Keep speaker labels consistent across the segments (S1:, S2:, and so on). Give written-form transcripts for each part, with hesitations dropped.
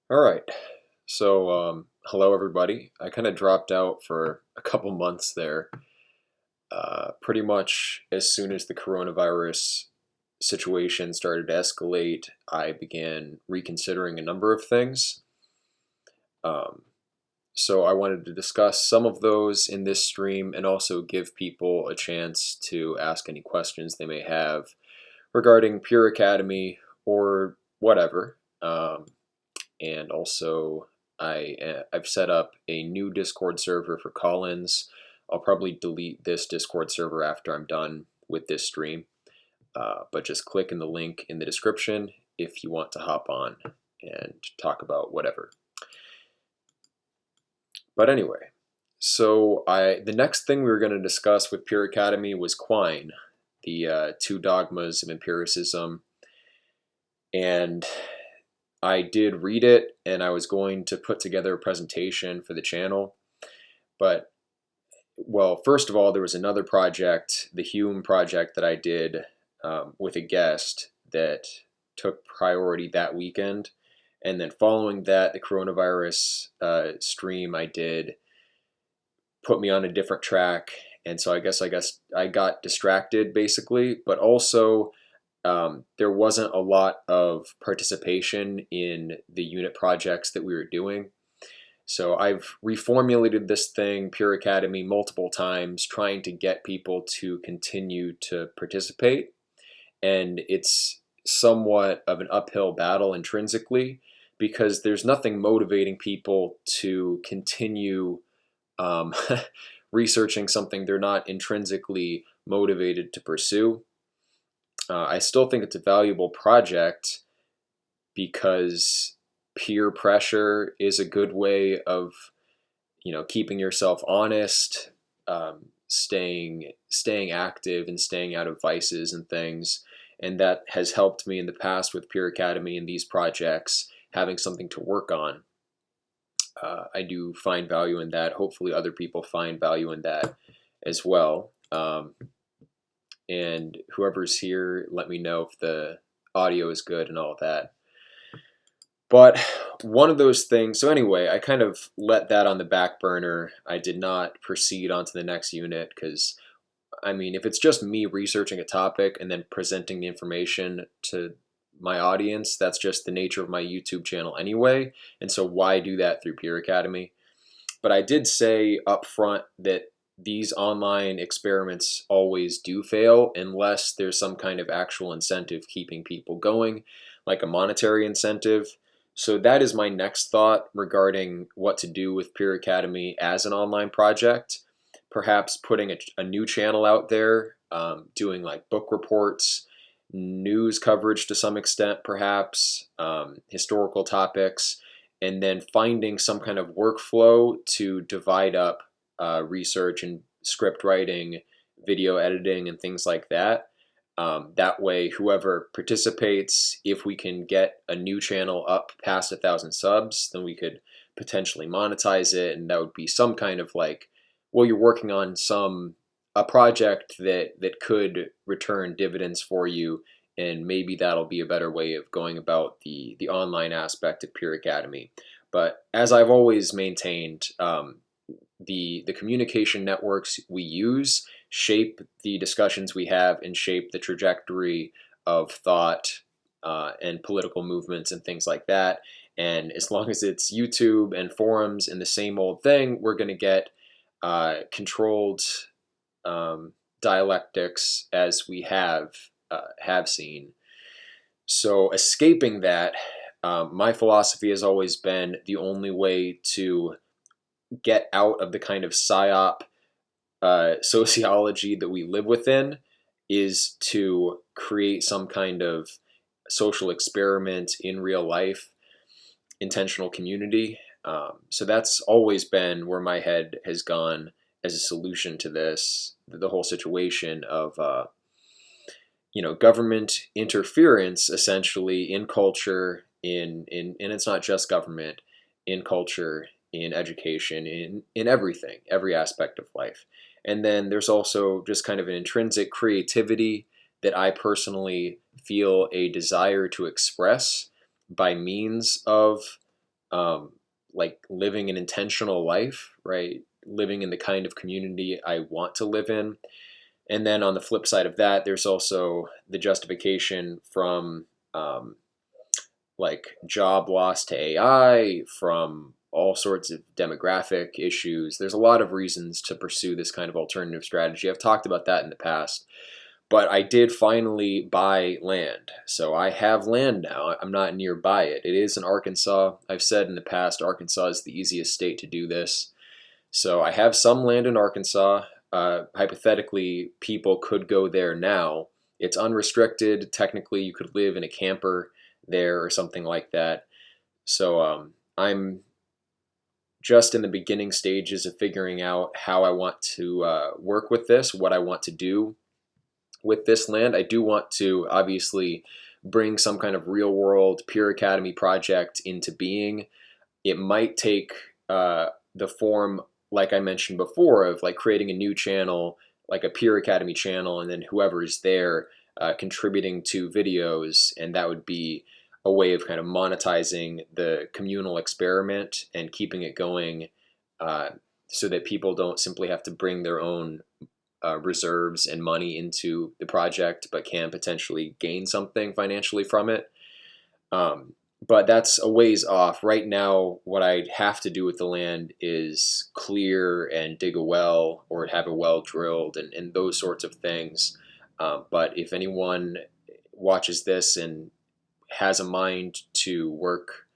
S1: All right. Hello everybody. I kind of dropped out for a couple months there. Pretty much as soon as the coronavirus situation started to escalate, I began reconsidering a number of things. Um, so I wanted to discuss some of those in this stream and also give people a chance to ask any questions they may have regarding Pure Academy or whatever. And also I've set up a new Discord server for call-ins. I'll probably delete this Discord server after I'm done with this stream, but just click in the link in the description if you want to hop on and talk about whatever. But anyway, the next thing we were going to discuss with Pure Academy was Quine, the two dogmas of empiricism, and I did read it, and I was going to put together a presentation for the channel. But, well, first of all, there was another project, the Hume project, that I did with a guest that took priority that weekend. And then following that, the coronavirus stream I did put me on a different track. And so I guess I got distracted basically, but also there wasn't a lot of participation in the unit projects that we were doing. So I've reformulated this thing, Pure Academy, multiple times, trying to get people to continue to participate. And it's somewhat of an uphill battle intrinsically because there's nothing motivating people to continue um, researching something they're not intrinsically motivated to pursue. I still think it's a valuable project because peer pressure is a good way of, keeping yourself honest, staying active, and staying out of vices and things. And that has helped me in the past with Pure Academy and these projects, having something to work on. I do find value in that. Hopefully, other people find value in that as well. And whoever's here, let me know if the audio is good and all of that. But one of those things, so anyway, I kind of let that on the back burner. I did not proceed onto the next unit because, I mean, if it's just me researching a topic and then presenting the information to my audience, that's just the nature of my YouTube channel anyway. And so why do that through Pure Academy? But I did say up front that these online experiments always do fail unless there's some kind of actual incentive keeping people going, like a monetary incentive. So that is my next thought regarding what to do with Pure Academy as an online project. Perhaps putting a new channel out there, doing like book reports, news coverage to some extent, perhaps, historical topics, and then finding some kind of workflow to divide up research and script writing, video editing, and things like that. That way, whoever participates, if we can get a new channel up past 1,000 subs, then we could potentially monetize it, and that would be some kind of like, well, you're working on a project that could return dividends for you, and maybe that'll be a better way of going about the online aspect of Pure Academy. But as I've always maintained, the communication networks we use shape the discussions we have and shape the trajectory of thought and political movements and things like that. And as long as it's YouTube and forums and the same old thing, we're going to get controlled dialectics as we have seen. So escaping that, my philosophy has always been the only way to get out of the kind of psyop sociology that we live within is to create some kind of social experiment in real life, intentional community. So that's always been where my head has gone as a solution to this, the whole situation of government interference essentially in culture, and it's not just government, in culture, in education, in everything, every aspect of life. And then there's also just kind of an intrinsic creativity that I personally feel a desire to express by means of like living an intentional life, right? Living in the kind of community I want to live in. And then on the flip side of that, there's also the justification from um, like job loss to AI, from all sorts of demographic issues. There's a lot of reasons to pursue this kind of alternative strategy. I've talked about that in the past. But I did finally buy land. So I have land now. I'm not nearby it. It is in Arkansas. I've said in the past, Arkansas is the easiest state to do this. So I have some land in Arkansas. Hypothetically, people could go there now. It's unrestricted. Technically, you could live in a camper there or something like that. So I'm just in the beginning stages of figuring out how I want to work with this, what I want to do with this land. I do want to obviously bring some kind of real world Peer Academy project into being. It might take the form, like I mentioned before, of like creating a new channel, like a Peer Academy channel, and then whoever is there contributing to videos, and that would be a way of kind of monetizing the communal experiment and keeping it going, so that people don't simply have to bring their own reserves and money into the project, but can potentially gain something financially from it. But that's a ways off. Right now, what I'd have to do with the land is clear and dig a well or have a well drilled and those sorts of things. But if anyone watches this and has a mind to work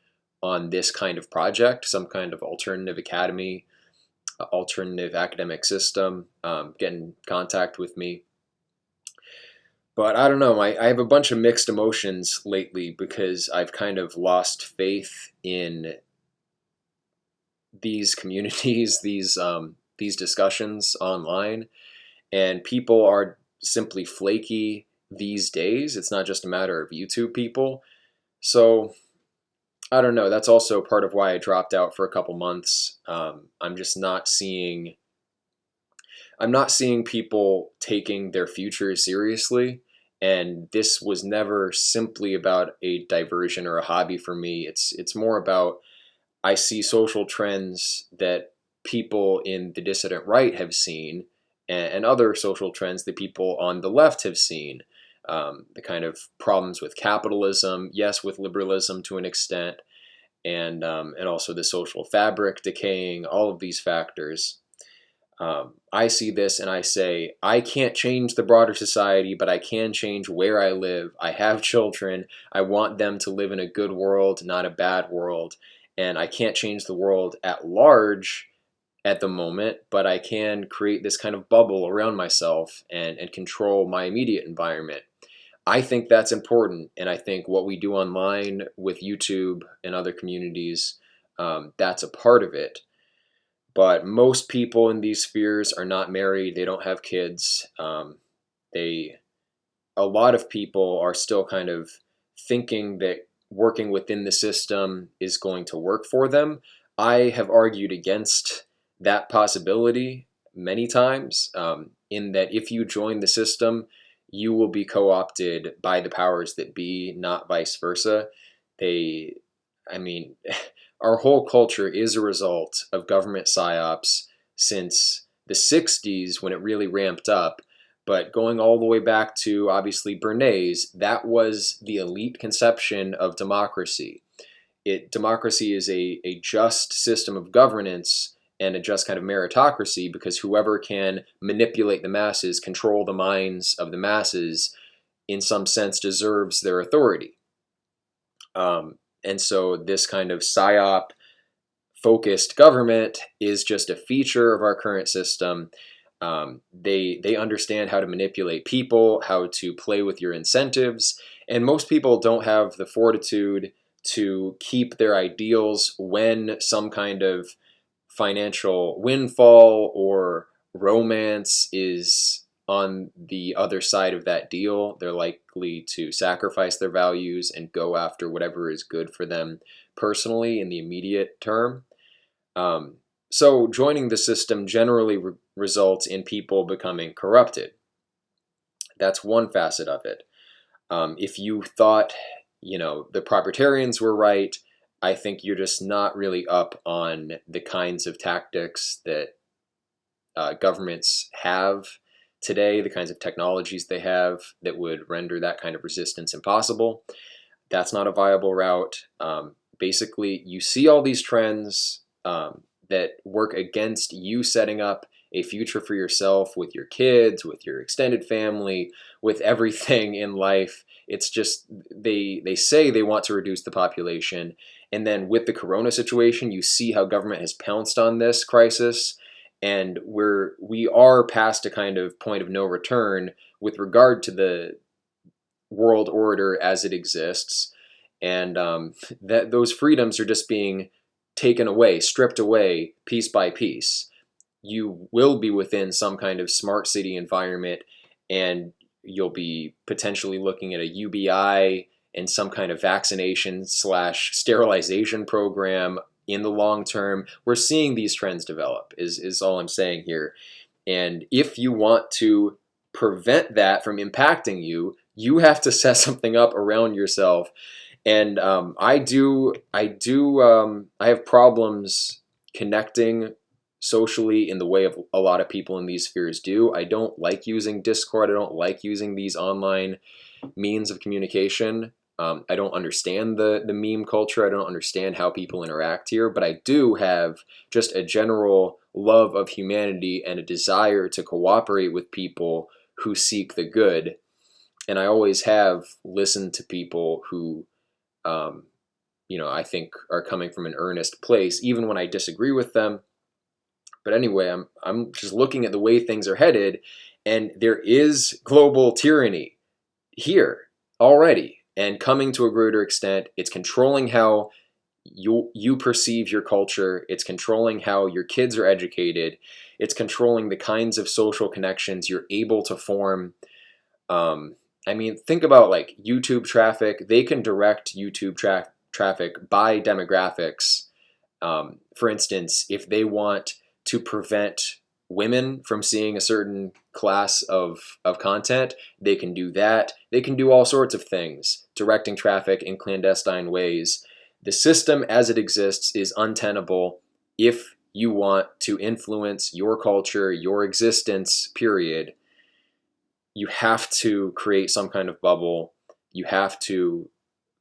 S1: on this kind of project, some kind of alternative academy, alternative academic system, get in contact with me. But I don't know, I have a bunch of mixed emotions lately because I've kind of lost faith in these communities, these discussions online, and people are simply flaky these days. It's not just a matter of YouTube people. So I don't know. That's also part of why I dropped out for a couple months. I'm just not seeing. I'm not seeing people taking their future seriously. And this was never simply about a diversion or a hobby for me. It's more about I see social trends that people in the dissident right have seen, and other social trends that people on the left have seen. The kind of problems with capitalism, yes, with liberalism to an extent, and also the social fabric decaying. All of these factors. I see this and I say, I can't change the broader society, but I can change where I live. I have children. I want them to live in a good world, not a bad world. And I can't change the world at large at the moment, but I can create this kind of bubble around myself and control my immediate environment. I think that's important. And I think what we do online with YouTube and other communities, that's a part of it. But most people in these spheres are not married. They don't have kids. They, a lot of people are still kind of thinking that working within the system is going to work for them. I have argued against that possibility many times, in that if you join the system, you will be co-opted by the powers that be, not vice versa. They, I mean, our whole culture is a result of government psyops since the 60s when it really ramped up. But going all the way back to obviously Bernays, that was the elite conception of democracy. Democracy is a just system of governance and a just kind of meritocracy because whoever can manipulate the masses, control the minds of the masses, in some sense deserves their authority. And so this kind of psyop focused government is just a feature of our current system. They understand how to manipulate people, how to play with your incentives, and most people don't have the fortitude to keep their ideals when some kind of financial windfall or romance is on the other side of that deal. They're likely to sacrifice their values and go after whatever is good for them personally in the immediate term. So joining the system generally results in people becoming corrupted. That's one facet of it. If you thought, the proprietarians were right, I think you're just not really up on the kinds of tactics that governments have today, the kinds of technologies they have that would render that kind of resistance impossible. That's not a viable route. Basically, you see all these trends that work against you setting up a future for yourself with your kids, with your extended family, with everything in life. It's just they say they want to reduce the population, and then with the corona situation, you see how government has pounced on this crisis, and we are past a kind of point of no return with regard to the world order as it exists, and that those freedoms are just being taken away, stripped away piece by piece. You will be within some kind of smart city environment, and you'll be potentially looking at a UBI and some kind of vaccination slash sterilization program in the long term. We're seeing these trends develop, is all I'm saying here. And if you want to prevent that from impacting you, you have to set something up around yourself. And I have problems connecting socially in the way of a lot of people in these spheres do. I don't like using Discord. I don't like using these online means of communication. I don't understand the meme culture. I don't understand how people interact here, but I do have just a general love of humanity and a desire to cooperate with people who seek the good. And I always have listened to people who, I think are coming from an earnest place, even when I disagree with them. But anyway, I'm just looking at the way things are headed, and there is global tyranny here already, and coming to a greater extent. It's controlling how you perceive your culture. It's controlling how your kids are educated. It's controlling the kinds of social connections you're able to form. Think about like YouTube traffic. They can direct YouTube traffic by demographics. For instance, if they want to prevent women from seeing a certain class of content, they can do that. They can do all sorts of things, directing traffic in clandestine ways. The system as it exists is untenable if you want to influence your culture, your existence, period. You have to create some kind of bubble. You have to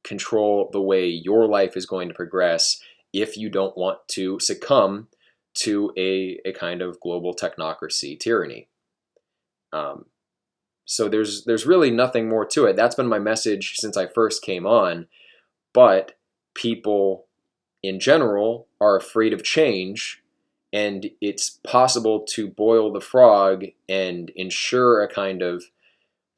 S1: control the way your life is going to progress if you don't want to succumb to a kind of global technocracy tyranny. So there's really nothing more to it. That's been my message since I first came on. But people in general are afraid of change, and it's possible to boil the frog and ensure a kind of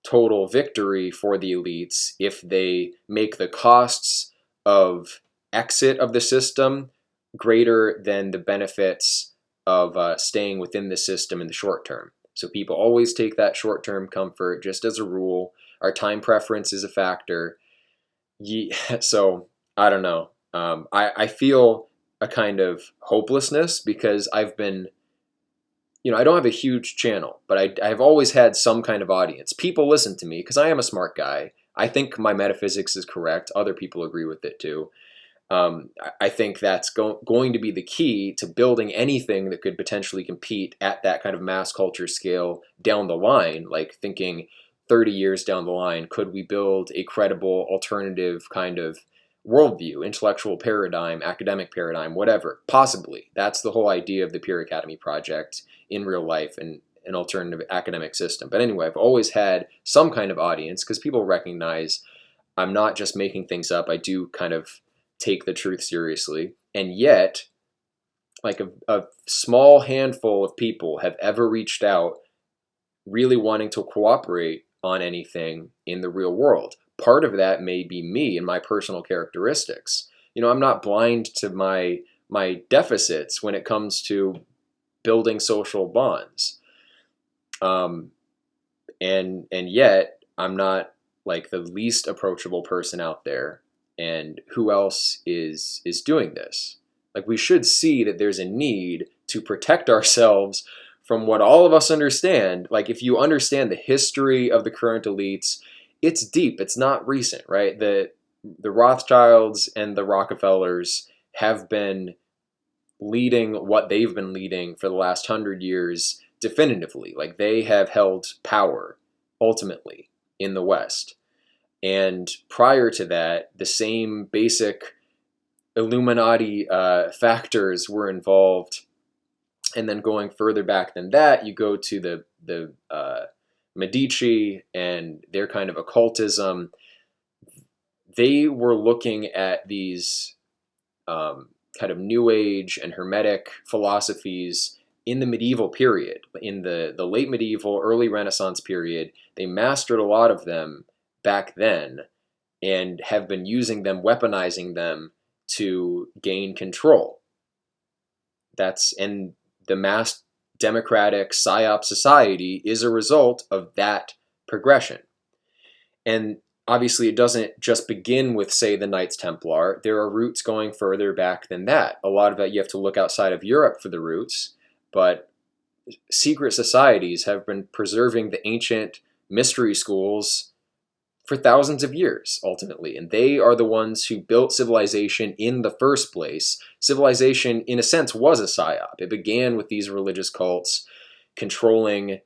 S1: total victory for the elites if they make the costs of exit of the system greater than the benefits of staying within the system in the short term. So people always take that short-term comfort just as a rule. Our time preference is a factor. So I don't know. I feel a kind of hopelessness because I've been, I don't have a huge channel, but I've always had some kind of audience. People listen to me because I am a smart guy. I think my metaphysics is correct. Other people agree with it too. I think that's going to be the key to building anything that could potentially compete at that kind of mass culture scale down the line, like thinking 30 years down the line, could we build a credible alternative kind of worldview, intellectual paradigm, academic paradigm, whatever? Possibly. That's the whole idea of the Pure Academy project in real life and an alternative academic system. But anyway, I've always had some kind of audience because people recognize I'm not just making things up. I do kind of take the truth seriously. And yet, like a small handful of people have ever reached out really wanting to cooperate on anything in the real world. Part of that may be me and my personal characteristics. I'm not blind to my deficits when it comes to building social bonds. And yet I'm not like the least approachable person out there. And who else is doing this? Like, we should see that there's a need to protect ourselves from what all of us understand. Like, if you understand the history of the current elites, it's deep. It's not recent, right? the Rothschilds and the Rockefellers have been leading what they've been leading for the last 100 years definitively. Like, they have held power ultimately in the West. And prior to that, the same basic Illuminati factors were involved. And then going further back than that, you go to the Medici and their kind of occultism. They were looking at these kind of New Age and Hermetic philosophies in the medieval period, in the late medieval, early Renaissance period. They mastered a lot of them back then and have been using them, weaponizing them to gain control. And the mass democratic PSYOP society is a result of that progression. And obviously, it doesn't just begin with, say, the Knights Templar. There are roots going further back than that. A lot of that you have to look outside of Europe for the roots, but secret societies have been preserving the ancient mystery schools for thousands of years, ultimately. And they are the ones who built civilization in the first place. Civilization, in a sense, was a PSYOP. It began with these religious cults controlling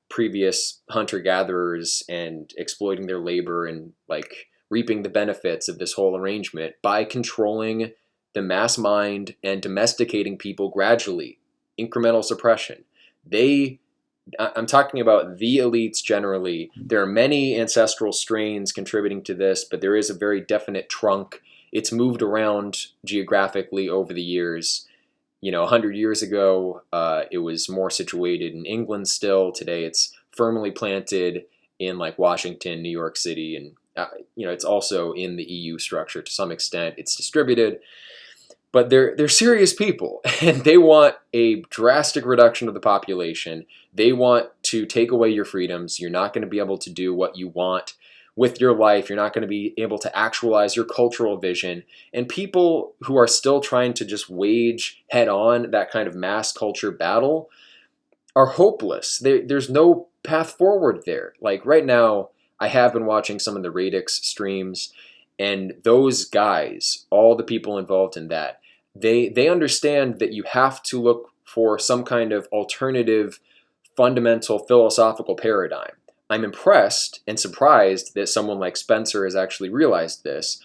S1: previous hunter-gatherers and exploiting their labor and like reaping the benefits of this whole arrangement by controlling the mass mind and domesticating people gradually. Incremental suppression. I'm talking about the elites generally. There are many ancestral strains contributing to this, but there is a very definite trunk. It's moved around geographically over the years. 100 years ago, it was more situated in England still. Today, it's firmly planted in like Washington, New York City, and it's also in the EU structure to some extent. It's distributed. But they're serious people, and they want a drastic reduction of the population. They want to take away your freedoms. You're not going to be able to do what you want with your life. You're not going to be able to actualize your cultural vision. And people who are still trying to just wage head-on that kind of mass culture battle are hopeless. There's no path forward there. Like right now, I have been watching some of the Radix streams, and those guys, all the people involved in that, they understand that you have to look for some kind of alternative, fundamental philosophical paradigm. I'm impressed and surprised that someone like Spencer has actually realized this,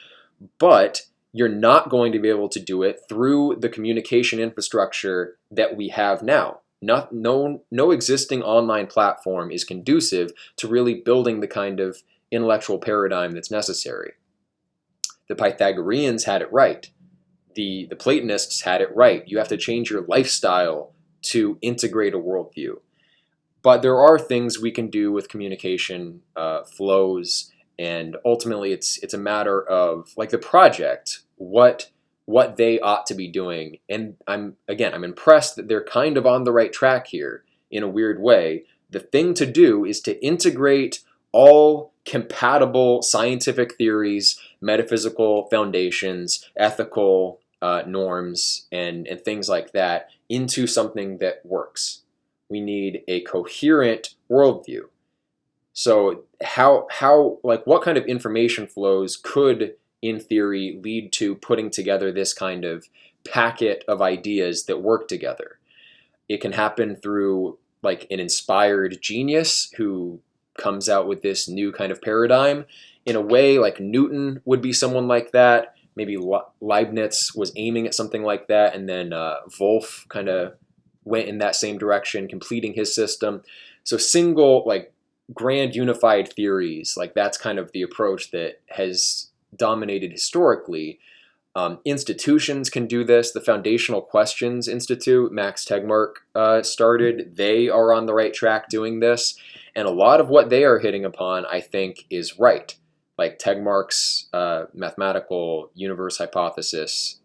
S1: but you're not going to be able to do it through the communication infrastructure that we have now. No existing online platform is conducive to really building the kind of intellectual paradigm that's necessary. The Pythagoreans had it right. The Platonists had it right. You have to change your lifestyle to integrate a worldview. But there are things we can do with communication flows, and ultimately it's a matter of like the project, what they ought to be doing. And I'm impressed that they're kind of on the right track here in a weird way. The thing to do is to integrate all compatible scientific theories, metaphysical foundations, ethical norms, and things like that into something that works. We need a coherent worldview. So what kind of information flows could, in theory, lead to putting together this kind of packet of ideas that work together? It can happen through like an inspired genius who comes out with this new kind of paradigm. In a way, like Newton would be someone like that. Maybe Leibniz was aiming at something like that, and then Wolff kind of went in that same direction, completing his system. So single, like grand unified theories, like that's kind of the approach that has dominated historically. Institutions can do this. The Foundational Questions Institute, Max Tegmark started. They are on the right track doing this. And a lot of what they are hitting upon, I think, is right. Like Tegmark's mathematical universe hypothesis,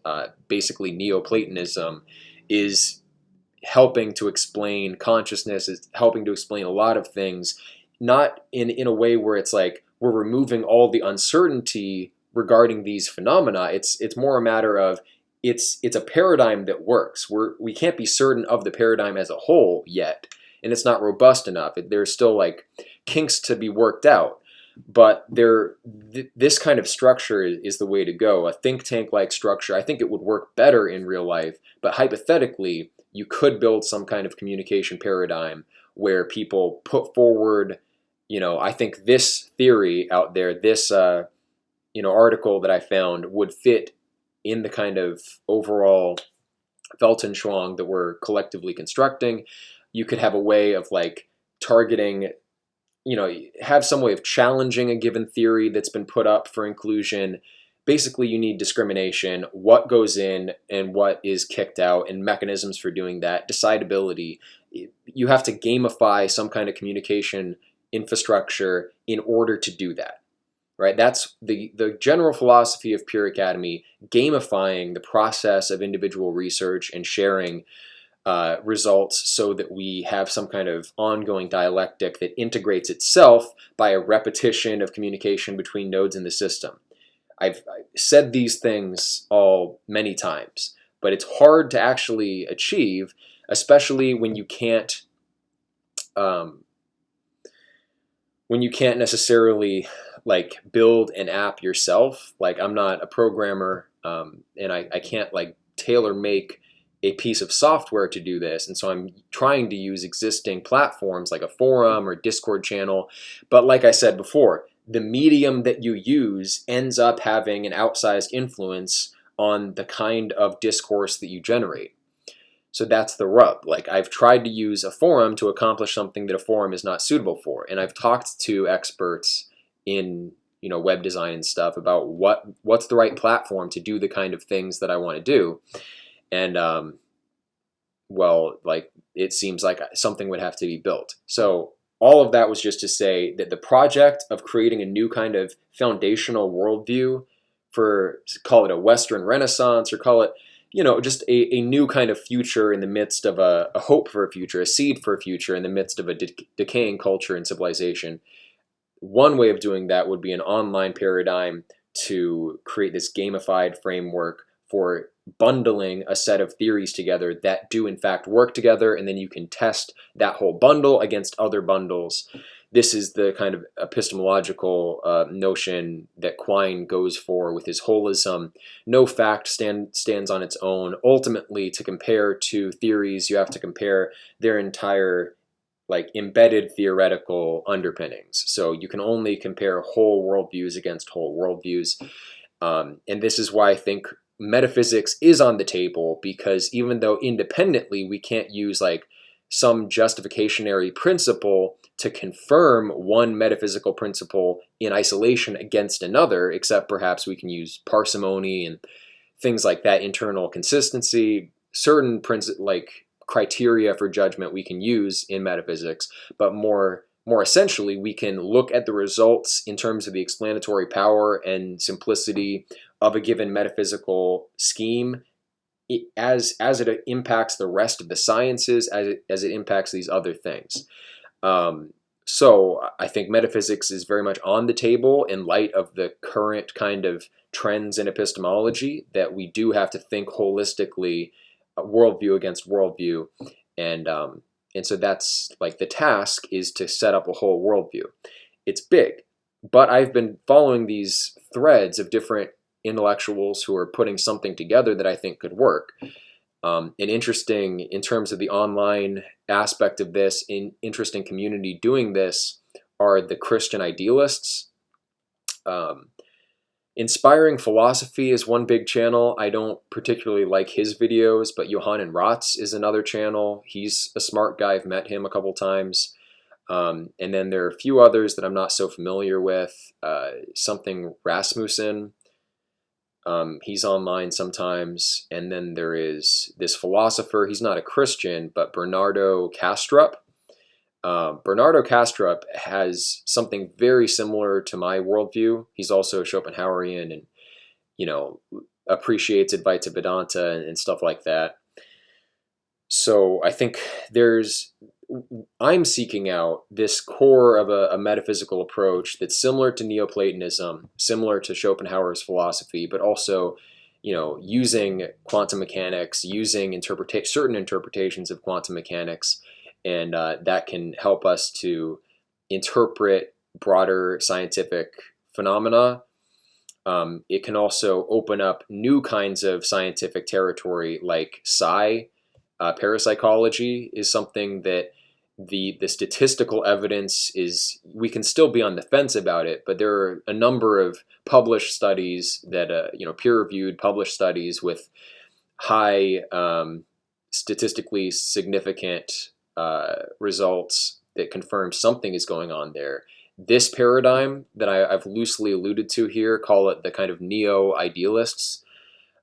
S1: basically Neoplatonism, is helping to explain consciousness, is helping to explain a lot of things, not in a way where it's like we're removing all the uncertainty regarding these phenomena. It's more a matter of it's a paradigm that works. We can't be certain of the paradigm as a whole yet, and it's not robust enough. There's still like kinks to be worked out. But this kind of structure is the way to go. A think tank like structure, I think it would work better in real life, but hypothetically, you could build some kind of communication paradigm where people put forward, I think this theory out there, this article that I found would fit in the kind of overall Weltanschauung that we're collectively constructing. You could have a way of like targeting, have some way of challenging a given theory that's been put up for inclusion. Basically, you need discrimination, what goes in and what is kicked out, and mechanisms for doing that, decidability. You have to gamify some kind of communication infrastructure in order to do that, right? That's the general philosophy of Pure Academy, gamifying the process of individual research and sharing results so that we have some kind of ongoing dialectic that integrates itself by a repetition of communication between nodes in the system. I've said these things all many times, but it's hard to actually achieve, especially when you can't necessarily like build an app yourself. Like, I'm not a programmer, and I can't like tailor make a piece of software to do this. And so I'm trying to use existing platforms like a forum or Discord channel. But like I said before, the medium that you use ends up having an outsized influence on the kind of discourse that you generate. So that's the rub. Like, I've tried to use a forum to accomplish something that a forum is not suitable for. And I've talked to experts in web design and stuff about what's the right platform to do the kind of things that I want to do. And like, it seems like something would have to be built. So all of that was just to say that the project of creating a new kind of foundational worldview for, call it a Western Renaissance, or call it, just a new kind of future in the midst of a hope for a future, a seed for a future in the midst of a decaying culture and civilization. One way of doing that would be an online paradigm to create this gamified framework for bundling a set of theories together that do in fact work together, and then you can test that whole bundle against other bundles. This is the kind of epistemological notion that Quine goes for with his holism. No fact stands on its own. Ultimately, to compare two theories, you have to compare their entire like embedded theoretical underpinnings. So you can only compare whole worldviews against whole worldviews. And this is why I think metaphysics is on the table, because even though independently we can't use like some justificationary principle to confirm one metaphysical principle in isolation against another, except perhaps we can use parsimony and things like that, internal consistency, certain like criteria for judgment we can use in metaphysics, but more essentially, we can look at the results in terms of the explanatory power and simplicity of a given metaphysical scheme as it impacts the rest of the sciences, as it impacts these other things. So I think metaphysics is very much on the table in light of the current kind of trends in epistemology, that we do have to think holistically, worldview against worldview, and so that's like the task is to set up a whole worldview. It's big, but I've been following these threads of different intellectuals who are putting something together that I think could work. And interesting in terms of the online aspect of this, interesting community doing this are the Christian idealists. Inspiring Philosophy is one big channel. I don't particularly like his videos, but Johann Ratz is another channel. He's a smart guy. I've met him a couple times. And then there are a few others that I'm not so familiar with. Something Rasmussen. He's online sometimes. And then there is this philosopher. He's not a Christian, but Bernardo Kastrup. Bernardo Kastrup has something very similar to my worldview. He's also Schopenhauerian and, appreciates Advaita Vedanta and stuff like that. So I think I'm seeking out this core of a metaphysical approach that's similar to Neoplatonism, similar to Schopenhauer's philosophy, but also, using quantum mechanics, using certain interpretations of quantum mechanics, and that can help us to interpret broader scientific phenomena. It can also open up new kinds of scientific territory, like parapsychology is something that the statistical evidence is, we can still be on the fence about it, but there are a number of published studies that peer-reviewed published studies with high statistically significant results that confirm something is going on there. This paradigm that I've loosely alluded to here, call it the kind of neo-idealists,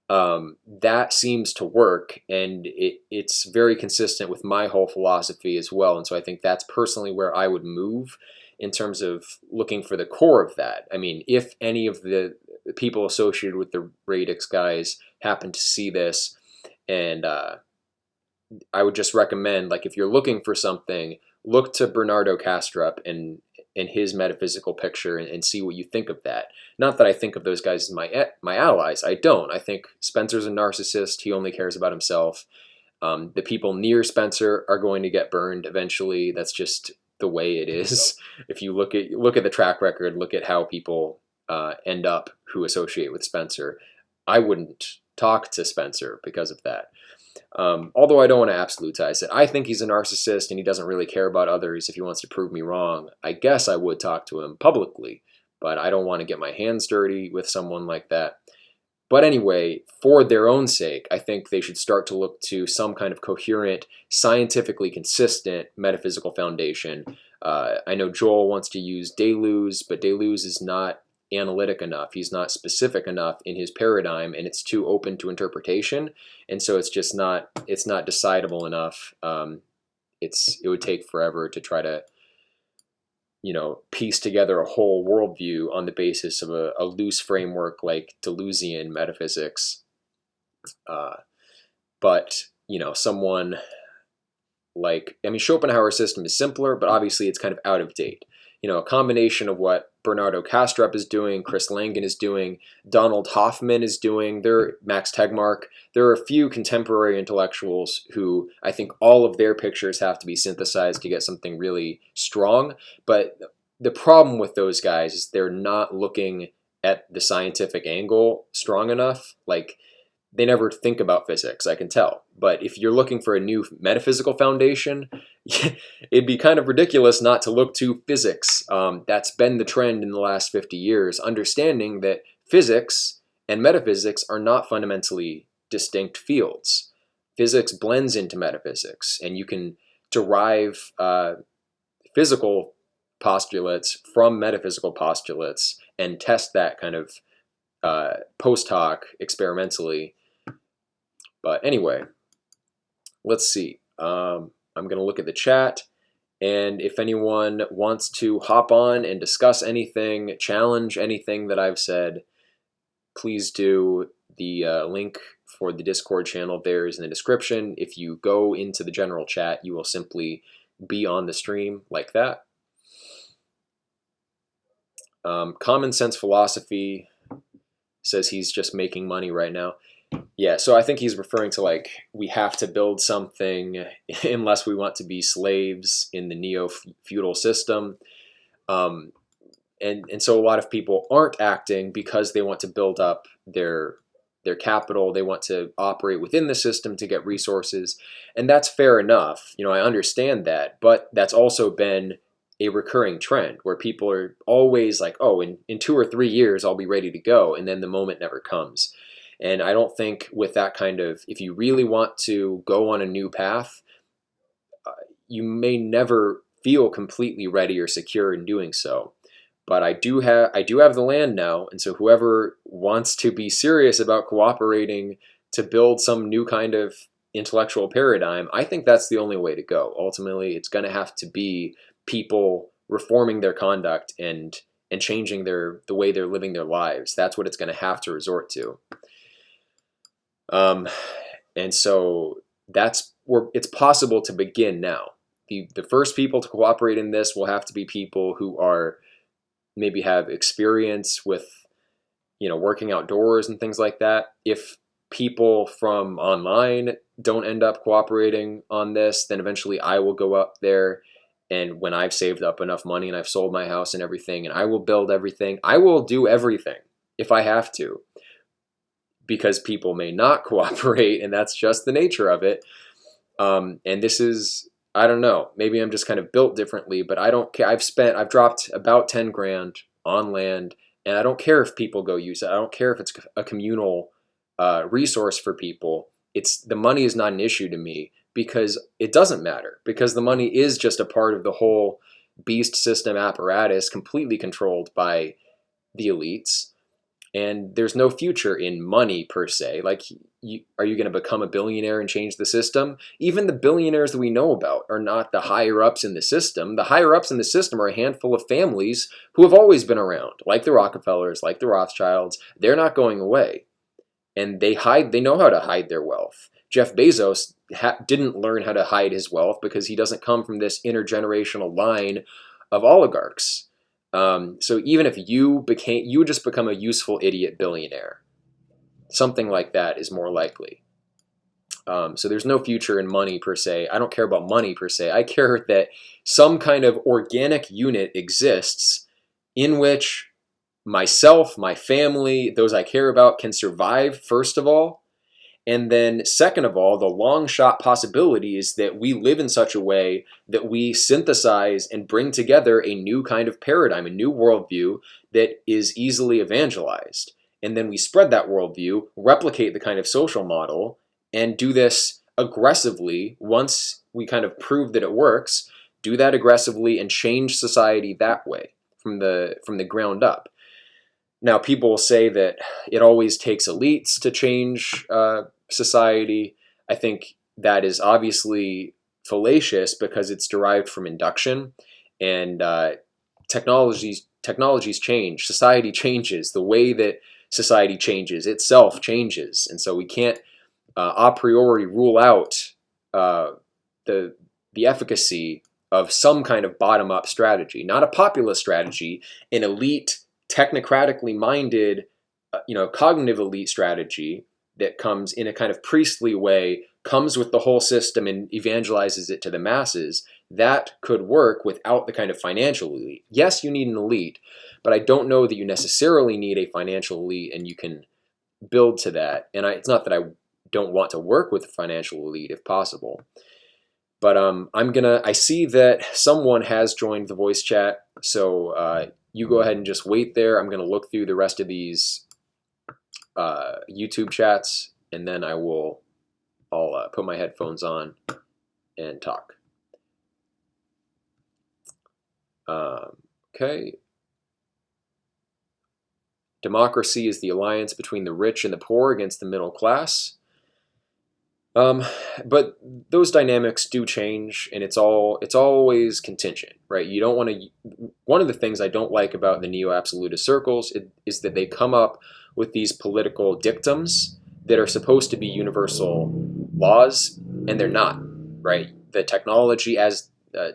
S1: that seems to work, and it's very consistent with my whole philosophy as well. And so I think that's personally where I would move in terms of looking for the core of that. I mean, if any of the people associated with the Radix guys happen to see this, and I would just recommend, like, if you're looking for something, look to Bernardo Kastrup and his metaphysical picture, and see what you think of that. Not that I think of those guys as my allies. I don't. I think Spencer's a narcissist. He only cares about himself. The people near Spencer are going to get burned eventually. That's just the way it is. If you look at the track record, look at how people end up who associate with Spencer. I wouldn't talk to Spencer because of that. Although I don't want to absolutize it. I think he's a narcissist and he doesn't really care about others. If he wants to prove me wrong, I guess I would talk to him publicly, but I don't want to get my hands dirty with someone like that. But anyway, for their own sake, I think they should start to look to some kind of coherent, scientifically consistent metaphysical foundation. I know Joel wants to use Deleuze, but Deleuze is not analytic enough. He's not specific enough in his paradigm, and it's too open to interpretation. And so it's not decidable enough. It would take forever to try to, piece together a whole worldview on the basis of a loose framework like Deleuzian metaphysics. But someone like, Schopenhauer's system is simpler, but obviously it's kind of out of date. A combination of what Bernardo Kastrup is doing, Chris Langan is doing, Donald Hoffman is doing, Max Tegmark. There are a few contemporary intellectuals who I think all of their pictures have to be synthesized to get something really strong. But the problem with those guys is they're not looking at the scientific angle strong enough. Like, they never think about physics, I can tell. But if you're looking for a new metaphysical foundation, it'd be kind of ridiculous not to look to physics. That's been the trend in the last 50 years, understanding that physics and metaphysics are not fundamentally distinct fields. Physics blends into metaphysics, and you can derive physical postulates from metaphysical postulates and test that kind of post hoc experimentally. But anyway, let's see. I'm going to look at the chat, and if anyone wants to hop on and discuss anything, challenge anything that I've said, please do. The link for the Discord channel there is in the description. If you go into the general chat, you will simply be on the stream like that. Common Sense Philosophy says he's just making money right now. Yeah, so I think he's referring to, like, we have to build something unless we want to be slaves in the neo-feudal system. And so a lot of people aren't acting because they want to build up their capital. They want to operate within the system to get resources. And that's fair enough. I understand that. But that's also been a recurring trend where people are always like, oh, in 2 or 3 years, I'll be ready to go. And then the moment never comes. And I don't think with that kind of, if you really want to go on a new path, you may never feel completely ready or secure in doing so. But I do have the land now, and so whoever wants to be serious about cooperating to build some new kind of intellectual paradigm, I think that's the only way to go. Ultimately, it's going to have to be people reforming their conduct and changing the way they're living their lives. That's what it's going to have to resort to. And so that's where it's possible to begin now. The first people to cooperate in this will have to be people who are maybe have experience with, working outdoors and things like that. If people from online don't end up cooperating on this, then eventually I will go up there And when I've saved up enough money and I've sold my house and everything, and I will build everything, I will do everything if I have to, because people may not cooperate, and that's just the nature of it. And this is, I don't know, maybe I'm just kind of built differently, but I don't care. I've dropped about 10 grand on land, and I don't care if people go use it. I don't care if it's a communal resource for people. The money is not an issue to me, because it doesn't matter, because the money is just a part of the whole beast system apparatus, completely controlled by the elites. And there's no future in money per se. Like, are you going to become a billionaire and change the system? Even the billionaires that we know about are not the higher ups in the system. The higher ups in the system are a handful of families who have always been around, like the Rockefellers, like the Rothschilds. They're not going away. And they know how to hide their wealth. Jeff Bezos didn't learn how to hide his wealth because he doesn't come from this intergenerational line of oligarchs. So even if you would just become a useful idiot billionaire. Something like that is more likely. So there's no future in money per se. I don't care about money per se. I care that some kind of organic unit exists in which myself, my family, those I care about can survive, first of all. And then second of all, the long shot possibility is that we live in such a way that we synthesize and bring together a new kind of paradigm, a new worldview that is easily evangelized. And then we spread that worldview, replicate the kind of social model, and do this aggressively once we kind of prove that it works, do that aggressively and change society that way from the ground up. Now, people will say that it always takes elites to change society. I think that is obviously fallacious because it's derived from induction, and technologies change, society changes, the way that society changes itself changes, and so we can't a priori rule out the efficacy of some kind of bottom-up strategy, not a populist strategy, an elite, technocratically minded, cognitive elite strategy that comes in a kind of priestly way, comes with the whole system and evangelizes it to the masses. That could work without the kind of financial elite. Yes, you need an elite, but I don't know that you necessarily need a financial elite, and you can build to that. And it's not that I don't want to work with a financial elite if possible. But I see that someone has joined the voice chat, so you go ahead and just wait there. I'm gonna look through the rest of these YouTube chats, and then I'll put my headphones on and talk. Okay. Democracy is the alliance between the rich and the poor against the middle class. But those dynamics do change, and it's always contingent, right? You don't want to. One of the things I don't like about the neo-absolutist circles is that they come up with these political dictums that are supposed to be universal laws, and they're not, right? The technology, as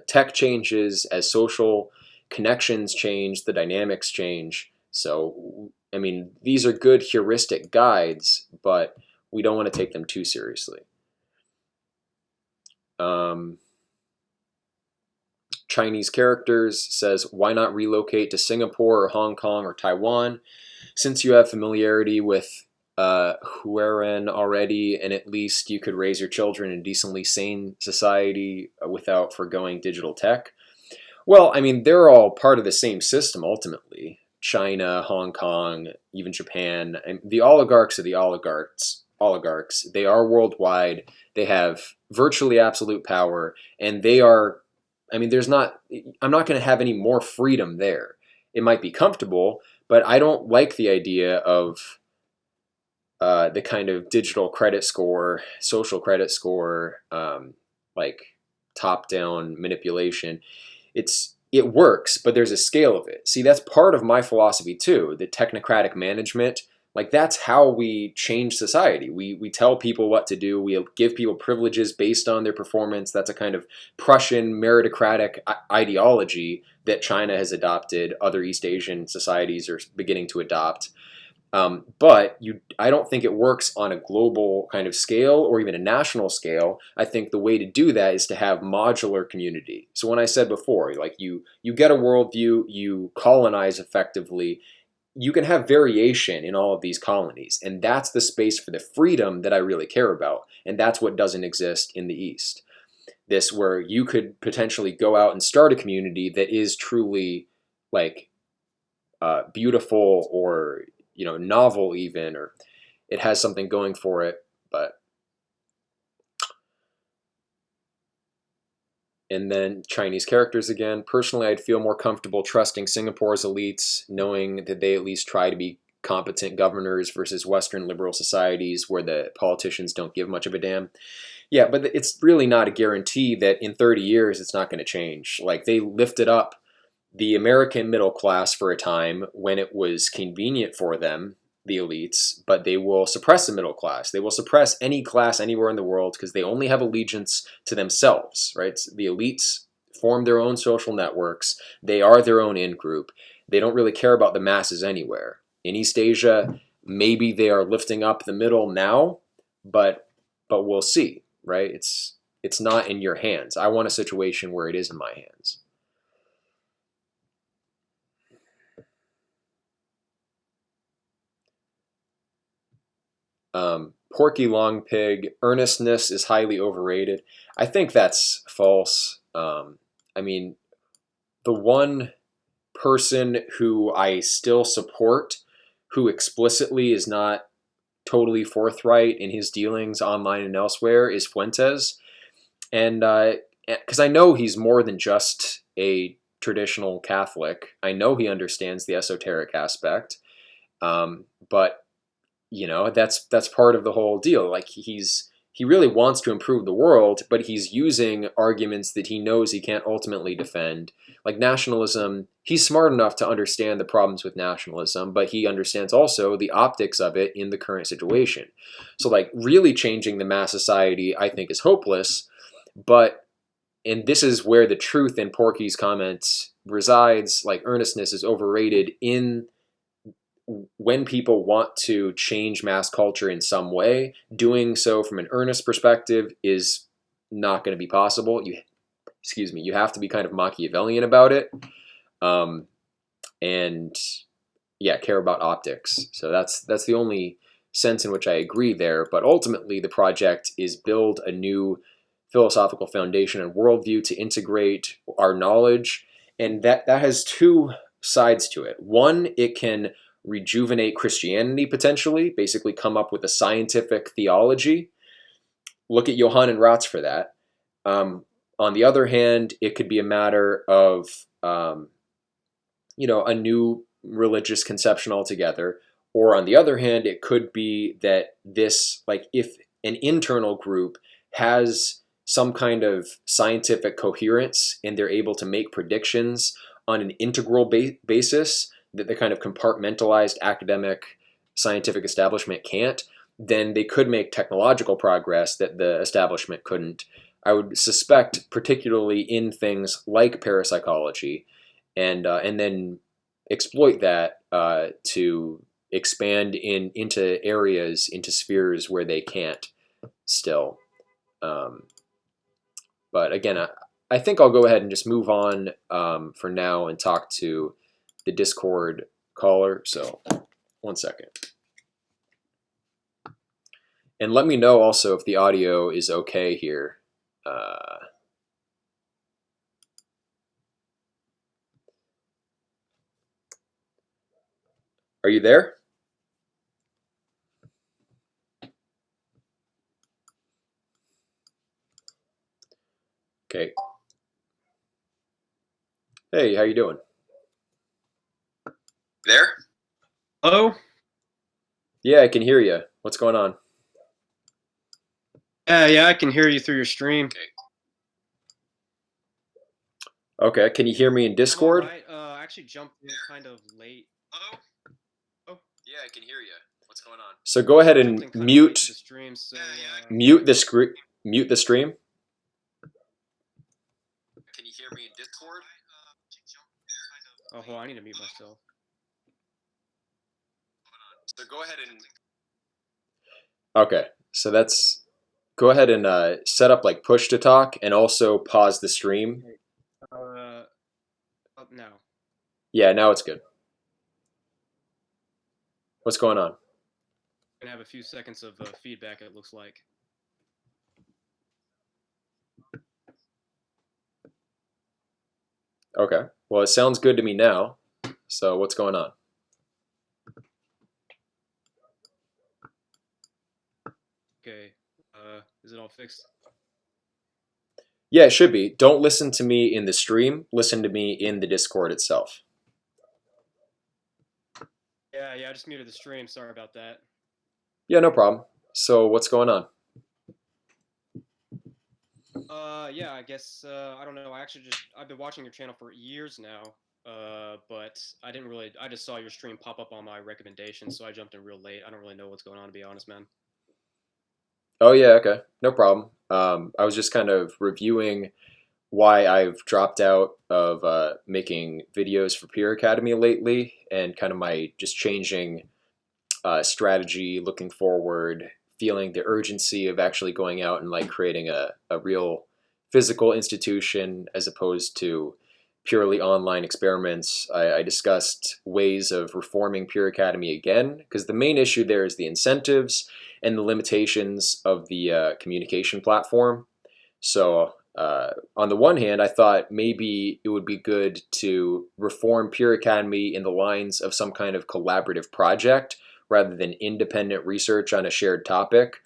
S1: tech changes, as social connections change, the dynamics change. So, I mean, these are good heuristic guides, but we don't want to take them too seriously. Chinese Characters says, why not relocate to Singapore or Hong Kong or Taiwan? Since you have familiarity with Huaren already, and at least you could raise your children in a decently sane society without foregoing digital tech. Well, I mean, they're all part of the same system ultimately. China, Hong Kong, even Japan. And the oligarchs are the oligarchs. They are worldwide. They have virtually absolute power, and they are, I mean, I'm not going to have any more freedom there. It might be comfortable, but I don't like the idea of the kind of digital credit score, social credit score, like top-down manipulation. It works, but there's a scale of it. See, that's part of my philosophy too, the technocratic management. Like, that's how we change society. We tell people what to do. We give people privileges based on their performance. That's a kind of Prussian meritocratic ideology that China has adopted. Other East Asian societies are beginning to adopt. But I don't think it works on a global kind of scale or even a national scale. I think the way to do that is to have modular community. So when I said before, like you get a worldview, you colonize effectively, you can have variation in all of these colonies, and that's the space for the freedom that I really care about, and that's what doesn't exist in the East. This where you could potentially go out and start a community that is truly like beautiful or novel even, or it has something going for it. But and then Chinese characters again. Personally, I'd feel more comfortable trusting Singapore's elites, knowing that they at least try to be competent governors versus Western liberal societies where the politicians don't give much of a damn. Yeah, but it's really not a guarantee that in 30 years it's not going to change. Like they lifted up the American middle class for a time when it was convenient for them, the elites, but they will suppress the middle class. They will suppress any class anywhere in the world because they only have allegiance to themselves, right? The elites form their own social networks. They are their own in-group. They don't really care about the masses anywhere. In East Asia, maybe they are lifting up the middle now, but we'll see, right? It's not in your hands. I want a situation where it is in my hands. Porky Long Pig, earnestness is highly overrated. I think that's false. I mean, the one person who I still support, who explicitly is not totally forthright in his dealings online and elsewhere, is Fuentes. And because I know he's more than just a traditional Catholic, I know he understands the esoteric aspect. But that's part of the whole deal. Like he really wants to improve the world, but he's using arguments that he knows he can't ultimately defend. Like nationalism, he's smart enough to understand the problems with nationalism, but he understands also the optics of it in the current situation. So like really changing the mass society, I think, is hopeless. But and this is where the truth in Porky's comments resides. Like earnestness is overrated in when people want to change mass culture in some way. Doing so from an earnest perspective is not going to be possible. You have to be kind of Machiavellian about it, um, and yeah, care about optics. So that's the only sense in which I agree there. But ultimately, the project is build a new philosophical foundation and worldview to integrate our knowledge, and that has two sides to it. One, it can rejuvenate Christianity potentially, basically come up with a scientific theology. Look at Johann and Ratz for that. On the other hand, it could be a matter of a new religious conception altogether. Or on the other hand, it could be that this, like if an internal group has some kind of scientific coherence and they're able to make predictions on an integral basis that the kind of compartmentalized academic scientific establishment can't, then they could make technological progress that the establishment couldn't. I would suspect, particularly in things like parapsychology, and then exploit that to expand into areas, into spheres where they can't still. Um, but again, I think I'll go ahead and just move on for now and talk to the Discord caller. So 1 second. And let me know also if the audio is okay here. Are you there? Okay. Hey, how you doing? There?
S2: Hello?
S1: Yeah, I can hear you. What's going on?
S2: Yeah, I can hear you through your stream.
S1: Okay, can you hear me in Discord?
S2: I'm all right. I actually jumped in kind of late.
S1: Hello?
S2: Oh,
S1: Yeah, I can hear you. What's going on? So go ahead
S2: jumped
S1: and
S2: in kind of late to the stream, so
S1: mute the screen. Mute the stream. Can you hear me in Discord?
S2: oh, hold on, I need to mute myself.
S3: So go ahead and
S1: Okay, so that's go ahead and set up like push to talk and also pause the stream.
S2: Okay. Uh, now.
S1: Yeah, now it's good. What's going on?
S2: Gonna have a few seconds of feedback. It looks like.
S1: Okay, well, it sounds good to me now. So what's going on?
S2: Okay. Is it all fixed?
S1: Yeah, it should be. Don't listen to me in the stream. Listen to me in the Discord itself.
S2: Yeah, yeah. I just muted the stream. Sorry about that.
S1: Yeah, no problem. So what's going on?
S2: Yeah. I guess I don't know. I've been watching your channel for years now. But I didn't really. I just saw your stream pop up on my recommendations, so I jumped in real late. I don't really know what's going on, to be honest, man.
S1: Oh yeah, okay, no problem. I was just kind of reviewing why I've dropped out of making videos for Peer Academy lately, and kind of my just changing strategy, looking forward, feeling the urgency of actually going out and like creating a real physical institution as opposed to purely online experiments. I discussed ways of reforming Peer Academy again, because the main issue there is the incentives and the limitations of the communication platform. So, on the one hand, I thought maybe it would be good to reform Peer Academy in the lines of some kind of collaborative project rather than independent research on a shared topic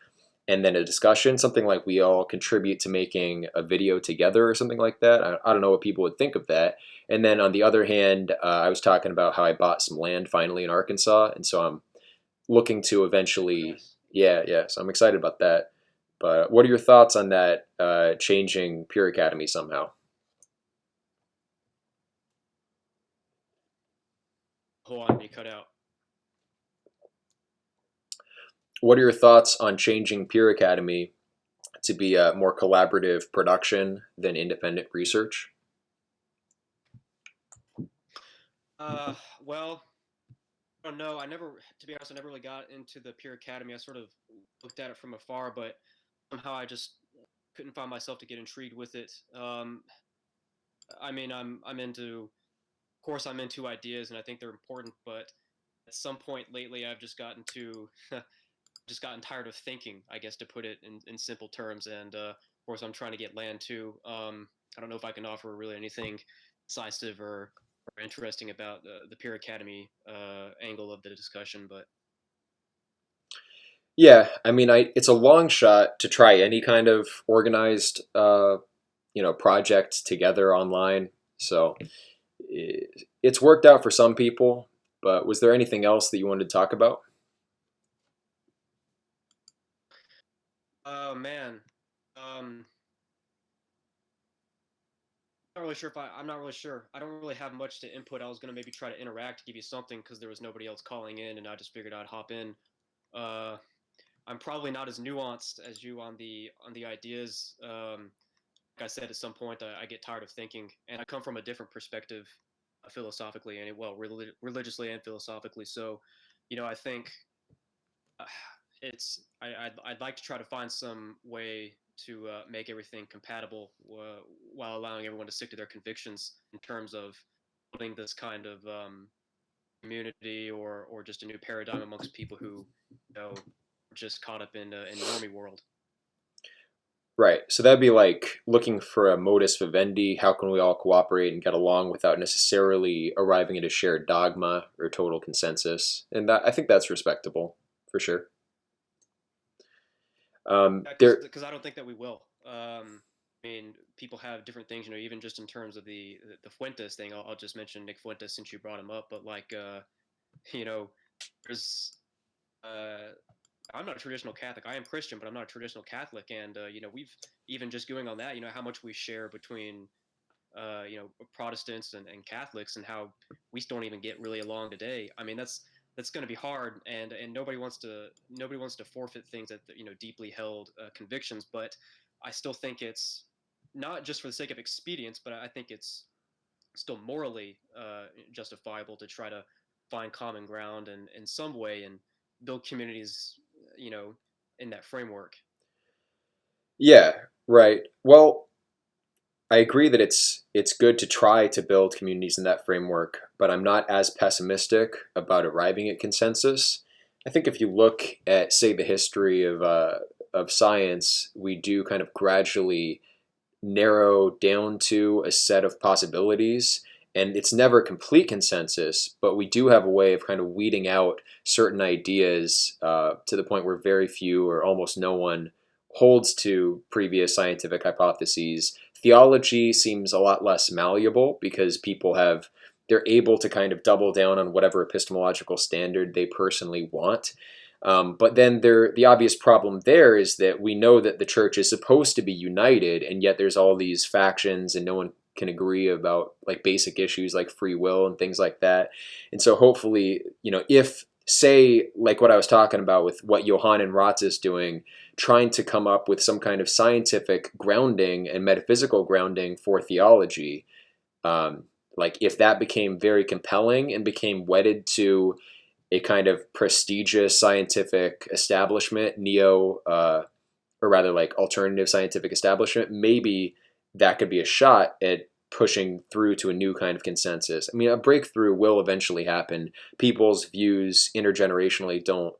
S1: and then a discussion, something like we all contribute to making a video together or something like that. I don't know what people would think of that. And then on the other hand, I was talking about how I bought some land finally in Arkansas. And so I'm looking to eventually,
S2: Nice.
S1: yeah. So I'm excited about that. But what are your thoughts on that changing Pure Academy somehow?
S2: Hold on, you cut out.
S1: What are your thoughts on changing Pure Academy to be a more collaborative production than independent research?
S2: Well, I don't know. To be honest, I never really got into the Pure Academy. I sort of looked at it from afar, but somehow I just couldn't find myself to get intrigued with it. I mean, I'm into, of course, I'm into ideas, and I think they're important. But at some point lately, I've just gotten to, just gotten tired of thinking. I guess to put it in simple terms. And of course, I'm trying to get land too. I don't know if I can offer really anything decisive or interesting about the Pure Academy angle of the discussion, but
S1: Yeah, I mean, it's a long shot to try any kind of organized, project together online. So it's worked out for some people. But was there anything else that you wanted to talk about?
S2: oh man, not really sure if I'm not really sure. I don't really have much to input. I was gonna maybe try to interact, give you something because there was nobody else calling in, and I just figured I'd hop in. Uh, I'm probably not as nuanced as you on the ideas. Like I said, at some point, I get tired of thinking, and I come from a different perspective, philosophically, and well, religiously and philosophically. So, I think uh, I'd like to try to find some way to make everything compatible while allowing everyone to stick to their convictions in terms of building this kind of community or just a new paradigm amongst people who are just caught up in normie world.
S1: Right. So that'd be like looking for a modus vivendi. How can we all cooperate and get along without necessarily arriving at a shared dogma or total consensus? And that I think that's respectable for sure.
S2: Yeah,
S1: There,
S2: because I don't think that we will. I mean, people have different things, even just in terms of the Fuentes thing. I'll just mention Nick Fuentes since you brought him up. But like, you know, there's uh, I'm not a traditional Catholic. I am Christian, but I'm not a traditional Catholic. And we've even just going on that, how much we share between Protestants and Catholics, and how we don't even get really along today. I mean, that's going to be hard, and nobody wants to forfeit things that deeply held convictions. But I still think it's not just for the sake of expedience, but I think it's still morally justifiable to try to find common ground in some way. And build communities, you know, in that framework.
S1: Yeah, right. Well, I agree that it's good to try to build communities in that framework, but I'm not as pessimistic about arriving at consensus. I think if you look at, say, the history of science, we do kind of gradually narrow down to a set of possibilities. And it's never complete consensus, but we do have a way of kind of weeding out certain ideas to the point where very few or almost no one holds to previous scientific hypotheses. Theology seems a lot less malleable because they're able to kind of double down on whatever epistemological standard they personally want. But then the obvious problem there is that we know that the church is supposed to be united, and yet there's all these factions, and no one can agree about like basic issues like free will and things like that. And so hopefully, if say like what I was talking about with what Johann Ratz is doing, trying to come up with some kind of scientific grounding and metaphysical grounding for theology, um, like if that became very compelling and became wedded to a kind of prestigious scientific establishment, or rather like alternative scientific establishment, maybe that could be a shot at pushing through to a new kind of consensus. I mean, a breakthrough will eventually happen. People's views intergenerationally don't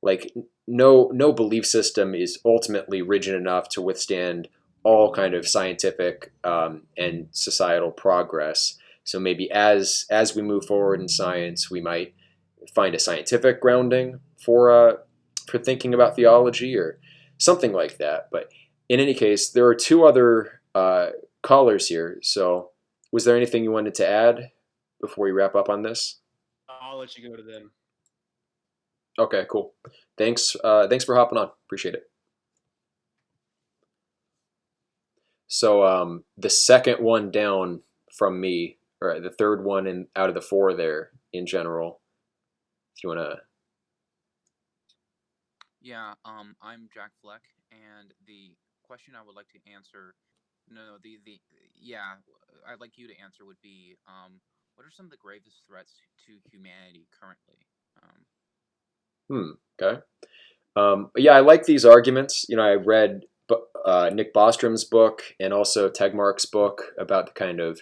S1: like no belief system is ultimately rigid enough to withstand all kind of scientific and societal progress. So maybe as we move forward in science, we might find a scientific grounding for thinking about theology or something like that. But in any case, there are two other callers here. So, was there anything you wanted to add before we wrap up on this?
S2: I'll let you go to them.
S1: Okay, cool. Thanks. Thanks for hopping on. Appreciate it. So the second one down from me, or the third one in out of the four there in general. If you wanna,
S3: Yeah, I'm Jack Fleck, and the question I would like to answer, no, yeah, I'd like you to answer would be, what are some of the gravest threats to humanity currently? Um,
S1: okay. Yeah, I like these arguments. I read Nick Bostrom's book and also Tegmark's book about the kind of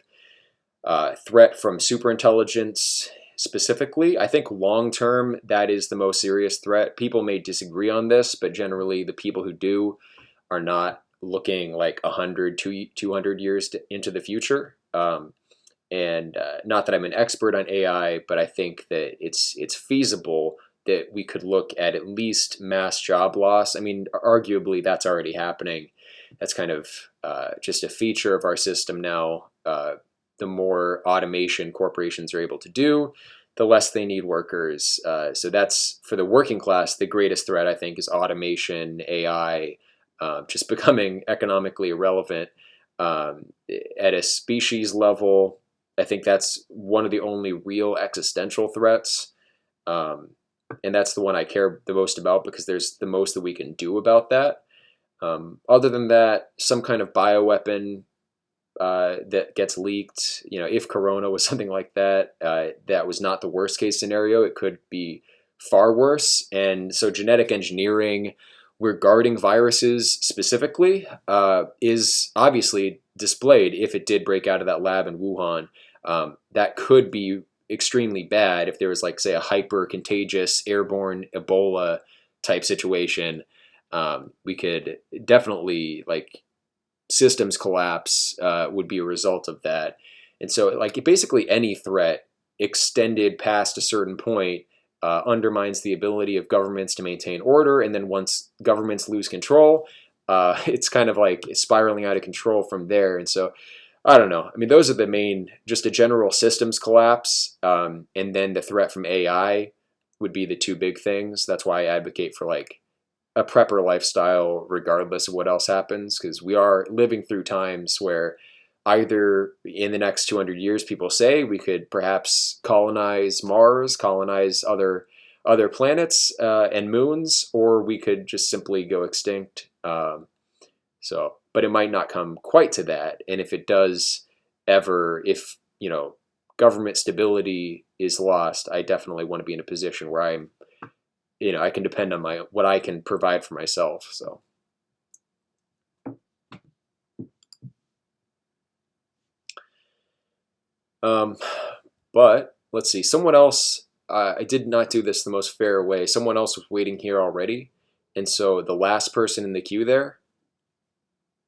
S1: threat from superintelligence specifically. I think long term, that is the most serious threat. People may disagree on this, but generally, the people who do are not looking like 100 to 200 years into the future. And not that I'm an expert on AI, but I think that it's feasible that we could look at least mass job loss. I mean, arguably that's already happening. That's kind of just a feature of our system now. The more automation corporations are able to do, the less they need workers. So that's for the working class. The greatest threat, I think, is automation, AI, just becoming economically irrelevant. At a species level, I think that's one of the only real existential threats. Um, and that's the one I care the most about because there's the most that we can do about that. Other than that, some kind of bioweapon that gets leaked, if Corona was something like that, that was not the worst case scenario. It could be far worse. And so genetic engineering regarding viruses specifically is obviously displayed if it did break out of that lab in Wuhan. That could be extremely bad if there was like say a hyper contagious airborne Ebola type situation. We could definitely like systems collapse would be a result of that. And so like basically any threat extended past a certain point undermines the ability of governments to maintain order. And then once governments lose control, it's kind of like spiraling out of control from there. And so I don't know. I mean, those are the main, just a general systems collapse, and then the threat from AI would be the two big things. That's why I advocate for like a prepper lifestyle, regardless of what else happens, because we are living through times where either in the next 200 years, people say we could perhaps colonize Mars, colonize other planets and moons, or we could just simply go extinct. But it might not come quite to that. And if it does ever, if, government stability is lost, I definitely want to be in a position where I'm I can depend on what I can provide for myself. So. But let's see. Someone else. I did not do this the most fair way. Someone else was waiting here already, and so the last person in the queue there,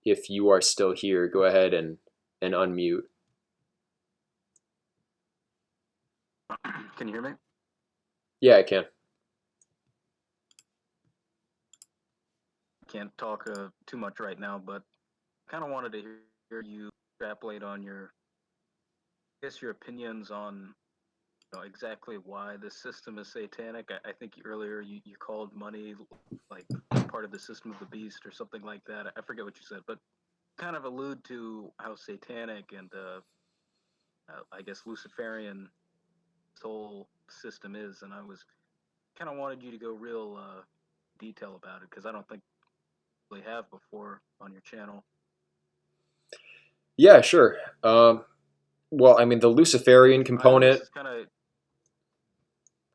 S1: if you are still here, go ahead and unmute.
S4: Can you hear me?
S1: Yeah, I can.
S4: Can't talk too much right now, but kind of wanted to hear you extrapolate on your opinions on exactly why the system is satanic. I think earlier you called money like part of the system of the beast or something like that. I forget what you said, but kind of allude to how satanic and I guess Luciferian soul system is, and I was kind of wanted you to go real detail about it because I don't think we really have before on your channel.
S1: Yeah, sure. Well, I mean, the Luciferian component.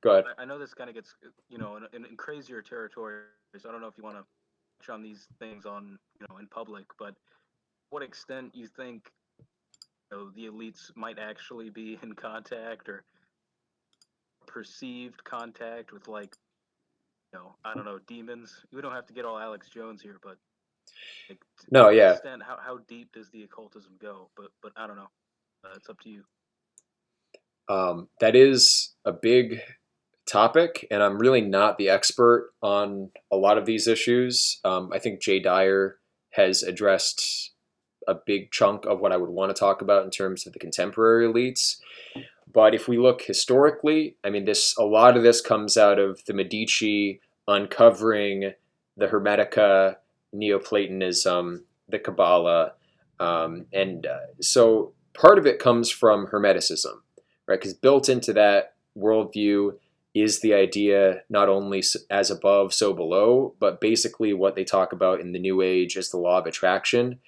S1: Go ahead.
S4: I know this kind of gets, in crazier territories. I don't know if you want to touch on these things in public, but what extent you think, the elites might actually be in contact or perceived contact with, like, I don't know, demons. We don't have to get all Alex Jones here, but like,
S1: no, yeah.
S4: Extent, how deep does the occultism go? But I don't know. It's up to you.
S1: That is a big topic, and I'm really not the expert on a lot of these issues. I think Jay Dyer has addressed a big chunk of what I would want to talk about in terms of the contemporary elites. But if we look historically, I mean, a lot of this comes out of the Medici uncovering the Hermetica, Neoplatonism, the Kabbalah, so part of it comes from Hermeticism, right? Because built into that worldview is the idea not only as above, so below, but basically what they talk about in the New Age as the law of attraction.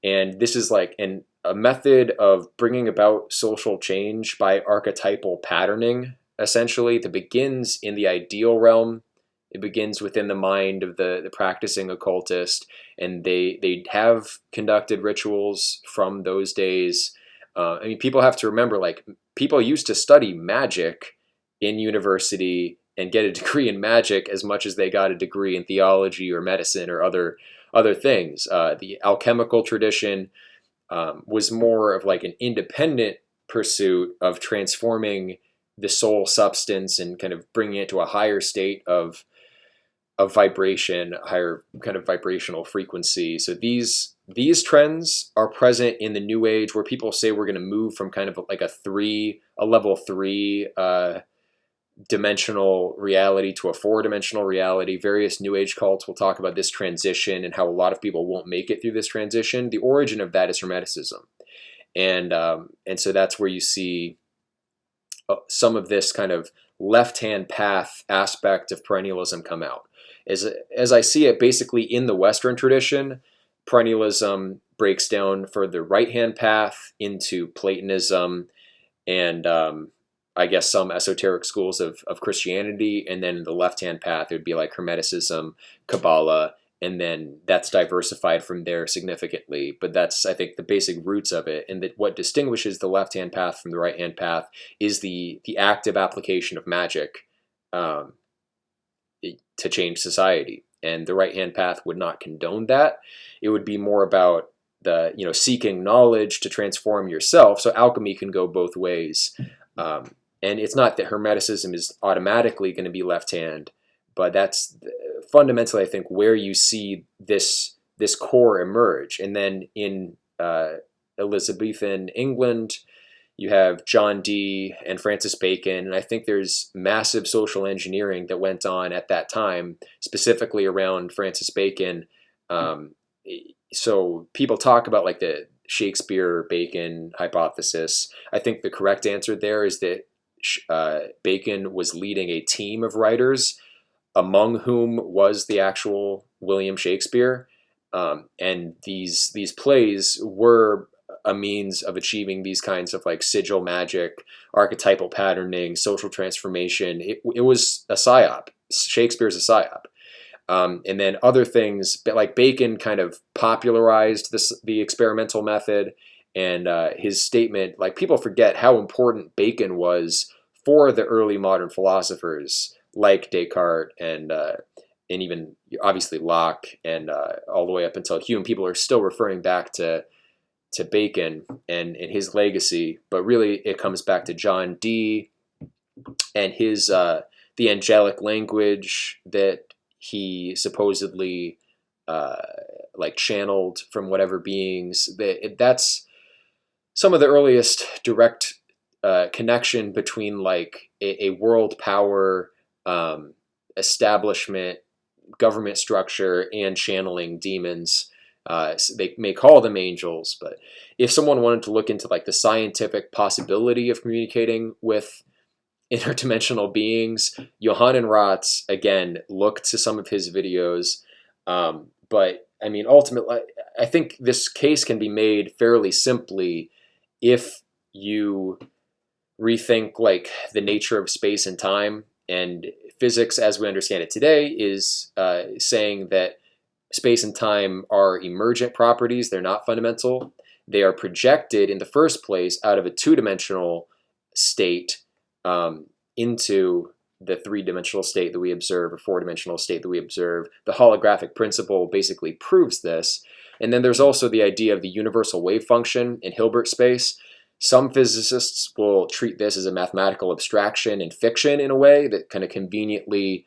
S1: And this is like a method of bringing about social change by archetypal patterning, essentially, that begins in the ideal realm. It begins within the mind of the practicing occultist, and they have conducted rituals from those days. I mean, people have to remember, like, people used to study magic in university and get a degree in magic as much as they got a degree in theology or medicine or other things. The alchemical tradition was more of like an independent pursuit of transforming the soul substance and kind of bringing it to a higher state of vibration, higher kind of vibrational frequency. So these trends are present in the New Age, where people say we're going to move from kind of like a level 3 dimensional reality to a 4-dimensional reality. Various New Age cults will talk about this transition and how a lot of people won't make it through this transition. The origin of that is Hermeticism, and so that's where you see some of this kind of left-hand path aspect of perennialism come out. As I see it, basically in the Western tradition, perennialism breaks down for the right-hand path into Platonism and I guess some esoteric schools of Christianity, and then the left-hand path, it would be like Hermeticism, Kabbalah, and then that's diversified from there significantly. But that's, I think, the basic roots of it, and that what distinguishes the left-hand path from the right-hand path is the active application of magic to change society. And the right-hand path would not condone that. It would be more about the seeking knowledge to transform yourself. So alchemy can go both ways. And it's not that Hermeticism is automatically going to be left-hand, but that's fundamentally, I think, where you see this core emerge. And then in Elizabethan England, you have John Dee and Francis Bacon, and I think there's massive social engineering that went on at that time, specifically around Francis Bacon. So people talk about like the Shakespeare-Bacon hypothesis. I think the correct answer there is that Bacon was leading a team of writers, among whom was the actual William Shakespeare. And these plays were a means of achieving these kinds of like sigil magic, archetypal patterning, social transformation. It was a psyop. Shakespeare's a psyop. And then other things, like Bacon kind of popularized the experimental method, and his statement, like people forget how important Bacon was for the early modern philosophers like Descartes and even obviously Locke and all the way up until Hume. People are still referring back to Bacon and his legacy, but really it comes back to John Dee and his the angelic language that he supposedly like channeled from whatever beings. That's some of the earliest direct connection between like a world power establishment, government structure, and channeling demons. So they may call them angels, but if someone wanted to look into like the scientific possibility of communicating with interdimensional beings, Johann Ratz, again, look to some of his videos. But I mean, ultimately, I think this case can be made fairly simply if you rethink like the nature of space and time. And physics, as we understand it today, is saying that space and time are emergent properties. They're not fundamental. They are projected in the first place out of a two-dimensional state into the three-dimensional state that we observe, or four-dimensional state that we observe. The holographic principle basically proves this. And then there's also the idea of the universal wave function in Hilbert space. Some physicists will treat this as a mathematical abstraction and fiction in a way that kind of conveniently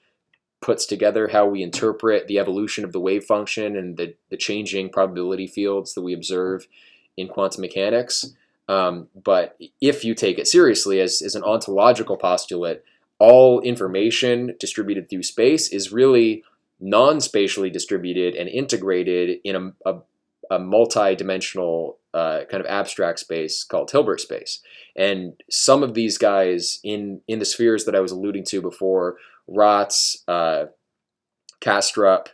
S1: puts together how we interpret the evolution of the wave function and the changing probability fields that we observe in quantum mechanics. But if you take it seriously as an ontological postulate, all information distributed through space is really non-spatially distributed and integrated in a multi-dimensional kind of abstract space called Hilbert space. And some of these guys in the spheres that I was alluding to before, Ratz, Kastrup,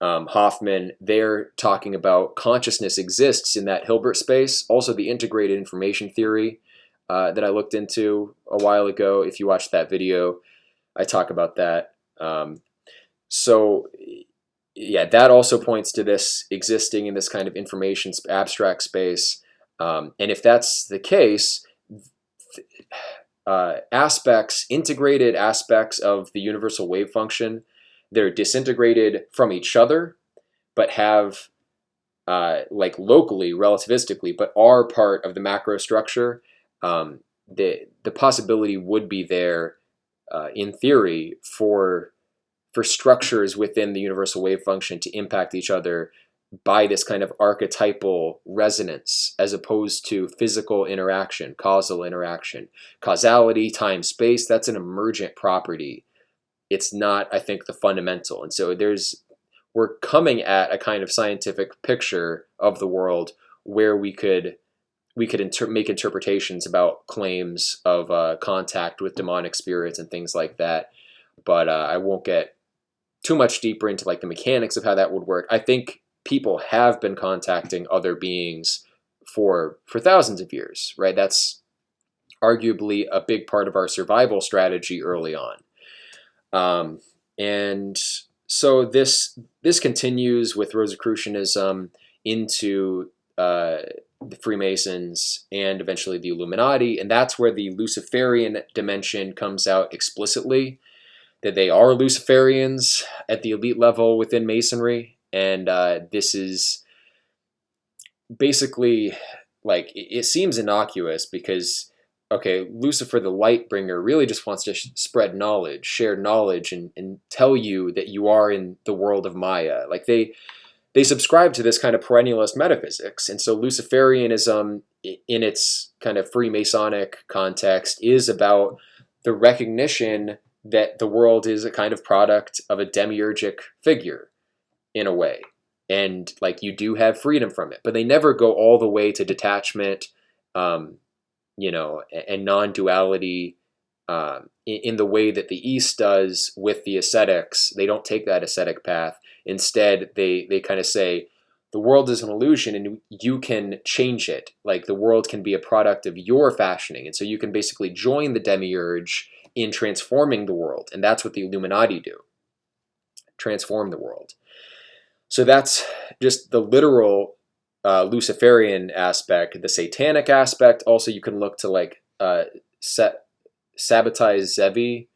S1: Hoffman, they're talking about consciousness exists in that Hilbert space. Also the integrated information theory that I looked into a while ago. If you watch that video, I talk about that. So yeah, that also points to this existing in this kind of information abstract space. And if that's the case, integrated aspects of the universal wave function, they're disintegrated from each other, but have like locally, relativistically, but are part of the macro structure. The possibility would be there in theory for structures within the universal wave function to impact each other by this kind of archetypal resonance, as opposed to physical interaction, causal interaction. Causality, time, space, that's an emergent property. It's not, I think, the fundamental. And so we're coming at a kind of scientific picture of the world where we could make interpretations about claims of contact with demonic spirits and things like that. But I won't get too much deeper into like the mechanics of how that would work. I think people have been contacting other beings for thousands of years, right? That's arguably a big part of our survival strategy early on. And so this continues with Rosicrucianism into the Freemasons and eventually the Illuminati, and that's where the Luciferian dimension comes out explicitly, that they are Luciferians at the elite level within Masonry. And this is basically like, it seems innocuous because, okay, Lucifer the light bringer really just wants to spread knowledge, share knowledge, and tell you that you are in the world of Maya. Like they subscribe to this kind of perennialist metaphysics. And so Luciferianism in its kind of Freemasonic context is about the recognition that the world is a kind of product of a demiurgic figure in a way. And like you do have freedom from it, but they never go all the way to detachment, and non-duality in the way that the East does with the ascetics. They don't take that ascetic path. Instead, they kind of say, the world is an illusion and you can change it. Like the world can be a product of your fashioning. And so you can basically join the demiurge in transforming the world. And that's what the Illuminati do. transform the world. So that's just the literal Luciferian aspect. The satanic aspect, also you can look to like Sabbatai Zevi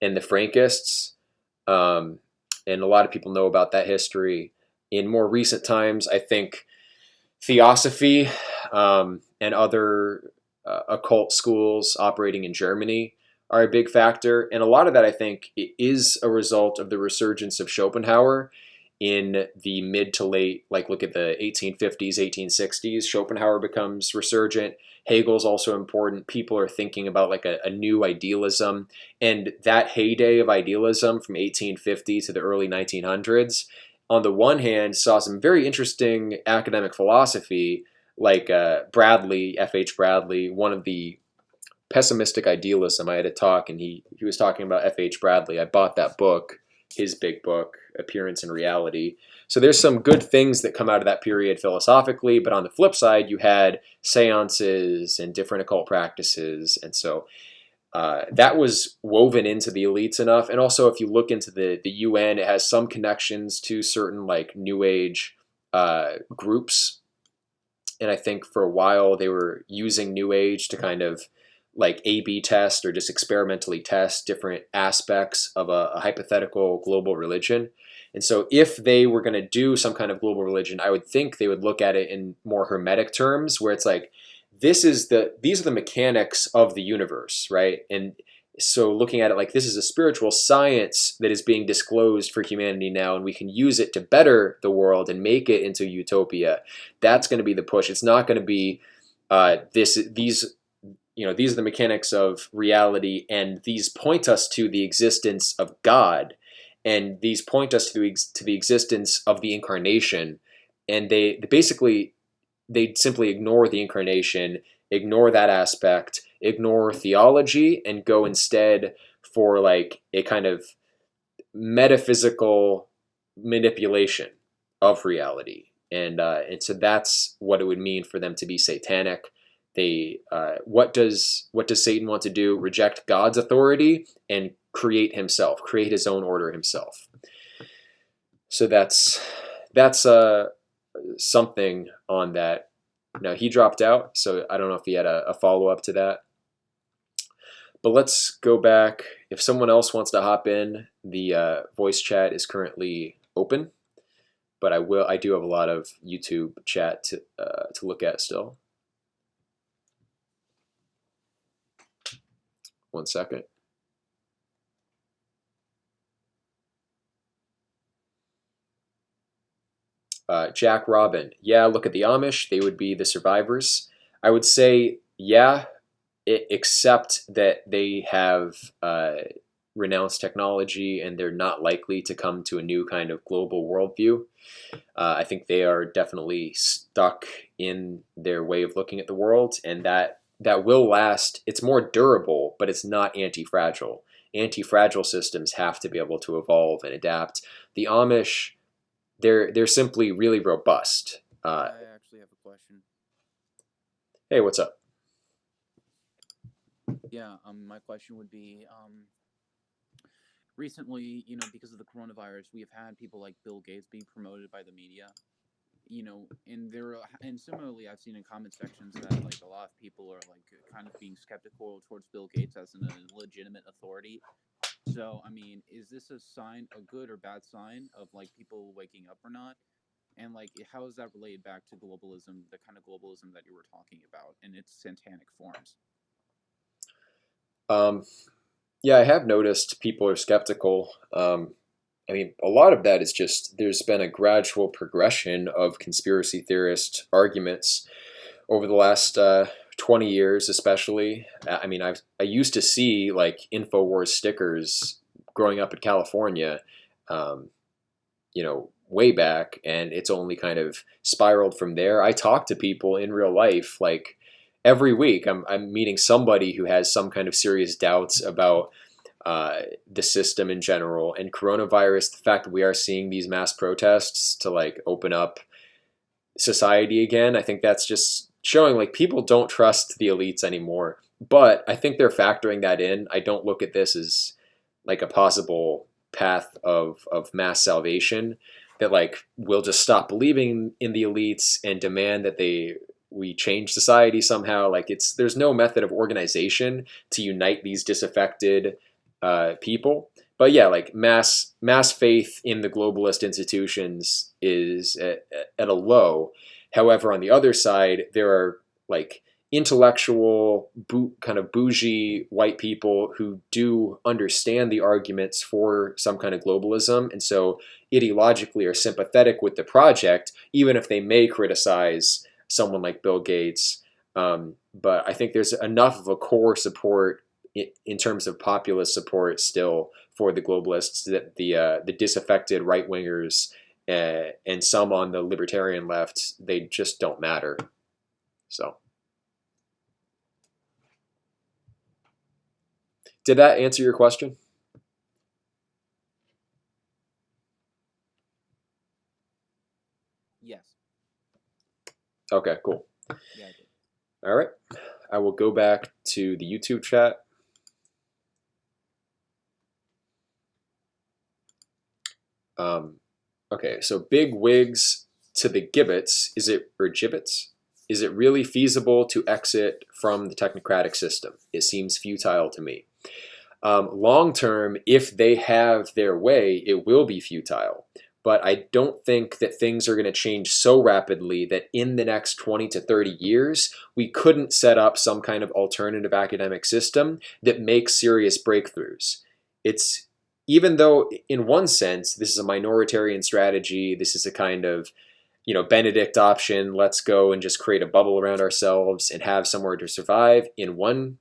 S1: and the Frankists. And a lot of people know about that history. In more recent times, I think Theosophy and other occult schools operating in Germany are a big factor. And a lot of that, I think, is a result of the resurgence of Schopenhauer in the mid to late, like look at the 1850s, 1860s. Schopenhauer becomes resurgent. Hegel's also important. People are thinking about like a new idealism. And that heyday of idealism from 1850 to the early 1900s, on the one hand, saw some very interesting academic philosophy, like Bradley, F.H. Bradley, one of the pessimistic idealism. I had a talk, and he was talking about F.H. Bradley. I bought that book, his big book, Appearance and Reality. So there's some good things that come out of that period philosophically, but on the flip side, you had seances and different occult practices, and so that was woven into the elites enough. And also, if you look into the UN, it has some connections to certain like New Age groups. And I think for a while they were using New Age to kind of like A/B test or just experimentally test different aspects of a hypothetical global religion. And so if they were going to do some kind of global religion, I would think they would look at it in more hermetic terms, where it's like, these are the mechanics of the universe, right? And so looking at it like this is a spiritual science that is being disclosed for humanity now, and we can use it to better the world and make it into utopia. That's going to be the push. It's not going to be these are the mechanics of reality, and these point us to the existence of God, and these point us to the existence of the incarnation. And they simply ignore the incarnation, ignore that aspect, ignore theology, and go instead for like a kind of metaphysical manipulation of reality. And so that's what it would mean for them to be satanic. They what does Satan want to do? Reject God's authority and create his own order himself. So that's something on that. Now he dropped out, so I don't know if he had a follow-up to that. But let's go back. If someone else wants to hop in, the voice chat is currently open, but I do have a lot of YouTube chat to look at still. 1 second. Jack Robin. Yeah, look at the Amish. They would be the survivors. I would say, yeah, except that they have renounced technology and they're not likely to come to a new kind of global worldview. I think they are definitely stuck in their way of looking at the world, and that will last. It's more durable, but it's not anti-fragile. Anti-fragile systems have to be able to evolve and adapt. The Amish, they're simply really robust.
S3: I actually have a question.
S1: Hey, what's up?
S3: Yeah, my question would be, recently, because of the coronavirus, we have had people like Bill Gates being promoted by the media, and similarly, I've seen in comment sections that like a lot of people are like kind of being skeptical towards Bill Gates as a legitimate authority. So, I mean, is this a good or bad sign of like people waking up or not? And like, how is that related back to globalism, the kind of globalism that you were talking about in its satanic forms?
S1: Yeah, I have noticed people are skeptical. I mean, a lot of that is just there's been a gradual progression of conspiracy theorist arguments over the last 20 years, especially. I mean, I used to see like InfoWars stickers growing up in California, way back, and it's only kind of spiraled from there. I talk to people in real life, like every week. I'm meeting somebody who has some kind of serious doubts about the system in general, and coronavirus. The fact that we are seeing these mass protests to like open up society again, I think that's just showing like people don't trust the elites anymore. But I think they're factoring that in. I don't look at this as like a possible path of mass salvation, that like we'll just stop believing in the elites and demand that we change society somehow. Like there's no method of organization to unite these disaffected people. But yeah, like mass faith in the globalist institutions is at a low. However, on the other side, there are like intellectual, kind of bougie white people who do understand the arguments for some kind of globalism, and so ideologically are sympathetic with the project, even if they may criticize someone like Bill Gates. But I think there's enough of a core support in terms of populist support still for the globalists that the disaffected right wingers and some on the libertarian left, they just don't matter. So, did that answer your question?
S3: Yes.
S1: Okay, cool.
S3: Yeah, I did.
S1: All right. I will go back to the YouTube chat. Okay, so big wigs to the gibbets. Is it really feasible to exit from the technocratic system? It seems futile to me. Long term, if they have their way, it will be futile. But I don't think that things are going to change so rapidly that in the next 20 to 30 years, we couldn't set up some kind of alternative academic system that makes serious breakthroughs. Even though in one sense, this is a minoritarian strategy, this is a kind of, Benedict option, let's go and just create a bubble around ourselves and have somewhere to survive. In one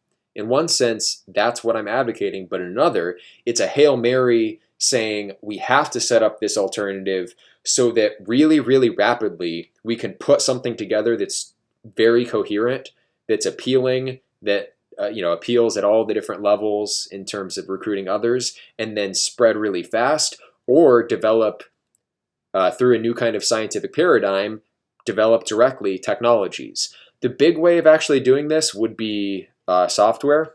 S1: sense, that's what I'm advocating, but in another, it's a Hail Mary saying we have to set up this alternative so that really, really rapidly we can put something together that's very coherent, that's appealing, that appeals at all the different levels in terms of recruiting others, and then spread really fast, or develop through a new kind of scientific paradigm, develop directly technologies. The big way of actually doing this would be software.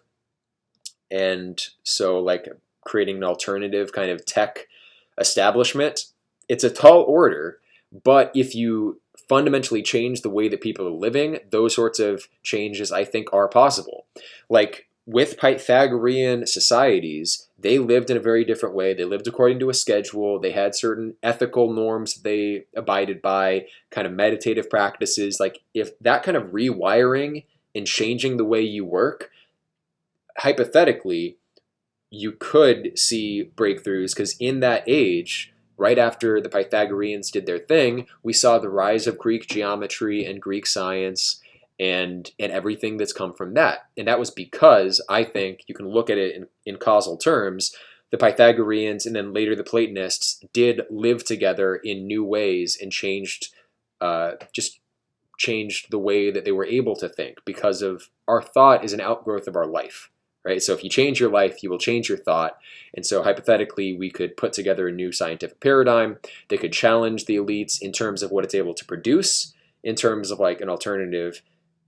S1: And so like creating an alternative kind of tech establishment. It's a tall order, but if you fundamentally change the way that people are living, those sorts of changes I think are possible. Like with Pythagorean societies, they lived in a very different way. They lived according to a schedule. They had certain ethical norms they abided by, kind of meditative practices. Like if that kind of rewiring and changing the way you work, hypothetically, you could see breakthroughs, because in that age, right after the Pythagoreans did their thing, we saw the rise of Greek geometry and Greek science and everything that's come from that. And that was because, I think, you can look at it in causal terms, the Pythagoreans and then later the Platonists did live together in new ways and changed the way that they were able to think, because of our thought is an outgrowth of our life. Right? So if you change your life, you will change your thought. And so hypothetically, we could put together a new scientific paradigm that could challenge the elites in terms of what it's able to produce, in terms of like an alternative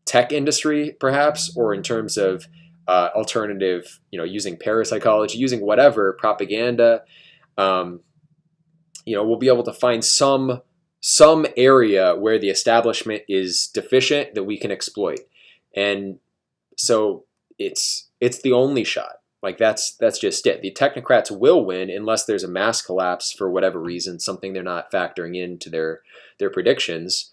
S1: tech industry, perhaps, or in terms of alternative, using parapsychology, using whatever, propaganda. We'll be able to find some area where the establishment is deficient that we can exploit. And so it's the only shot. Like that's just it. The technocrats will win unless there's a mass collapse for whatever reason, something they're not factoring into their predictions.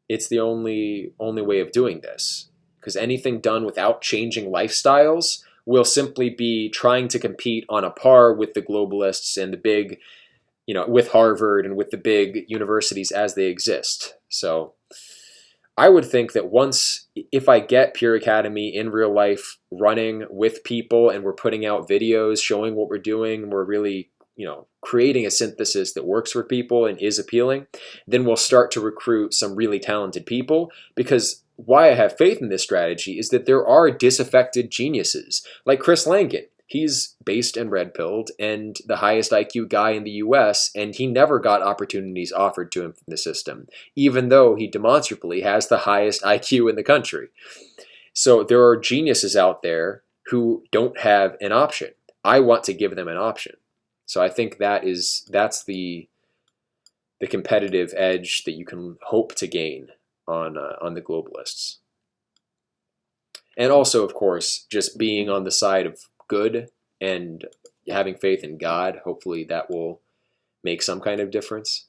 S1: It's the only way of doing this, because anything done without changing lifestyles will simply be trying to compete on a par with the globalists and the big, with Harvard and with the big universities as they exist. So I would think that if I get Pure Academy in real life running with people and we're putting out videos showing what we're doing, we're really, creating a synthesis that works for people and is appealing, then we'll start to recruit some really talented people. Because why I have faith in this strategy is that there are disaffected geniuses like Chris Langan. He's based and red-pilled and the highest IQ guy in the US, and he never got opportunities offered to him from the system, even though he demonstrably has the highest IQ in the country. So there are geniuses out there who don't have an option. I want to give them an option. So I think that's the competitive edge that you can hope to gain on the globalists. And also, of course, just being on the side of good and having faith in God. Hopefully that will make some kind of difference.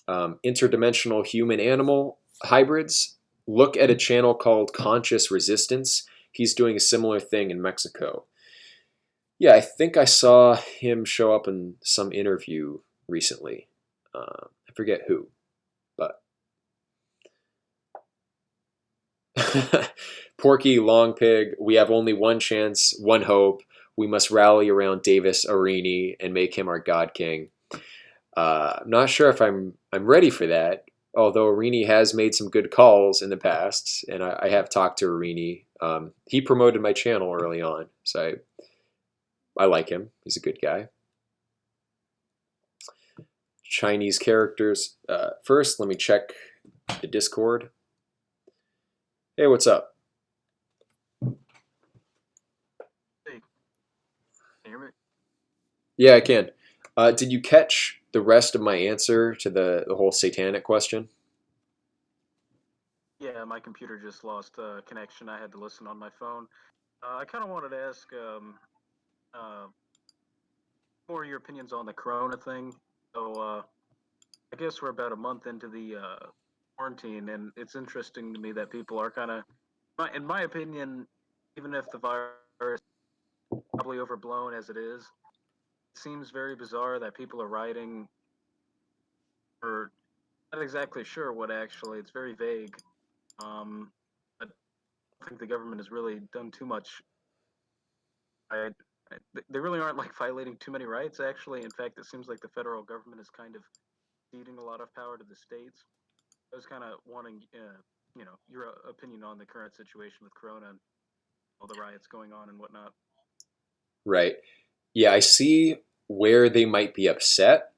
S1: Interdimensional human animal hybrids. Look at a channel called Conscious Resistance. He's doing a similar thing in Mexico. Yeah, I think I saw him show up in some interview recently. I forget who, but Porky Longpig, we have only one chance, one hope. We must rally around Davis Arini and make him our God King. I'm not sure if I'm ready for that, although Arini has made some good calls in the past, and I have talked to Arini. He promoted my channel early on, so I like him. He's a good guy. Chinese characters. First, let me check the Discord. Hey, what's up?
S4: Hey, can you hear me?
S1: Yeah, I can. Did you catch the rest of my answer to the whole satanic question?
S4: Yeah, my computer just lost connection. I had to listen on my phone. I kind of wanted to ask more of your opinions on the Corona thing. So I guess we're about a month into the quarantine, and it's interesting to me that people are kind of, in my opinion, even if the virus is probably overblown as it is, it seems very bizarre that people are rioting or not exactly sure what actually. It's very vague. I don't think the government has really done too much. They really aren't like violating too many rights. Actually, in fact, it seems like the federal government is kind of ceding a lot of power to the states. I was kind of wanting, your opinion on the current situation with Corona and all the riots going on and whatnot.
S1: Right. Yeah, I see where they might be upset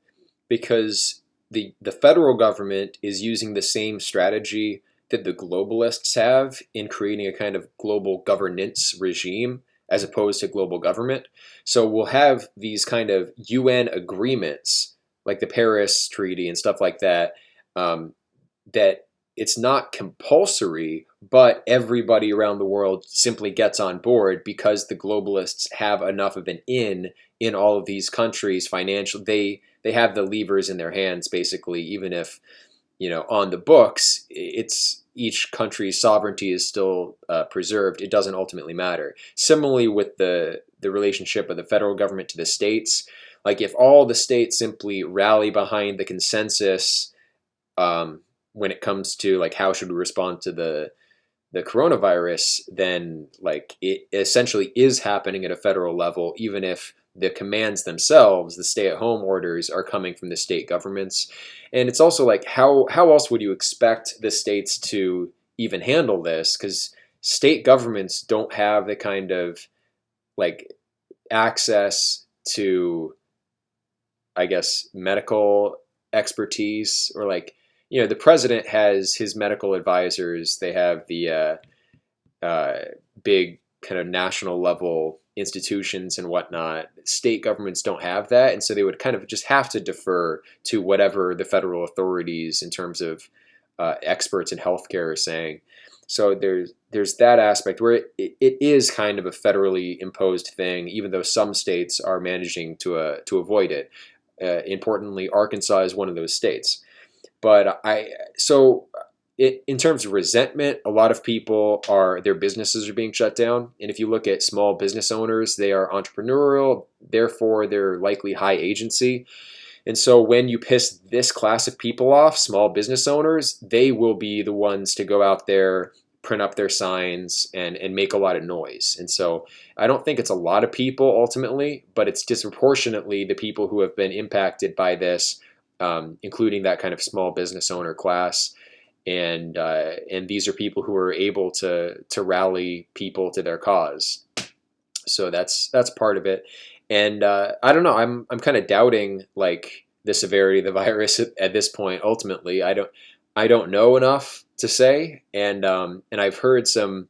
S1: because the federal government is using the same strategy that the globalists have in creating a kind of global governance regime as opposed to global government. So we'll have these kind of UN agreements like the Paris Treaty and stuff like that, that it's not compulsory, but everybody around the world simply gets on board because the globalists have enough of an in all of these countries financial. They have the levers in their hands basically, even if on the books it's each country's sovereignty is still preserved. It doesn't ultimately matter. Similarly with the relationship of the federal government to the states, like if all the states simply rally behind the consensus when it comes to like how should we respond to the coronavirus, then like it essentially is happening at a federal level, even if the commands themselves, the stay-at-home orders, are coming from the state governments. And it's also like how else would you expect the states to even handle this? Because state governments don't have the kind of like access to, I guess, medical expertise, or like the president has his medical advisors. They have the big kind of national level institutions and whatnot. State governments don't have that, and so they would kind of just have to defer to whatever the federal authorities in terms of experts in healthcare are saying. So there's that aspect where it is kind of a federally imposed thing, even though some states are managing to avoid it. Importantly, Arkansas is one of those states. But in terms of resentment, a lot of people their businesses are being shut down. And if you look at small business owners, they are entrepreneurial, therefore they're likely high agency. And so when you piss this class of people off, small business owners, they will be the ones to go out there, print up their signs, and make a lot of noise. And so I don't think it's a lot of people ultimately, but it's disproportionately the people who have been impacted by this, including that kind of small business owner class. And these are people who are able to rally people to their cause. So that's part of it. And I don't know. I'm kind of doubting like the severity of the virus at this point. Ultimately, I don't know enough to say, and I've heard some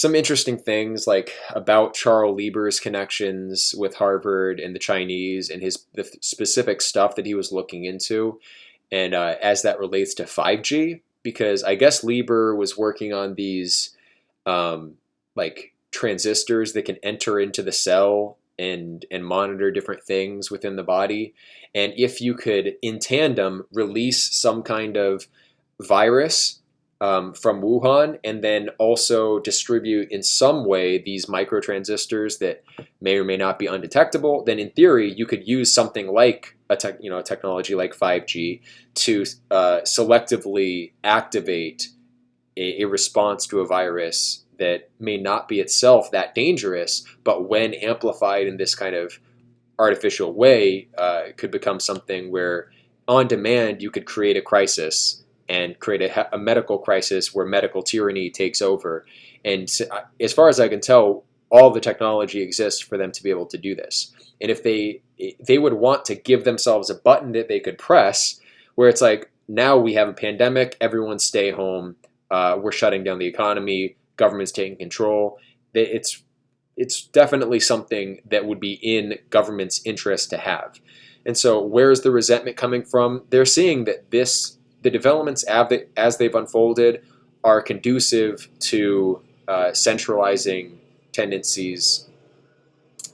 S1: interesting things like about Charles Lieber's connections with Harvard and the Chinese and the specific stuff that he was looking into, and as that relates to 5G, because I guess Lieber was working on these like transistors that can enter into the cell and monitor different things within the body, and if you could in tandem release some kind of virus from Wuhan, and then also distribute in some way these microtransistors that may or may not be undetectable, then in theory you could use something like a technology like 5G to selectively activate a response to a virus that may not be itself that dangerous, but when amplified in this kind of artificial way, could become something where on demand you could create a crisis and create a medical crisis where medical tyranny takes over. And as far as I can tell, all the technology exists for them to be able to do this. And if they would want to give themselves a button that they could press, where it's like, now we have a pandemic, everyone stay home, we're shutting down the economy, government's taking control. It's definitely something that would be in government's interest to have. And so where's the resentment coming from? They're seeing that the developments as they've unfolded are conducive to centralizing tendencies,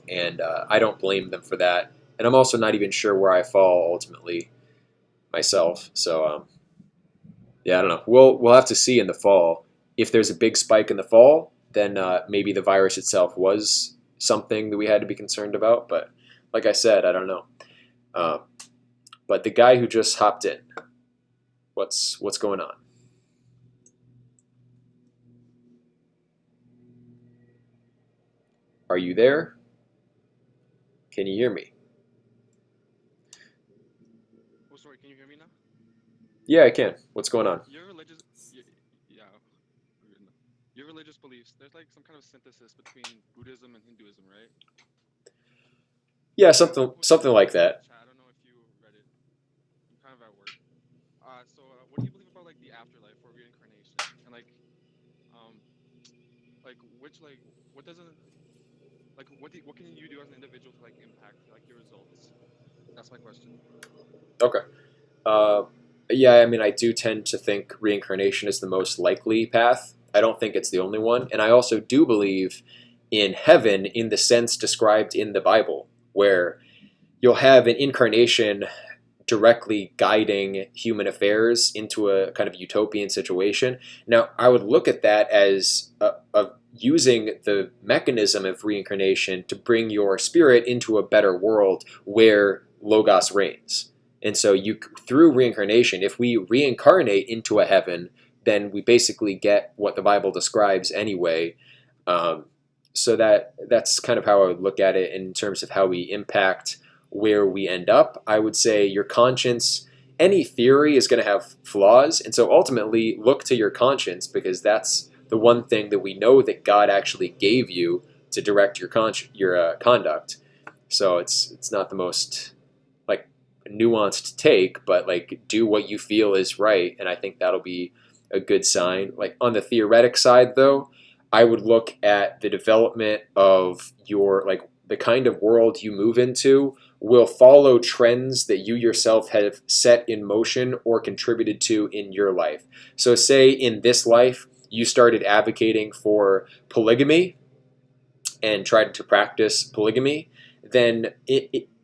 S1: and I don't blame them for that. And I'm also not even sure where I fall ultimately myself. So yeah, I don't know. We'll have to see in the fall. If there's a big spike in the fall, then maybe the virus itself was something that we had to be concerned about. But like I said, I don't know. Um, but the guy who just hopped in, what's going on? Are you there? Can you hear me?
S5: Oh, sorry. Can you hear me now?
S1: Yeah, I can. What's going on?
S5: Your religious, yeah, your religious beliefs. There's like some kind of synthesis between Buddhism and Hinduism, right?
S1: Yeah,
S5: I
S1: something
S5: posted
S1: something
S5: a
S1: like
S5: post in the
S1: that.
S5: chat. I don't know if you read it. I'm kind of at work. What do you believe about like the afterlife or reincarnation? And um, like what doesn't what can you do as an individual to like impact like your results? That's my question.
S1: Okay. Uh, yeah, I mean, I do tend to think reincarnation is the most likely path. I don't think it's the only one, and I also do believe in heaven in the sense described in the Bible, where you'll have an incarnation directly guiding human affairs into a kind of utopian situation. Now, I would look at that as using the mechanism of reincarnation to bring your spirit into a better world where Logos reigns. And so, through reincarnation, if we reincarnate into a heaven, then we basically get what the Bible describes anyway. Um, so that's kind of how I would look at it in terms of how we impact where we end up. I would say your conscience, any theory is going to have flaws. And so ultimately, look to your conscience, because that's the one thing that we know that God actually gave you to direct your conduct. So it's not the most like nuanced take, but like do what you feel is right, and I think that'll be a good sign. Like on the theoretic side, though, I would look at the development of your like the kind of world you move into will follow trends that you yourself have set in motion or contributed to in your life. So, say in this life, you started advocating for polygamy and tried to practice polygamy, then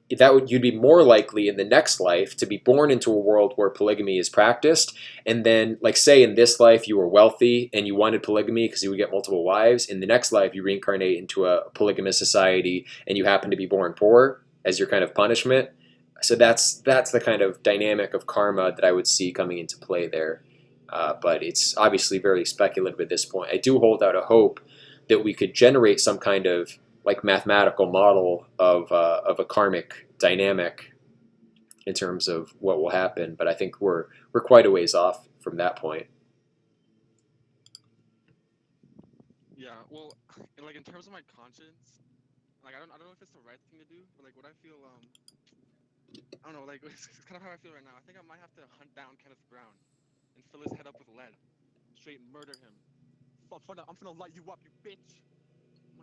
S1: you'd be more likely in the next life to be born into a world where polygamy is practiced. And then, like, say in this life you were wealthy and you wanted polygamy because you would get multiple wives. In the next life you reincarnate into a polygamous society and you happen to be born poor as your kind of punishment. So that's the kind of dynamic of karma that I would see coming into play there. But it's obviously very speculative at this point. I do hold out a hope that we could generate some kind of like mathematical model of a karmic dynamic in terms of what will happen. But I think we're quite a ways off from that point.
S5: Yeah, well, and like in terms of my conscience, like I don't know if it's the right thing to do, but like what I feel I don't know, like it's kind of how I feel right now. I think I might have to hunt down Kenneth Brown and fill his head up with lead. Straight murder him. I'm finna light you up, you bitch.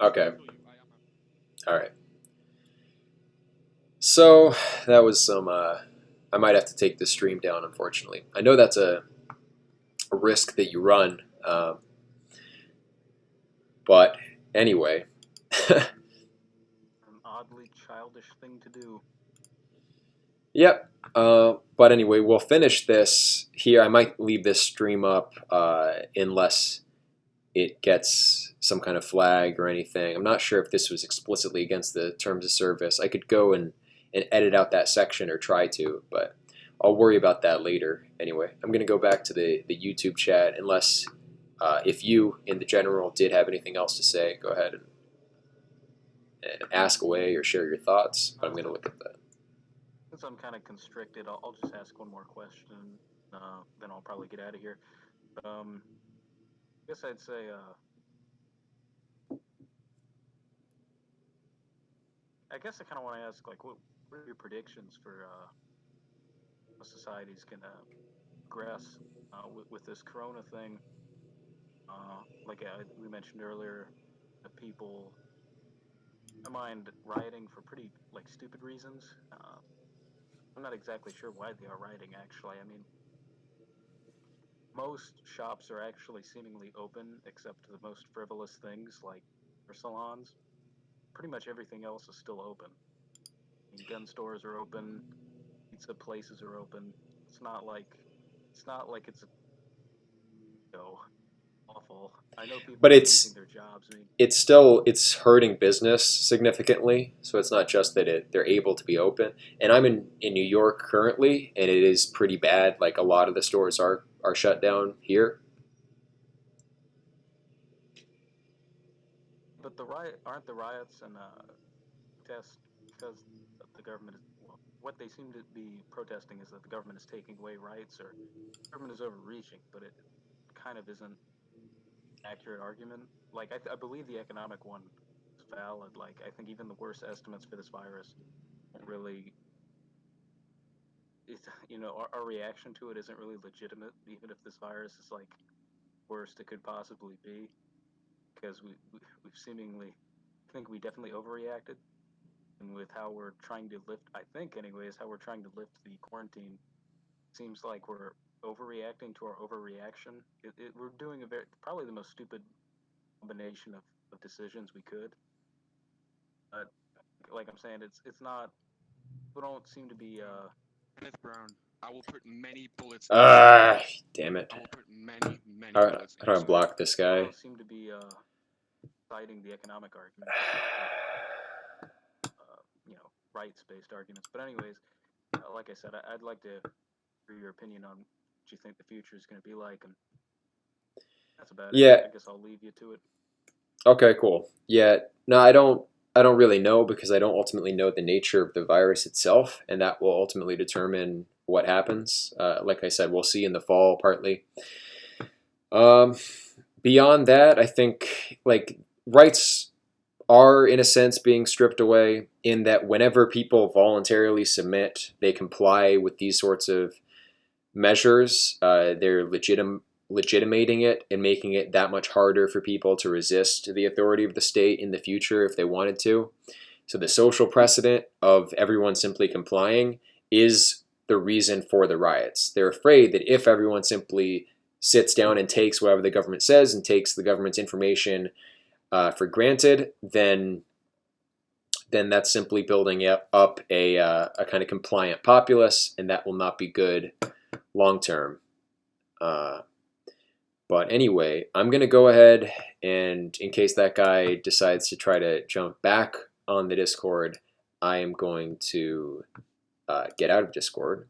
S1: Okay.
S5: Kill you. I'm out.
S1: All right. So that was some. I might have to take this stream down, unfortunately. I know that's a risk that you run, but anyway.
S4: An oddly childish thing to do.
S1: Yep. But anyway, we'll finish this here. I might leave this stream up unless it gets some kind of flag or anything. I'm not sure if this was explicitly against the terms of service. I could go and edit out that section or try to, but I'll worry about that later. Anyway, I'm going to go back to the YouTube chat unless if you, in the general, did have anything else to say, go ahead and ask away or share your thoughts. But I'm going to look at that.
S4: Since I'm kind of constricted, I'll just ask one more question, then I'll probably get out of here. I guess I'd say, I guess I kind of want to ask, like, what are your predictions for how society's gonna progress with this Corona thing? Like we mentioned earlier, the people, I mind rioting for pretty like stupid reasons. I'm not exactly sure why they are rioting. Actually, I mean, most shops are actually seemingly open except the most frivolous things like hair salons. Pretty much everything else is still open. I mean, gun stores are open, pizza places are open. It's not like it's awful. I know people
S1: But
S4: are
S1: it's
S4: losing their jobs. I mean,
S1: it's hurting business significantly. So it's not just that they're able to be open. And I'm in New York currently, and it is pretty bad. Like a lot of the stores are shut down here.
S4: but aren't the riots and protests because the government is what they seem to be protesting is that the government is taking away rights or the government is overreaching, but it kind of isn't an accurate argument. Like I believe the economic one is valid. Like I think even the worst estimates for this virus don't really. Our reaction to it isn't really legitimate, even if this virus is like worst it could possibly be, because we've seemingly, I think we definitely overreacted, and with how we're trying to lift, I think anyways, how we're trying to lift the quarantine, seems like we're overreacting to our overreaction. We're doing probably the most stupid combination of decisions we could. But like I'm saying, it's not. We don't seem to be.
S5: Kenneth Brown, I will put many bullets.
S1: Ah, damn it.
S5: I will put many
S1: How
S5: bullets.
S1: do I block this
S4: We
S1: guy?
S4: don't seem to be citing the economic argument. Rights-based arguments. But anyways, like I said, I'd like to hear your opinion on what you think the future is going to be like, and that's about it.
S1: Yeah.
S4: I guess I'll leave you to it.
S1: Okay, cool. Yeah, no, I don't really know because I don't ultimately know the nature of the virus itself, and that will ultimately determine what happens. Like I said, we'll see in the fall partly. Beyond that, I think like rights are in a sense being stripped away in that whenever people voluntarily submit, they comply with these sorts of measures, they're legitimating it and making it that much harder for people to resist the authority of the state in the future if they wanted to. So the social precedent of everyone simply complying is the reason for the riots. They're afraid that if everyone simply sits down and takes whatever the government says and takes the government's information for granted, then that's simply building up a kind of compliant populace, and that will not be good long term. But anyway, I'm going to go ahead and in case that guy decides to try to jump back on the Discord, I am going to get out of Discord.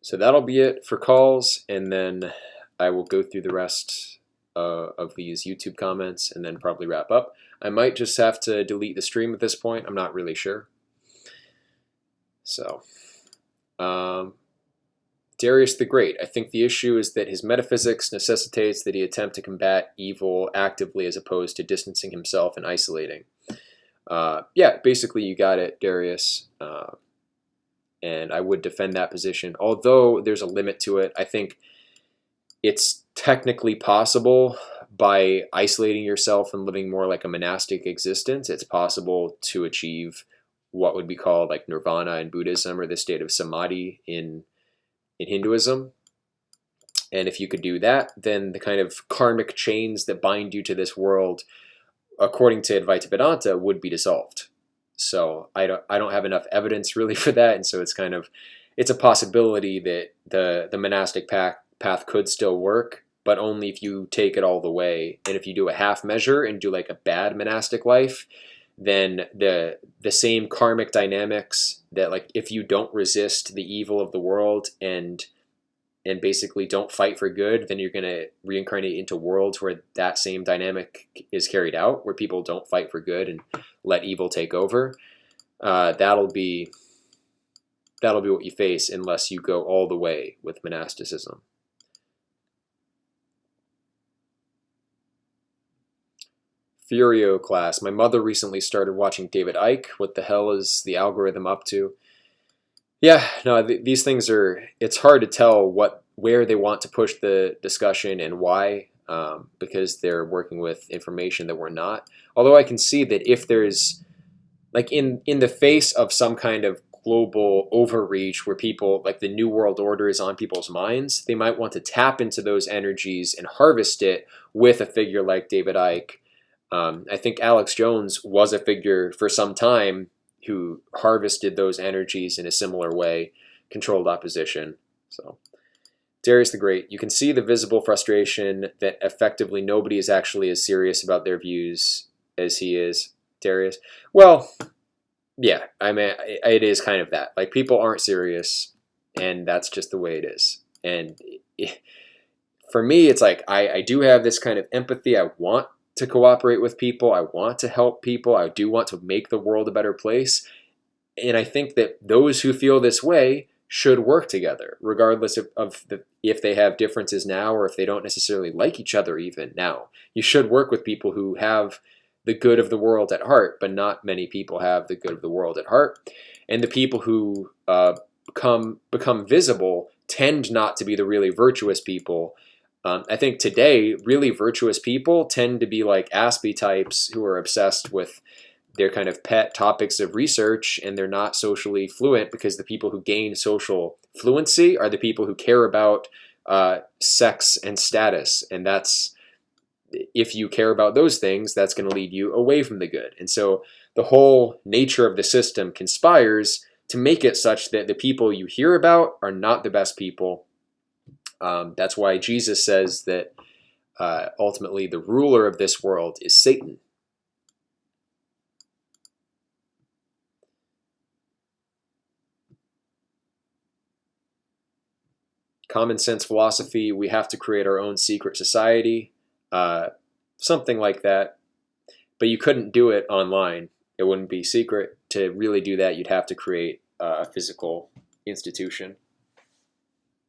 S1: So that'll be it for calls, and then I will go through the rest of these YouTube comments and then probably wrap up. I might just have to delete the stream at this point. I'm not really sure. So, Darius the Great. I think the issue is that his metaphysics necessitates that he attempt to combat evil actively as opposed to distancing himself and isolating. Yeah, basically you got it, Darius. and I would defend that position. Although there's a limit to it, I think it's technically possible by isolating yourself and living more like a monastic existence. It's possible to achieve what would be called like nirvana in Buddhism, or the state of samadhi in Hinduism. And if you could do that, then the kind of karmic chains that bind you to this world, according to Advaita Vedanta, would be dissolved. So I don't have enough evidence really for that, and so it's a possibility that the monastic path could still work, but only if you take it all the way. And if you do a half measure and do like a bad monastic life, then the same karmic dynamics that, like, if you don't resist the evil of the world and basically don't fight for good, then you're going to reincarnate into worlds where that same dynamic is carried out, where people don't fight for good and let evil take over. That'll be what you face unless you go all the way with monasticism. Furio class. My mother recently started watching David Icke. What the hell is the algorithm up to? Yeah, no, these things it's hard to tell where they want to push the discussion and why, because they're working with information that we're not. Although I can see that if there's, like, in the face of some kind of global overreach where people, like the New World Order is on people's minds, they might want to tap into those energies and harvest it with a figure like David Icke. I think Alex Jones was a figure for some time who harvested those energies in a similar way, controlled opposition. So, Darius the Great, you can see the visible frustration that effectively nobody is actually as serious about their views as he is, Darius. Well, yeah, I mean, it is kind of that. Like, people aren't serious, and that's just the way it is. And for me, it's like, I do have this kind of empathy. I want to cooperate with people. I want to help people. I do want to make the world a better place. And I think that those who feel this way should work together, regardless if they have differences now, or if they don't necessarily like each other even now. You should work with people who have the good of the world at heart, but not many people have the good of the world at heart. And the people who become visible tend not to be the really virtuous people. I think today, really virtuous people tend to be like Aspie types who are obsessed with their kind of pet topics of research, and they're not socially fluent, because the people who gain social fluency are the people who care about sex and status. And if you care about those things, that's going to lead you away from the good. And so the whole nature of the system conspires to make it such that the people you hear about are not the best people. That's why Jesus says that ultimately the ruler of this world is Satan. Common sense philosophy, we have to create our own secret society, something like that. But you couldn't do it online. It wouldn't be secret. To really do that, you'd have to create a physical institution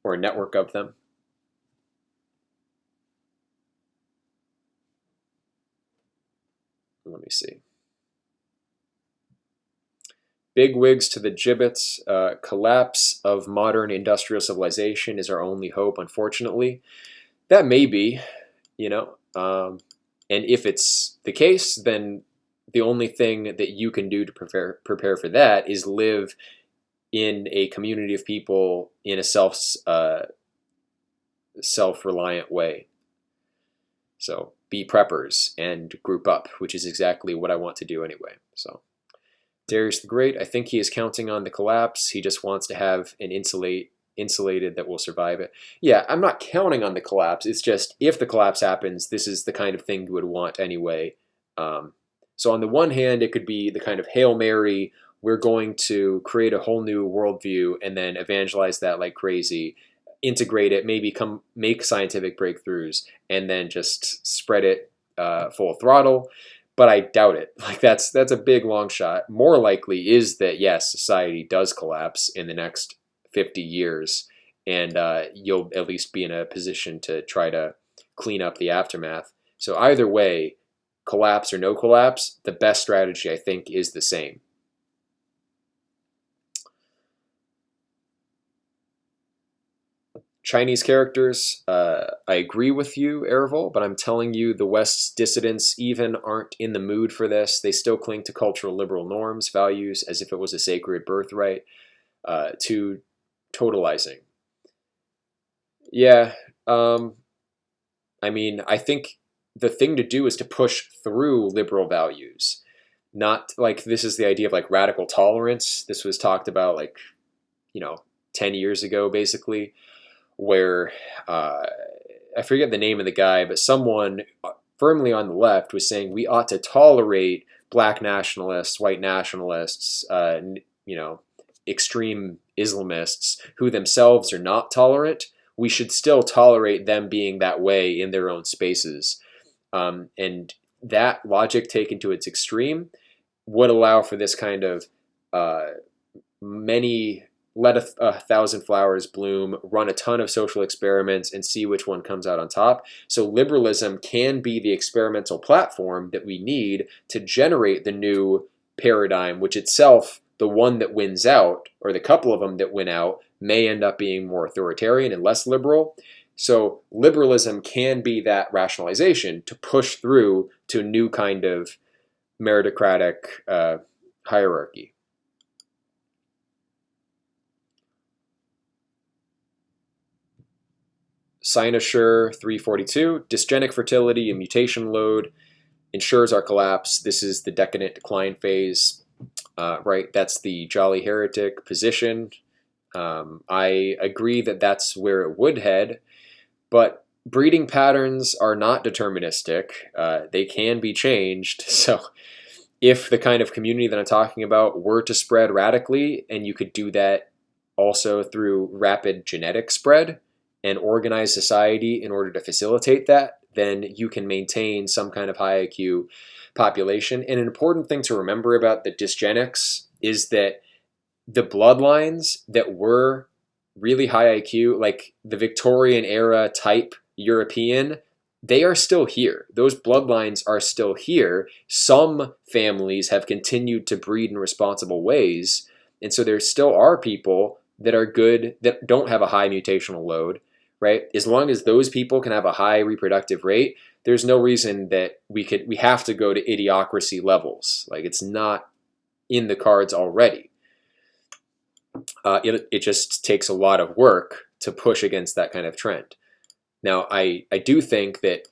S1: or a network of them. Let me see. Big wigs to the gibbets. Collapse of modern industrial civilization is our only hope, unfortunately. That may be, and if it's the case, then the only thing that you can do to prepare for that is live in a community of people in a self-reliant way. So be preppers and group up, which is exactly what I want to do anyway. So Darius the Great, I think he is counting on the collapse. He just wants to have an insulated that will survive it. Yeah, I'm not counting on the collapse. It's just, if the collapse happens, this is the kind of thing you would want anyway. So on the one hand, it could be the kind of Hail Mary, we're going to create a whole new worldview and then evangelize that like crazy, integrate it, maybe make scientific breakthroughs, and then just spread it full throttle. But I doubt it. Like, that's a big long shot. More likely is that, yes, society does collapse in the next 50 years, and you'll at least be in a position to try to clean up the aftermath. So either way, collapse or no collapse, the best strategy, I think, is the same. Chinese characters, I agree with you, Ervil, but I'm telling you the West's dissidents even aren't in the mood for this. They still cling to cultural liberal norms, values, as if it was a sacred birthright, to totalizing. Yeah, I mean, I think the thing to do is to push through liberal values. Not like this is the idea of like radical tolerance. This was talked about like, 10 years ago, basically, where I forget the name of the guy, but someone firmly on the left was saying we ought to tolerate black nationalists, white nationalists, extreme Islamists who themselves are not tolerant. We should still tolerate them being that way in their own spaces. And that logic taken to its extreme would allow for this kind of many let a thousand flowers bloom, run a ton of social experiments, and see which one comes out on top. So liberalism can be the experimental platform that we need to generate the new paradigm, which itself, the one that wins out, or the couple of them that win out, may end up being more authoritarian and less liberal. So liberalism can be that rationalization to push through to a new kind of meritocratic hierarchy. Cynosure 342, dysgenic fertility and mutation load ensures our collapse. This is the decadent decline phase, right? That's the jolly heretic position. I agree that that's where it would head, but breeding patterns are not deterministic. They can be changed. So if the kind of community that I'm talking about were to spread radically, and you could do that also through rapid genetic spread and organize society in order to facilitate that, then you can maintain some kind of high IQ population. And an important thing to remember about the dysgenics is that the bloodlines that were really high IQ, like the Victorian era type European, they are still here. Those bloodlines are still here. Some families have continued to breed in responsible ways. And so there still are people that are good, that don't have a high mutational load, right? As long as those people can have a high reproductive rate, there's no reason that we have to go to idiocracy levels. Like, it's not in the cards already. It just takes a lot of work to push against that kind of trend. Now, I do think that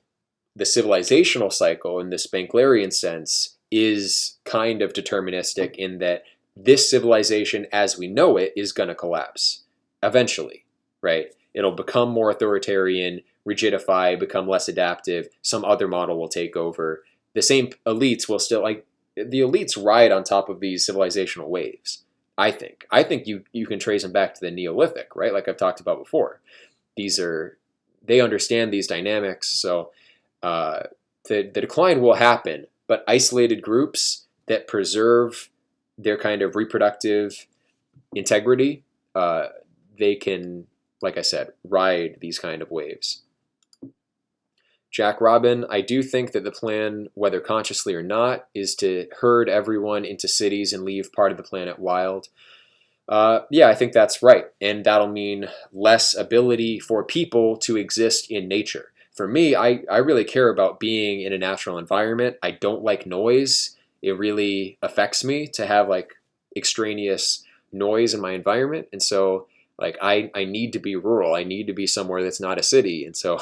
S1: the civilizational cycle in the Spenglerian sense is kind of deterministic in that this civilization as we know it is going to collapse eventually, right? It'll become more authoritarian, rigidify, become less adaptive. Some other model will take over. The same elites will still, like, the elites ride on top of these civilizational waves, I think. I think you can trace them back to the Neolithic, right? Like I've talked about before. They understand these dynamics, so the decline will happen, but isolated groups that preserve their kind of reproductive integrity, they can, like I said, ride these kind of waves. Jack Robin, I do think that the plan, whether consciously or not, is to herd everyone into cities and leave part of the planet wild. Yeah, I think that's right. And that'll mean less ability for people to exist in nature. For me, I really care about being in a natural environment. I don't like noise. It really affects me to have like extraneous noise in my environment. And so like I need to be rural. I need to be somewhere that's not a city. And so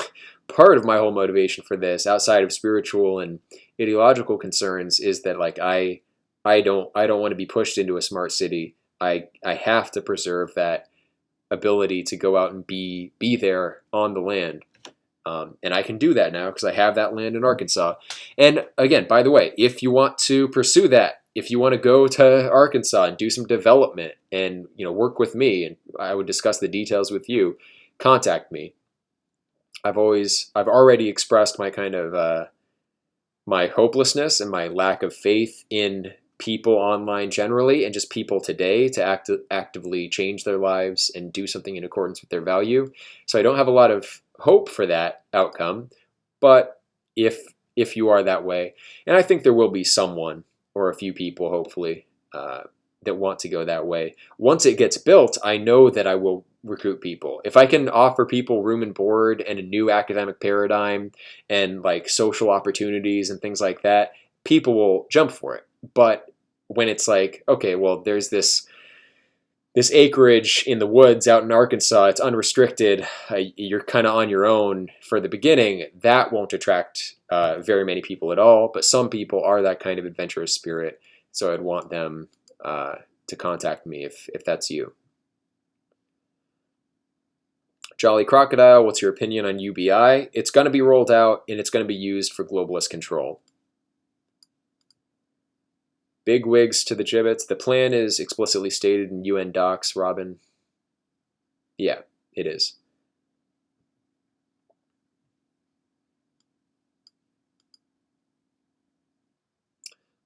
S1: part of my whole motivation for this, outside of spiritual and ideological concerns, is that like I don't want to be pushed into a smart city. I have to preserve that ability to go out and be there on the land. And I can do that now because I have that land in Arkansas. And again, by the way, if you want to pursue that, if you want to go to Arkansas and do some development and work with me, and I would discuss the details with you, contact me. I've already expressed my kind of my hopelessness and my lack of faith in people online generally, and just people today to actively change their lives and do something in accordance with their value. So I don't have a lot of hope for that outcome, but if you are that way, and I think there will be someone or a few people, hopefully, that want to go that way. Once it gets built, I know that I will recruit people. If I can offer people room and board and a new academic paradigm and like social opportunities and things like that, people will jump for it. But when it's like, okay, well, there's this acreage in the woods out in Arkansas, it's unrestricted, you're kind of on your own for the beginning, that won't attract very many people at all. But some people are that kind of adventurous spirit, so I'd want them to contact me if that's you. Jolly Crocodile, what's your opinion on UBI? It's going to be rolled out, and it's going to be used for globalist control. Big wigs to the gibbets. The plan is explicitly stated in UN docs, Robin. Yeah, it is.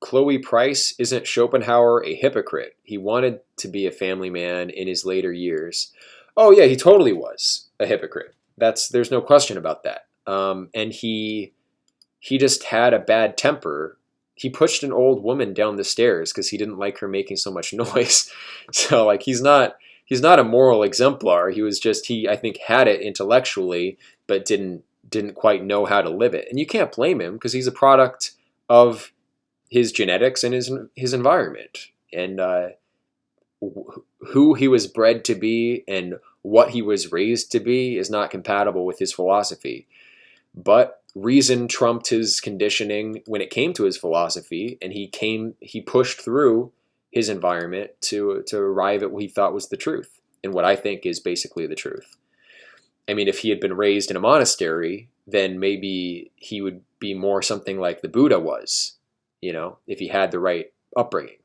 S1: Chloe Price, isn't Schopenhauer a hypocrite? He wanted to be a family man in his later years. Oh yeah, he totally was a hypocrite. There's no question about that. And he just had a bad temper. He pushed an old woman down the stairs because he didn't like her making so much noise. So like he's not a moral exemplar. He was just, I think had it intellectually, but didn't quite know how to live it. And you can't blame him because he's a product of his genetics and his environment, and who he was bred to be and what he was raised to be is not compatible with his philosophy. But reason trumped his conditioning when it came to his philosophy, and he pushed through his environment to arrive at what he thought was the truth, and what I think is basically the truth. I mean, if he had been raised in a monastery, then maybe he would be more something like the Buddha was, if he had the right upbringing.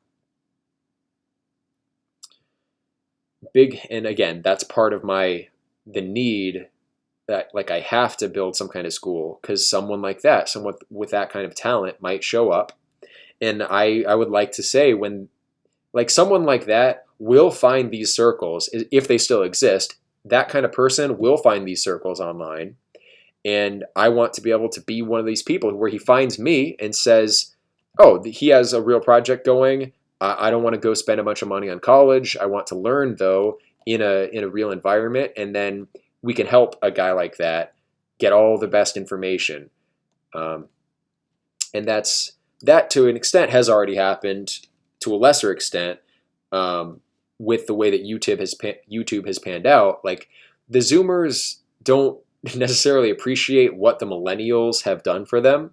S1: And again, that's part of the need that, like, I have to build some kind of school because someone like that, someone with that kind of talent might show up. And I would like to say when, like, someone like that will find these circles, if they still exist, that kind of person will find these circles online. And I want to be able to be one of these people where he finds me and says, oh, he has a real project going. I don't want to go spend a bunch of money on college. I want to learn, though, in a real environment. And then we can help a guy like that get all the best information. And that to an extent has already happened, to a lesser extent, with the way that YouTube has panned out. Like, the Zoomers don't necessarily appreciate what the millennials have done for them.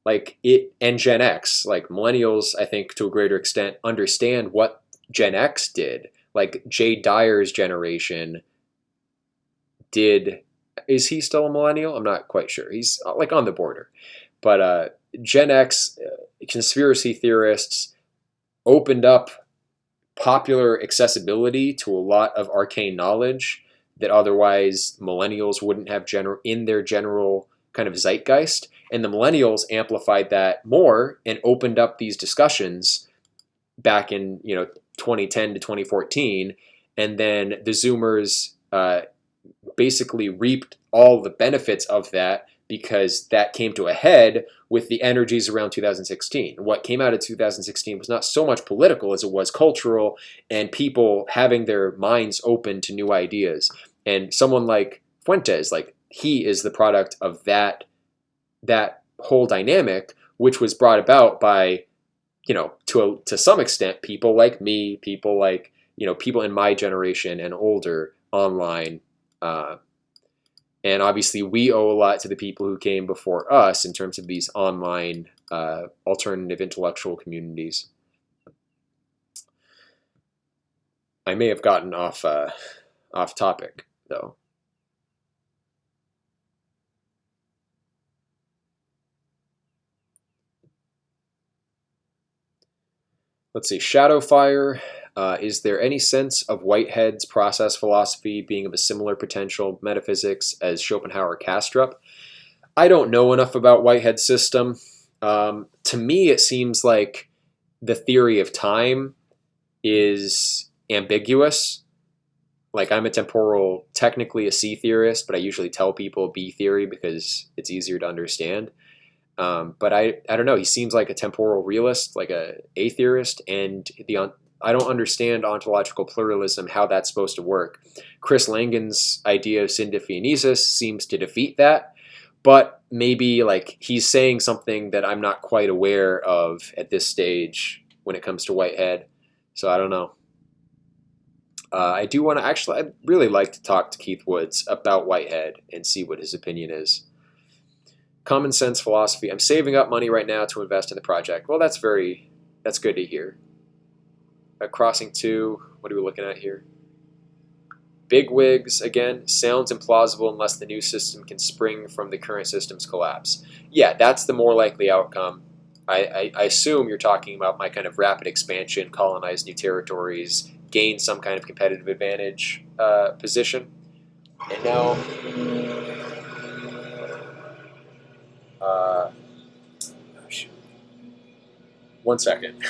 S1: Like and Gen X, like millennials, I think to a greater extent understand what Gen X did. Like Jay Dyer's generation did. Is he still a millennial? I'm not quite sure. He's like on the border. But Gen X conspiracy theorists opened up popular accessibility to a lot of arcane knowledge that otherwise millennials wouldn't have in their general kind of zeitgeist. And the millennials amplified that more and opened up these discussions back in 2010 to 2014. And then the Zoomers basically reaped all the benefits of that because that came to a head with the energies around 2016. What came out of 2016 was not so much political as it was cultural and people having their minds open to new ideas. And someone like Fuentes, like, he is the product of that whole dynamic, which was brought about by, to some extent, people like me, people like, people in my generation and older online. And obviously we owe a lot to the people who came before us in terms of these online alternative intellectual communities. I may have gotten off topic, though. Let's see, Shadowfire. Is there any sense of Whitehead's process philosophy being of a similar potential metaphysics as Schopenhauer-Kastrup? I don't know enough about Whitehead's system. To me, it seems like the theory of time is ambiguous. Like, I'm technically a C theorist, but I usually tell people B theory because it's easier to understand. But I don't know. He seems like a temporal realist, like a theorist, and I don't understand ontological pluralism, how that's supposed to work. Chris Langan's idea of syndiphonesis seems to defeat that, but maybe like he's saying something that I'm not quite aware of at this stage when it comes to Whitehead. So I don't know. I do want to actually, I'd really like to talk to Keith Woods about Whitehead and see what his opinion is. Common sense philosophy. I'm saving up money right now to invest in the project. Well, that's good to hear. Crossing 2, what are we looking at here? Big wigs, again, sounds implausible unless the new system can spring from the current system's collapse. Yeah, that's the more likely outcome. I assume you're talking about my kind of rapid expansion, colonize new territories, gain some kind of competitive advantage position. And now, oh shoot. 1 second.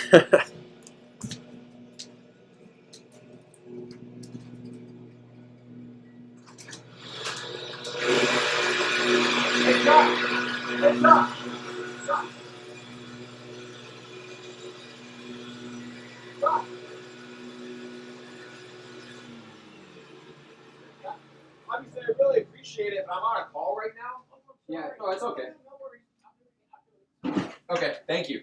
S1: Obviously, I really appreciate it, but I'm on a call right now. Yeah, no, it's okay. Okay, thank you.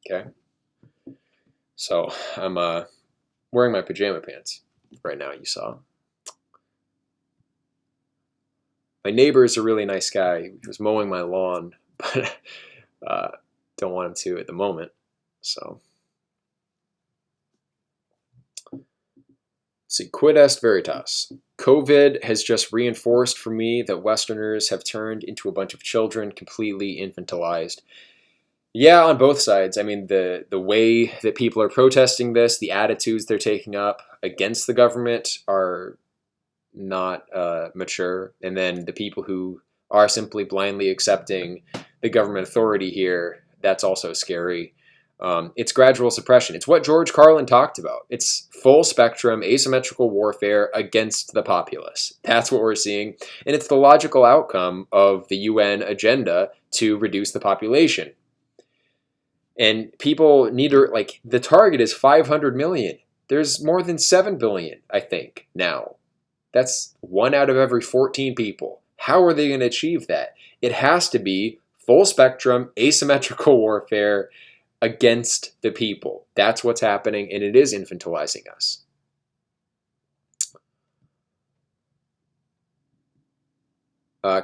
S1: Okay. So I'm wearing my pajama pants right now, you saw. My neighbor is a really nice guy. He was mowing my lawn, but don't want him to at the moment. So, let's see, quid est veritas. COVID has just reinforced for me that Westerners have turned into a bunch of children, completely infantilized. Yeah, on both sides. I mean, the way that people are protesting this, the attitudes they're taking up against the government are not mature, and then the people who are simply blindly accepting the government authority here, that's also scary. It's gradual suppression. It's what George Carlin talked about. It's full spectrum asymmetrical warfare against the populace. That's what we're seeing, and it's the logical outcome of the UN agenda to reduce the population. And people need to, like, the target is 500 million. There's more than 7 billion, I think, now. That's 1 out of every 14 people. How are they going to achieve that? It has to be full spectrum, asymmetrical warfare against the people. That's what's happening, and it is infantilizing us.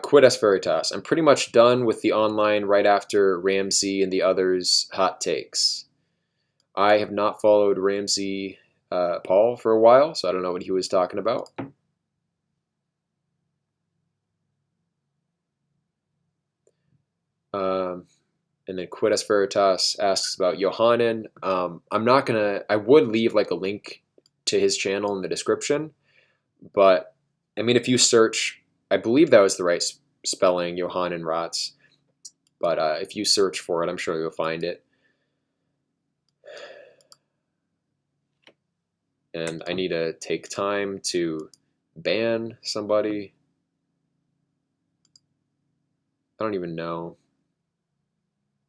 S1: Quid est veritas. I'm pretty much done with the online right after Ramsey and the others' hot takes. I have not followed Ramsey Paul for a while, so I don't know what he was talking about. And then Quid est veritas asks about Yohanan. I would leave like a link to his channel in the description, but I mean, if you search, I believe that was the right spelling, Yohanan Ratz, but if you search for it, I'm sure you'll find it. And I need to take time to ban somebody. I don't even know.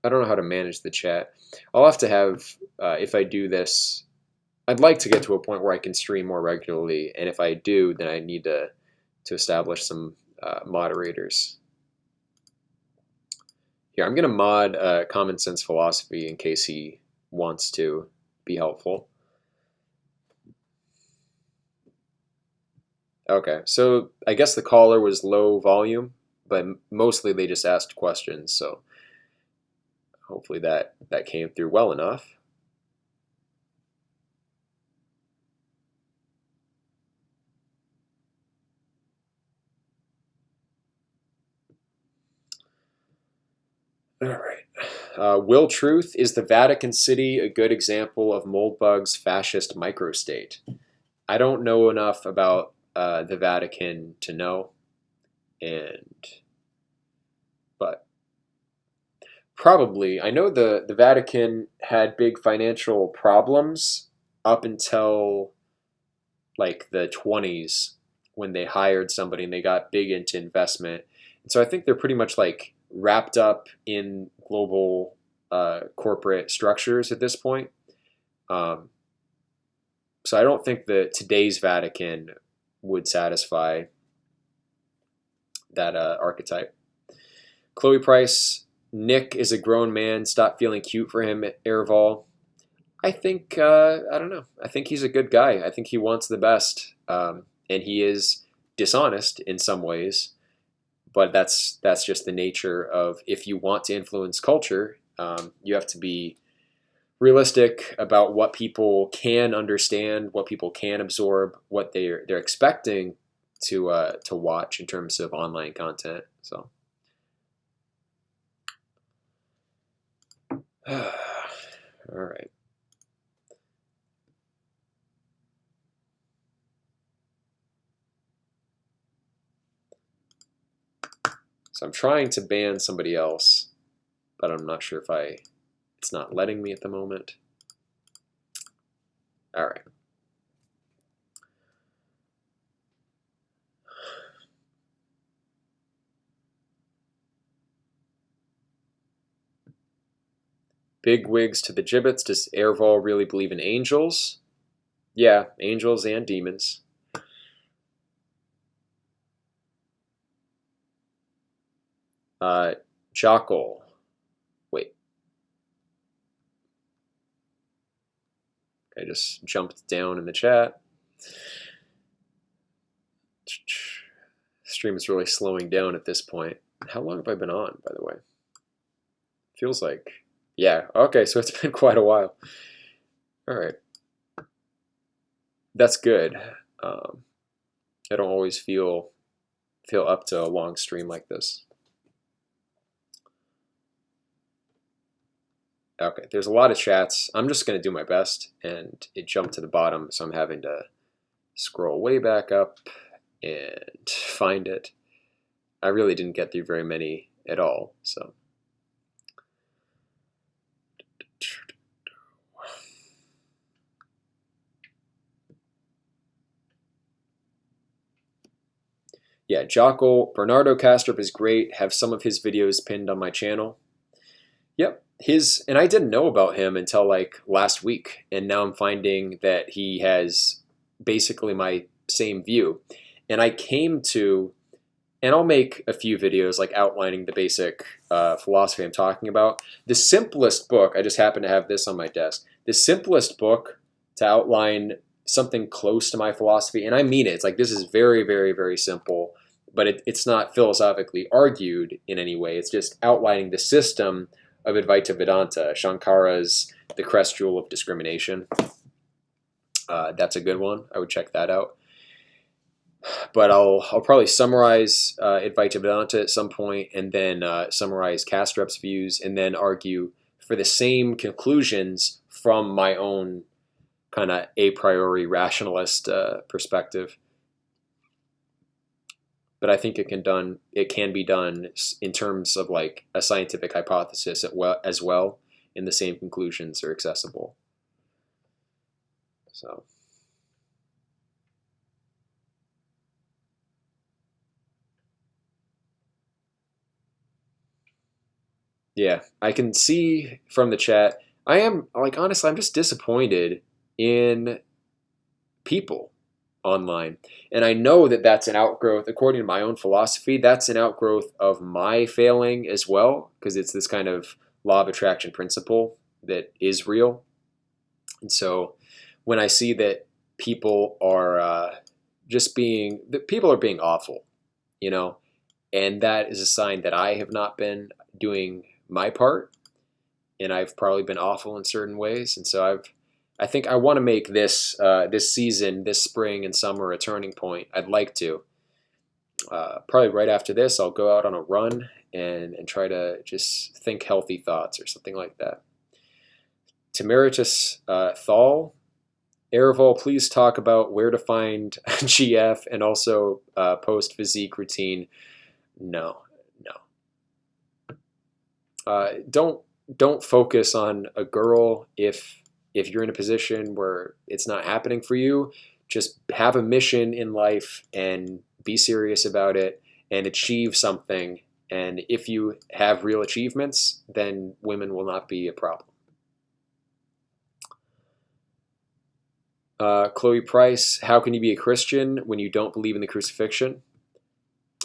S1: I don't know how to manage the chat. I'll have to have, if I do this, I'd like to get to a point where I can stream more regularly, and if I do, then I need to establish some moderators. Here, I'm going to mod Common Sense Philosophy in case he wants to be helpful. Okay, so I guess the caller was low volume, but mostly they just asked questions, so hopefully that came through well enough. All right. Will Truth, is the Vatican City a good example of Moldbug's fascist microstate? I don't know enough about the Vatican to know, but probably. I know the Vatican had big financial problems up until like the 20s, when they hired somebody and they got big into investment. And so I think they're pretty much like wrapped up in global corporate structures at this point. So I don't think that today's Vatican would satisfy that archetype. Chloe Price, Nick is a grown man. Stop feeling cute for him, Airval. I think, I don't know. I think he's a good guy. I think he wants the best. And he is dishonest in some ways. But that's just the nature of, if you want to influence culture, you have to be realistic about what people can understand, what people can absorb, what they're expecting to watch in terms of online content. So, all right. So I'm trying to ban somebody else, but I'm not sure if it's not letting me at the moment. All right. Big wigs to the gibbets. Does Airval really believe in angels? Yeah, angels and demons. Jockle. Wait. I just jumped down in the chat. Stream is really slowing down at this point. How long have I been on, by the way? Feels like, yeah, okay, so it's been quite a while. All right. That's good. I don't always feel up to a long stream like this. Okay, there's a lot of chats. I'm just going to do my best, and it jumped to the bottom, so I'm having to scroll way back up and find it. I really didn't get through very many at all, so. Yeah, Jockle, Bernardo Kastrup is great. Have some of his videos pinned on my channel. Yep, and I didn't know about him until like last week, and now I'm finding that he has basically my same view. And I came to, and I'll make a few videos like outlining the basic philosophy I'm talking about. The simplest book, I just happen to have this on my desk, the simplest book to outline something close to my philosophy, and I mean it, it's like this is very, very, very simple, but it's not philosophically argued in any way. It's just outlining the system of Advaita Vedanta, Shankara's The Crest Jewel of Discrimination. That's a good one. I would check that out. But I'll probably summarize Advaita Vedanta at some point, and then summarize Kastrup's views, and then argue for the same conclusions from my own kind of a priori rationalist perspective. But I think it can be done in terms of like a scientific hypothesis as well, and the same conclusions are accessible. So. Yeah, I can see from the chat. I am, like, honestly, I'm just disappointed in people online. And I know that that's an outgrowth, according to my own philosophy, that's an outgrowth of my failing as well, because it's this kind of law of attraction principle that is real. And so when I see that people are people are being awful, you know, and that is a sign that I have not been doing my part, and I've probably been awful in certain ways. And so I think I want to make this season, this spring and summer, a turning point. I'd like to. Probably right after this, I'll go out on a run and try to just think healthy thoughts or something like that. Temeritus Thal, Airval, please talk about where to find GF and also post physique routine. No. Don't focus on a girl if you're in a position where it's not happening for you. just have a mission in life and be serious about it and achieve something. And if you have real achievements, then women will not be a problem. Chloe Price, how can you be a Christian when you don't believe in the crucifixion?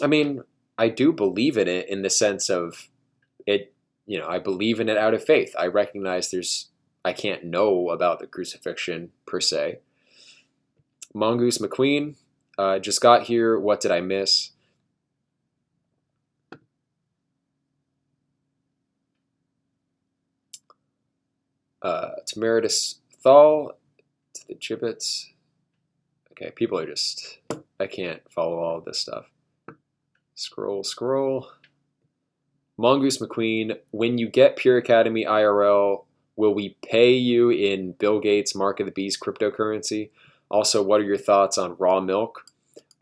S1: I mean, I do believe in it in the sense of it, I believe in it out of faith. I recognize I can't know about the crucifixion per se. Mongoose McQueen, just got here. What did I miss? Temeritus Thal, to the gibbets. Okay, people are just, I can't follow all of this stuff. Scroll. Mongoose McQueen, when you get Pure Academy IRL, will we pay you in Bill Gates' Mark of the Beast cryptocurrency? Also, what are your thoughts on raw milk?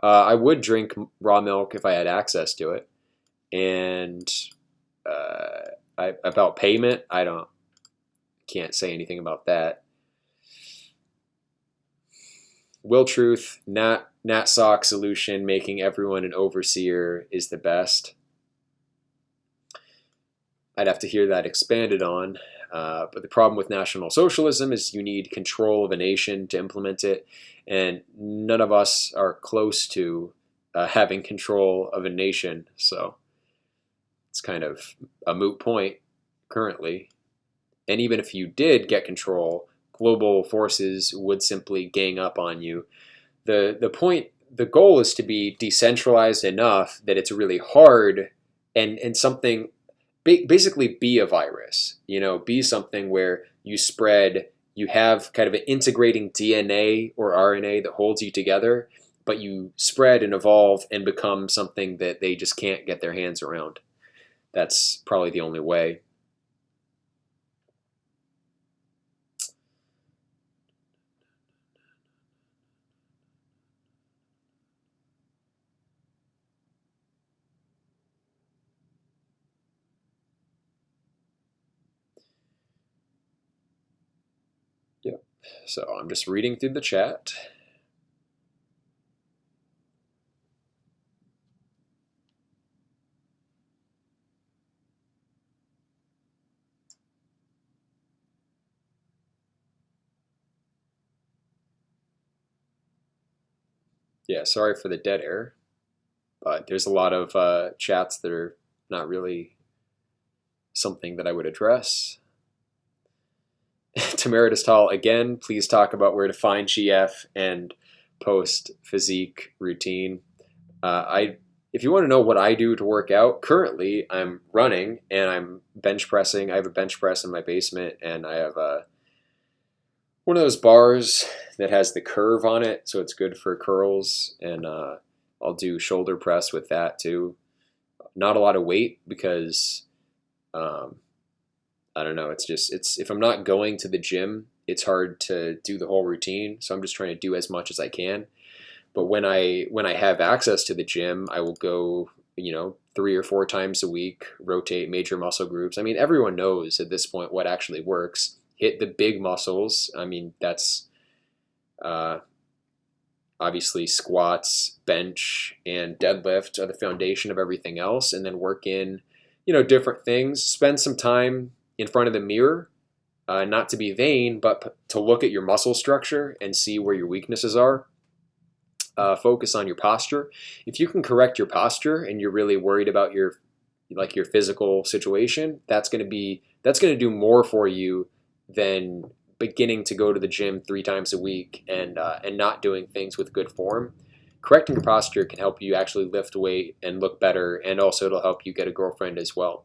S1: I would drink raw milk if I had access to it. And about payment, I can't say anything about that. Will Truth, Nat Sock solution, making everyone an overseer is the best. I'd have to hear that expanded on. But the problem with National Socialism is you need control of a nation to implement it, and none of us are close to having control of a nation, so it's kind of a moot point currently. And even if you did get control, global forces would simply gang up on you. The goal is to be decentralized enough that it's really hard and something. Basically be a virus, be something where you have kind of an integrating DNA or RNA that holds you together, but you spread and evolve and become something that they just can't get their hands around. That's probably the only way. So I'm just reading through the chat. Yeah, sorry for the dead air, but there's a lot of chats that are not really something that I would address. Temeritus Tall, again, please talk about where to find GF and post physique routine. If you want to know what I do to work out, currently I'm running and I'm bench pressing. I have a bench press in my basement, and I have one of those bars that has the curve on it, so it's good for curls, and I'll do shoulder press with that too. Not a lot of weight because I don't know, it's if I'm not going to the gym, it's hard to do the whole routine, so I'm just trying to do as much as I can. But when I have access to the gym, I will go, 3 or 4 times a week, rotate major muscle groups. I mean, everyone knows at this point what actually works. Hit the big muscles. I mean, that's obviously squats, bench, and deadlift are the foundation of everything else. And then work in, different things. Spend some time in front of the mirror, not to be vain, but to look at your muscle structure and see where your weaknesses are. Focus on your posture. If you can correct your posture and you're really worried about your physical situation, that's going to do more for you than beginning to go to the gym 3 times a week and not doing things with good form. Correcting your posture can help you actually lift weight and look better, and also it'll help you get a girlfriend as well.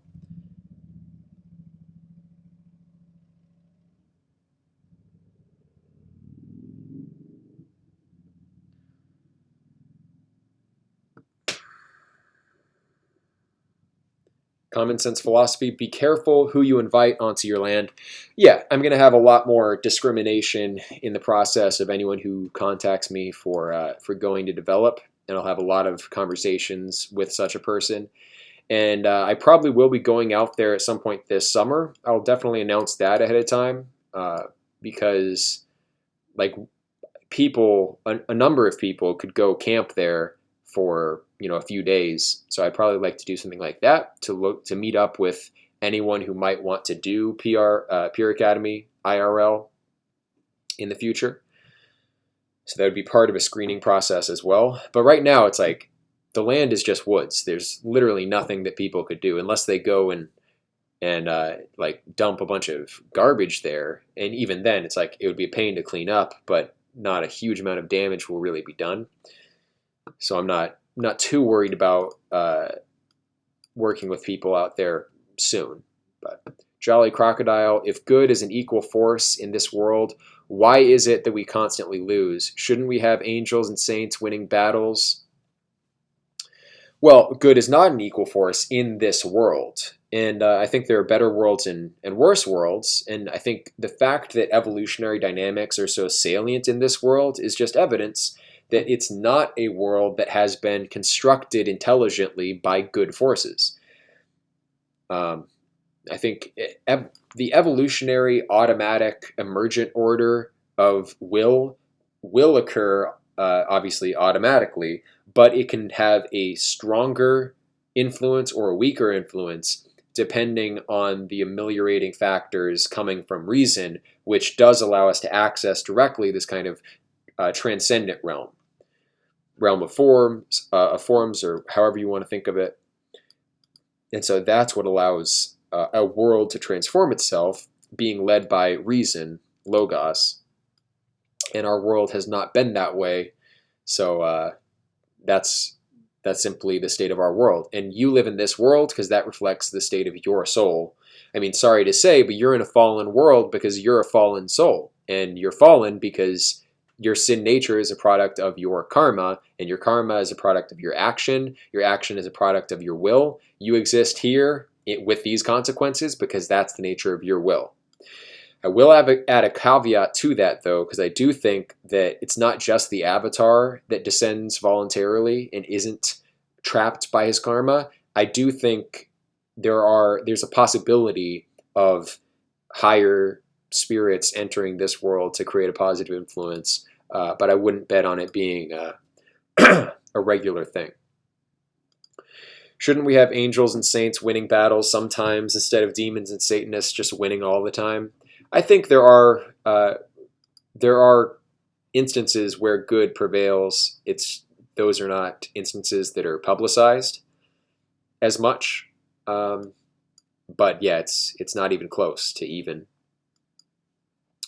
S1: Common sense philosophy, be careful who you invite onto your land. Yeah, I'm going to have a lot more discrimination in the process of anyone who contacts me for going to develop, and I'll have a lot of conversations with such a person. And I probably will be going out there at some point this summer. I'll definitely announce that ahead of time because people, a number of people could go camp there for, a few days. So I'd probably like to do something like that to meet up with anyone who might want to do Peer Academy IRL in the future. So that would be part of a screening process as well. But right now it's like the land is just woods. There's literally nothing that people could do unless they go and like dump a bunch of garbage there. And even then it's like it would be a pain to clean up, but not a huge amount of damage will really be done. So I'm not too worried about working with people out there soon. But Jolly Crocodile, if good is an equal force in this world, why is it that we constantly lose? Shouldn't we have angels and saints winning battles? Well, good is not an equal force in this world. And I think there are better worlds and worse worlds. And I think the fact that evolutionary dynamics are so salient in this world is just evidence that it's not a world that has been constructed intelligently by good forces. I think the evolutionary automatic emergent order of will occur obviously automatically, but it can have a stronger influence or a weaker influence depending on the ameliorating factors coming from reason, which does allow us to access directly this kind of transcendent realm of forms, or however you want to think of it. And so that's what allows a world to transform itself, being led by reason, logos. And our world has not been that way. So that's simply the state of our world. And you live in this world because that reflects the state of your soul. I mean, sorry to say, but you're in a fallen world because you're a fallen soul. And you're fallen because your sin nature is a product of your karma, and your karma is a product of your action. Your action is a product of your will. You exist here with these consequences because that's the nature of your will. I will add a caveat to that, though, because I do think that it's not just the avatar that descends voluntarily and isn't trapped by his karma. I do think there's a possibility of higher spirits entering this world to create a positive influence, but I wouldn't bet on it being a regular thing. Shouldn't we have angels and saints winning battles sometimes instead of demons and Satanists just winning all the time? I think there are instances where good prevails. Those are not instances that are publicized as much, but yeah, it's not even close to even.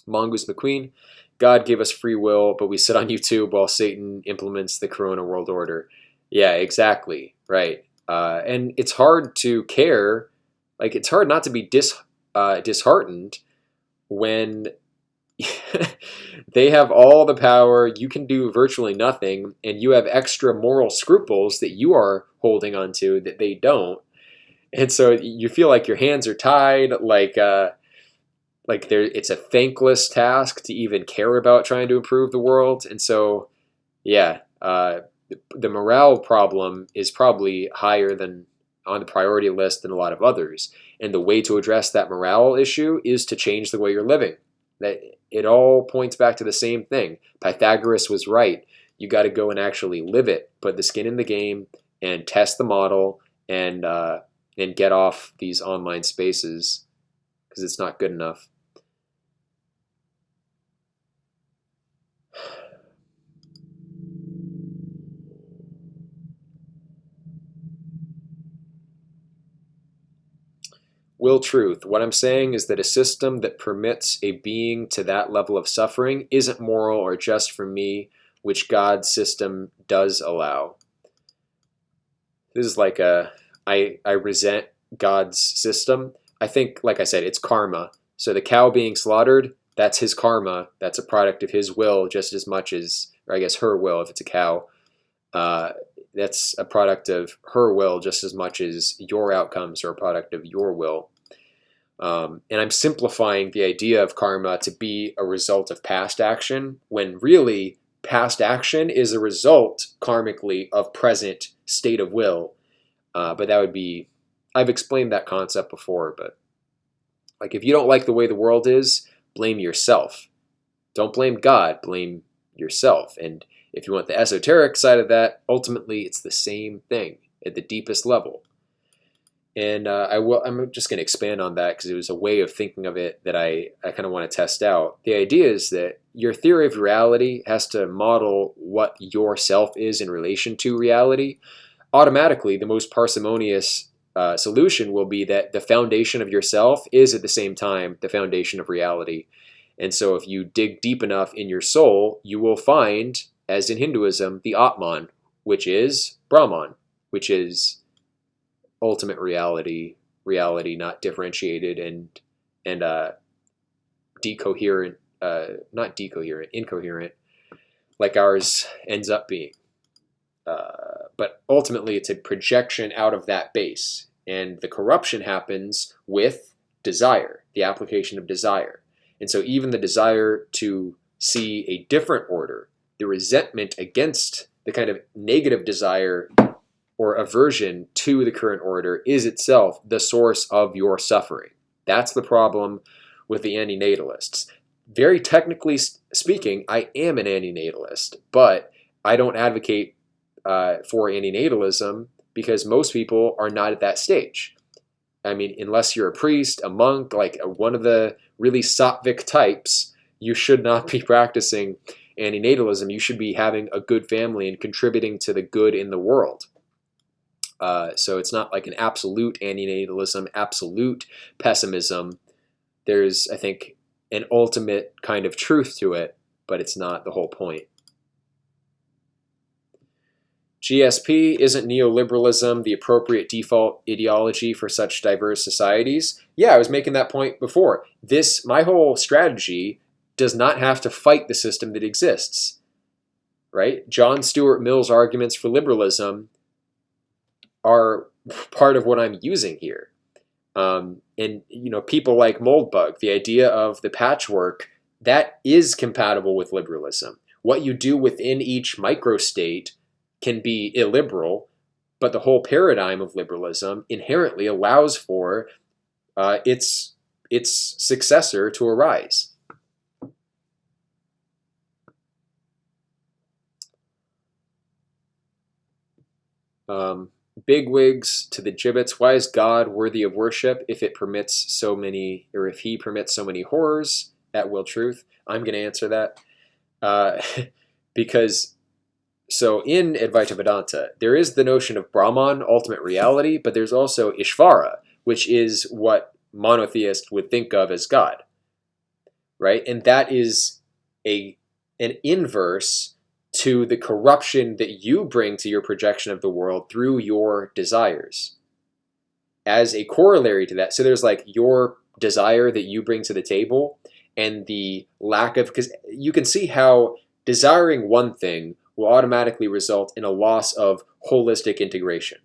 S1: Mongoose McQueen, God gave us free will, but we sit on YouTube while Satan implements the Corona world order. Yeah, exactly, right. And it's hard to care, like it's hard not to be disheartened when they have all the power, you can do virtually nothing, and you have extra moral scruples that you are holding onto that they don't. And so you feel like your hands are tied, like it's a thankless task to even care about trying to improve the world. And so, yeah, the morale problem is probably higher than on the priority list than a lot of others. And the way to address that morale issue is to change the way you're living. That it all points back to the same thing. Pythagoras was right. You got to go and actually live it, put the skin in the game, and test the model, and get off these online spaces because it's not good enough. Will Truth, what I'm saying is that a system that permits a being to that level of suffering isn't moral or just for me, which God's system does allow. This is like I resent God's system. I think, like I said, it's karma. So the cow being slaughtered, that's his karma. That's a product of his will just as much as, or I guess her will if it's a cow. That's a product of her will just as much as your outcomes are a product of your will. And I'm simplifying the idea of karma to be a result of past action, when really past action is a result karmically of present state of will. But that would be, I've explained that concept before, but like if you don't like the way the world is, blame yourself. Don't blame God, blame yourself. And if you want the esoteric side of that, ultimately it's the same thing at the deepest level. And I'm just going to expand on that because it was a way of thinking of it that I kind of want to test out. The idea is that your theory of reality has to model what your self is in relation to reality. Automatically, the most parsimonious solution will be that the foundation of yourself is at the same time the foundation of reality. And so if you dig deep enough in your soul, you will find, as in Hinduism, the Atman, which is Brahman, which is ultimate reality not differentiated and incoherent, like ours ends up being. But ultimately, it's a projection out of that base, and the corruption happens with desire, the application of desire. And so even the desire to see a different order, the resentment against the kind of negative desire or aversion to the current order is itself the source of your suffering. That's the problem with the antinatalists. Very technically speaking, I am an antinatalist, but I don't advocate for antinatalism because most people are not at that stage. I mean, unless you're a priest, a monk, like one of the really sattvic types, you should not be practicing antinatalism. You should be having a good family and contributing to the good in the world. So it's not like an absolute antinatalism, absolute pessimism. There's, I think, an ultimate kind of truth to it, but it's not the whole point. GSP, isn't neoliberalism the appropriate default ideology for such diverse societies? Yeah, I was making that point before. My whole strategy does not have to fight the system that exists, right? John Stuart Mill's arguments for liberalism are part of what I'm using here. And people like Moldbug, the idea of the patchwork, that is compatible with liberalism. What you do within each microstate can be illiberal, but the whole paradigm of liberalism inherently allows for its successor to arise. Bigwigs to the gibbets. Why is God worthy of worship if he permits so many horrors at will truth? I'm going to answer that because so in Advaita Vedanta, there is the notion of Brahman, ultimate reality, but there's also Ishvara, which is what monotheists would think of as God, right? And that is an inverse to the corruption that you bring to your projection of the world through your desires. As a corollary to that, so there's like your desire that you bring to the table and the lack of, because you can see how desiring one thing will automatically result in a loss of holistic integration,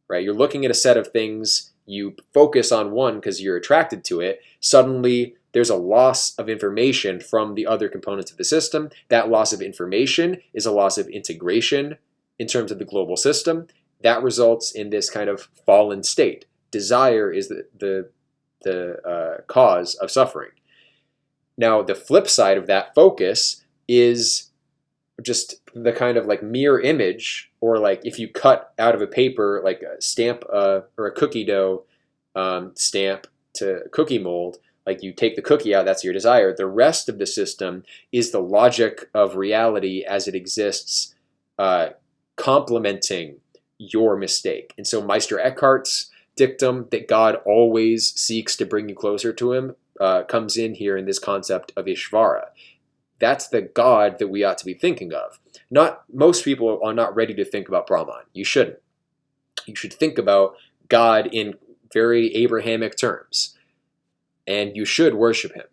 S1: right? You're looking at a set of things, you focus on one because you're attracted to it, suddenly there's a loss of information from the other components of the system. That loss of information is a loss of integration in terms of the global system. That results in this kind of fallen state. Desire is the cause of suffering. Now, the flip side of that focus is just the kind of like mirror image, or like if you cut out of a paper like a stamp or a cookie dough stamp to cookie mold, like you take the cookie out, that's your desire. The rest of the system is the logic of reality as it exists, complementing your mistake. And so Meister Eckhart's dictum that God always seeks to bring you closer to him comes in here in this concept of Ishvara. That's the God that we ought to be thinking of. Most people are not ready to think about Brahman. You shouldn't. You should think about God in very Abrahamic terms, and you should worship him.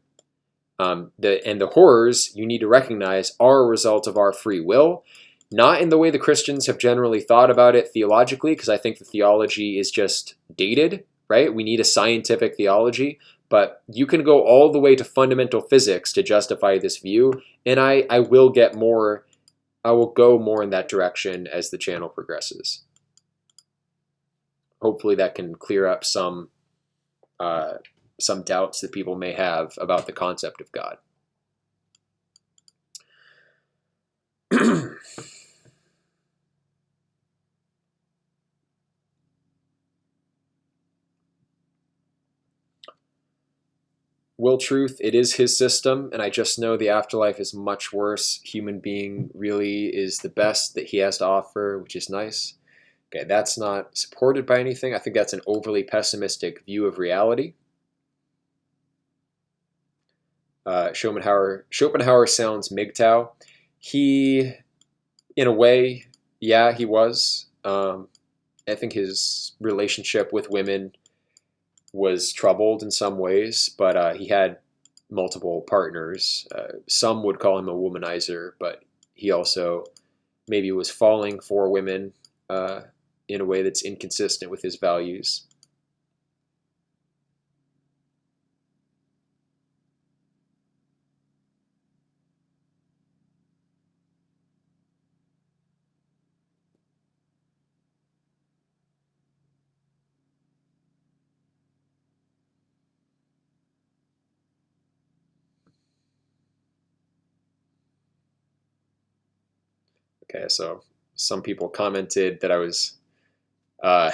S1: The horrors you need to recognize are a result of our free will, not in the way the Christians have generally thought about it theologically, because I think the theology is just dated, right? We need a scientific theology. But you can go all the way to fundamental physics to justify this view, and I will go more in that direction as the channel progresses. Hopefully that can clear up some doubts that people may have about the concept of God. Will Truth, it is his system, and I just know the afterlife is much worse. Human being really is the best that he has to offer, which is nice. Okay, that's not supported by anything. I think that's an overly pessimistic view of reality. Schopenhauer sounds MGTOW. He, in a way, yeah, he was. I think his relationship with women was troubled in some ways, but he had multiple partners. Some would call him a womanizer, but he also maybe was falling for women in a way that's inconsistent with his values. Okay, so some people commented that I was uh,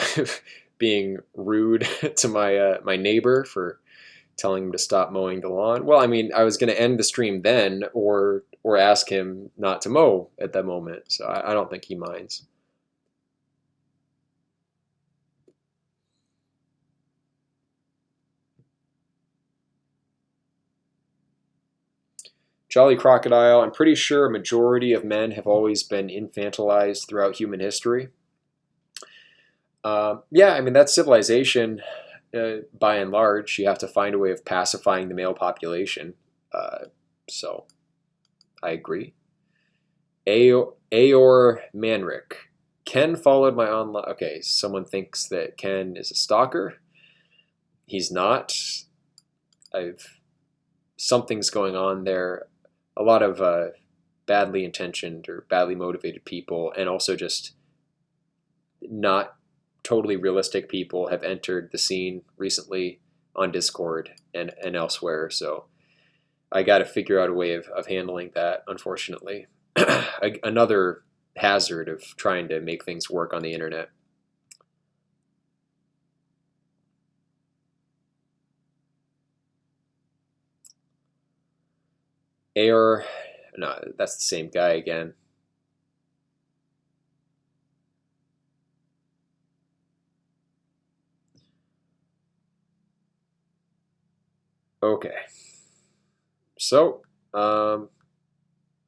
S1: being rude to my neighbor for telling him to stop mowing the lawn. Well, I mean, I was going to end the stream then, or ask him not to mow at that moment. So I don't think he minds. Jolly Crocodile, I'm pretty sure a majority of men have always been infantilized throughout human history. Yeah, I mean, that's civilization by and large. You have to find a way of pacifying the male population. So I agree. Aor Manrick. Ken followed my online. Okay, someone thinks that Ken is a stalker. He's not. Something's going on there. A lot of badly intentioned or badly motivated people, and also just not totally realistic people have entered the scene recently on Discord and elsewhere. So I got to figure out a way of handling that, unfortunately. Another hazard of trying to make things work on the internet. Air, no, that's the same guy again. Okay. So, now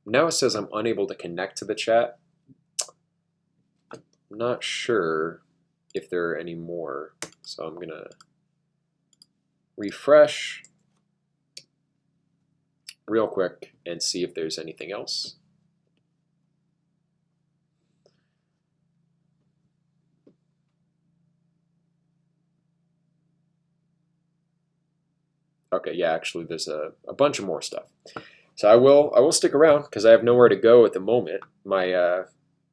S1: it says I'm unable to connect to the chat. I'm not sure if there are any more, so I'm gonna refresh real quick and see if there's anything else. Okay, yeah, actually there's a bunch of more stuff. So I will stick around because I have nowhere to go at the moment. My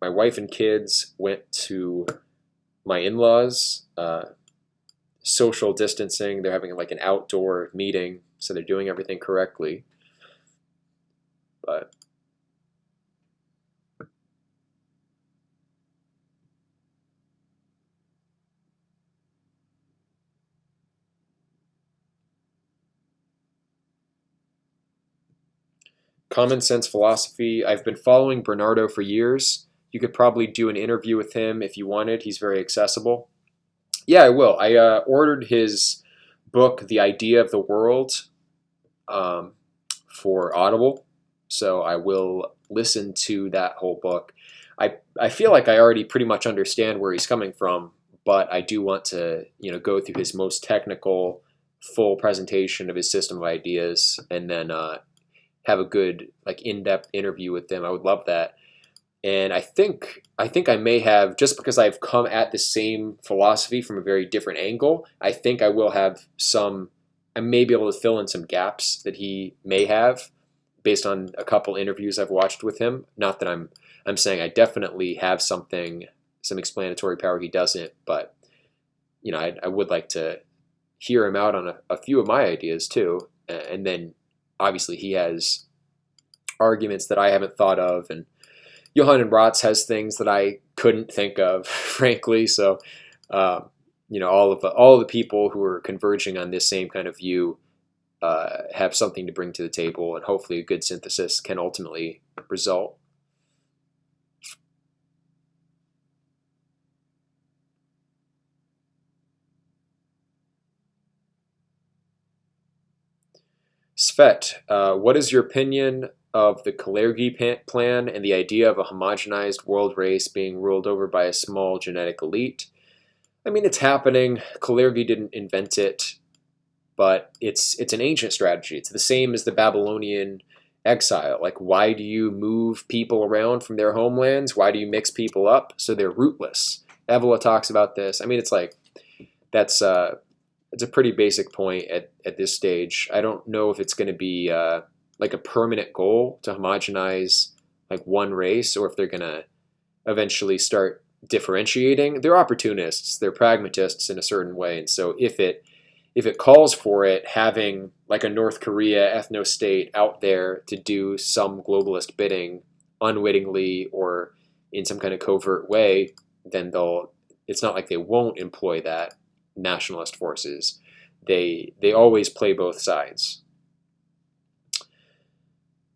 S1: wife and kids went to my in-laws, social distancing. They're having like an outdoor meeting, so they're doing everything correctly. But Common Sense Philosophy, I've been following Bernardo for years. You could probably do an interview with him if you wanted. He's very accessible. Yeah, I will. I ordered his book, The Idea of the World, for Audible, so I will listen to that whole book. I feel like I already pretty much understand where he's coming from, but I do want to go through his most technical, full presentation of his system of ideas, and then have a good like in-depth interview with them. I would love that. And I think I may have, just because I've come at the same philosophy from a very different angle, I think I will have I may be able to fill in some gaps that he may have based on a couple interviews I've watched with him. Not that I'm saying I definitely have some explanatory power he doesn't, but I would like to hear him out on a few of my ideas too. And then obviously he has arguments that I haven't thought of, and Johann Bratz has things that I couldn't think of, frankly. So, all of the people who are converging on this same kind of view have something to bring to the table, and hopefully a good synthesis can ultimately result. Svet, what is your opinion of the Kalergi plan and the idea of a homogenized world race being ruled over by a small genetic elite? I mean, it's happening. Kalergi didn't invent it, but it's an ancient strategy. It's the same as the Babylonian exile. Like, why do you move people around from their homelands? Why do you mix people up? So they're rootless. Evola talks about this. I mean, it's like, that's it's a pretty basic point at this stage. I don't know if it's going to be like a permanent goal to homogenize like one race, or if they're going to eventually start differentiating. They're opportunists. They're pragmatists in a certain way, and so if it calls for it, having like a North Korea ethno-state out there to do some globalist bidding unwittingly or in some kind of covert way, then it's not like they won't employ that. Nationalist forces, they always play both sides.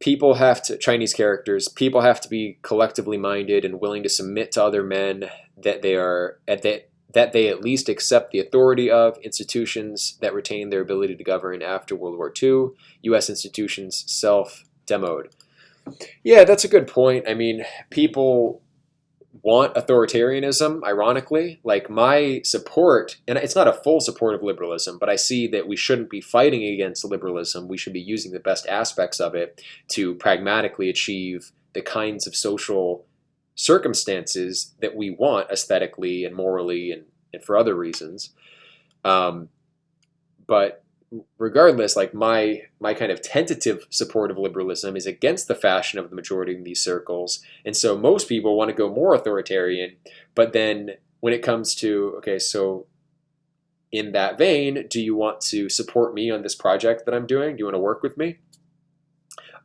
S1: People have to, Chinese characters, people have to be collectively minded and willing to submit to other men that they at least accept the authority of institutions that retain their ability to govern after World War II. U.S. institutions self-demoed. Yeah, that's a good point. I mean, people want authoritarianism, ironically. Like, my support, and it's not a full support of liberalism, but I see that we shouldn't be fighting against liberalism. We should be using the best aspects of it to pragmatically achieve the kinds of social circumstances that we want aesthetically and morally and for other reasons. But regardless, like my kind of tentative support of liberalism is against the fashion of the majority in these circles. And so most people want to go more authoritarian, but then when it comes to, okay, so in that vein, do you want to support me on this project that I'm doing? Do you want to work with me?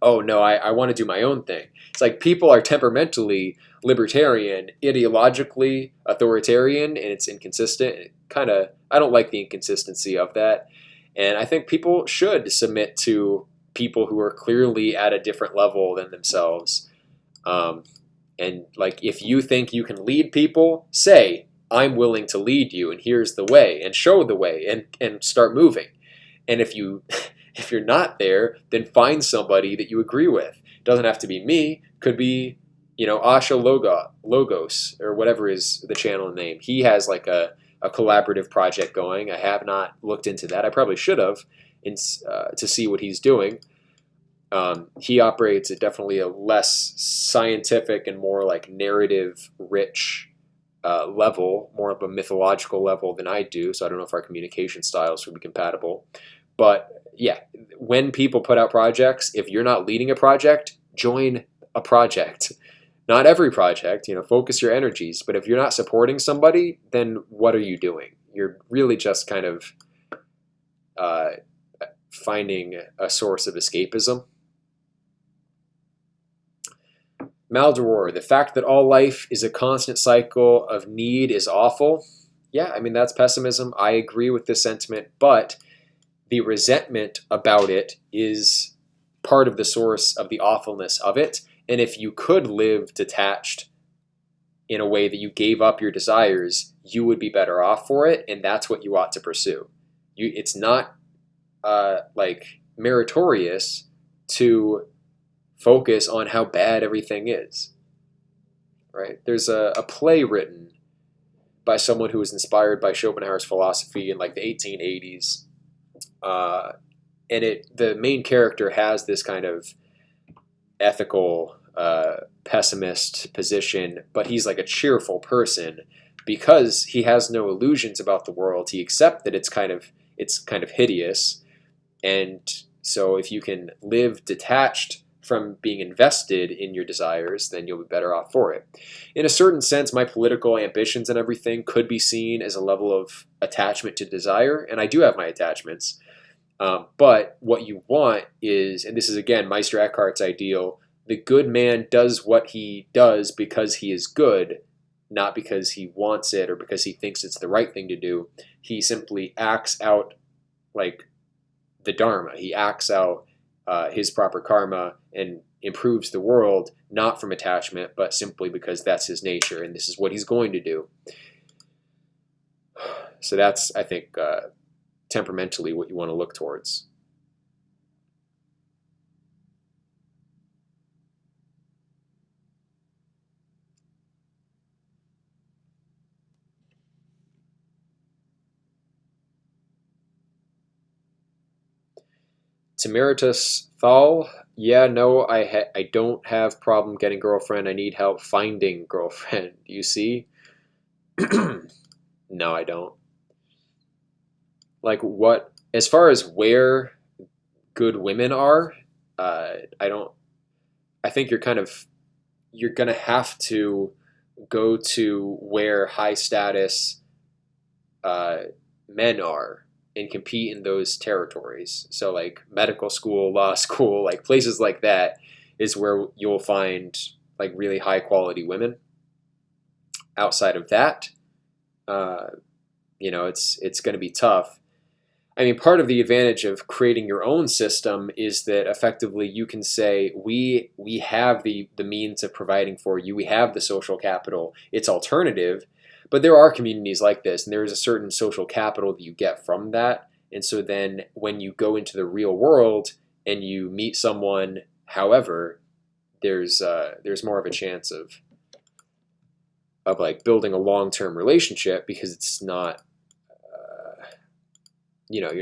S1: Oh, no, I want to do my own thing. It's like people are temperamentally libertarian, ideologically authoritarian, and it's inconsistent. I don't like the inconsistency of that. And I think people should submit to people who are clearly at a different level than themselves. And like, if you think you can lead people, say, I'm willing to lead you, and here's the way, and show the way, and start moving. And if you're not there, then find somebody that you agree with. It doesn't have to be me. Could be, Asha Logos, or whatever is the channel name. He has like a collaborative project going. I have not looked into that. I probably should have to see what he's doing. He operates at definitely a less scientific and more like narrative-rich level, more of a mythological level than I do, so I don't know if our communication styles would be compatible. But yeah, when people put out projects, if you're not leading a project, join a project. Not every project, focus your energies. But if you're not supporting somebody, then what are you doing? You're really just kind of finding a source of escapism. Maldoror, the fact that all life is a constant cycle of need is awful. Yeah, I mean, that's pessimism. I agree with this sentiment, but the resentment about it is part of the source of the awfulness of it. And if you could live detached in a way that you gave up your desires, you would be better off for it, and that's what you ought to pursue. It's not like meritorious to focus on how bad everything is. Right? There's a play written by someone who was inspired by Schopenhauer's philosophy in like the 1880s. And the main character has this kind of ethical pessimist position, but he's like a cheerful person because he has no illusions about the world. He accepts that it's kind of hideous, and so if you can live detached from being invested in your desires, then you'll be better off for it. In a certain sense, my political ambitions and everything could be seen as a level of attachment to desire, and I do have my attachments. But what you want is, and this is again Meister Eckhart's ideal, the good man does what he does because he is good, not because he wants it or because he thinks it's the right thing to do. He simply acts out like the Dharma. He acts out his proper karma and improves the world, not from attachment, but simply because that's his nature and this is what he's going to do. So that's, I think, temperamentally what you want to look towards. Temeritus Thal, yeah, no, I don't have problem getting girlfriend. I need help finding girlfriend. You see? No, I don't. Like what? As far as where good women are, I don't. I think you're gonna have to go to where high status uh, men are and compete in those territories. So like medical school, law school, like places like that is where you'll find like really high quality women. Outside of that, uh, it's going to be tough. I mean, part of the advantage of creating your own system is that effectively you can say we have the means of providing for you. We have the social capital. It's alternative, but there are communities like this, and there is a certain social capital that you get from that. And so then when you go into the real world and you meet someone, however, there's more of a chance of like building a long-term relationship because it's not you're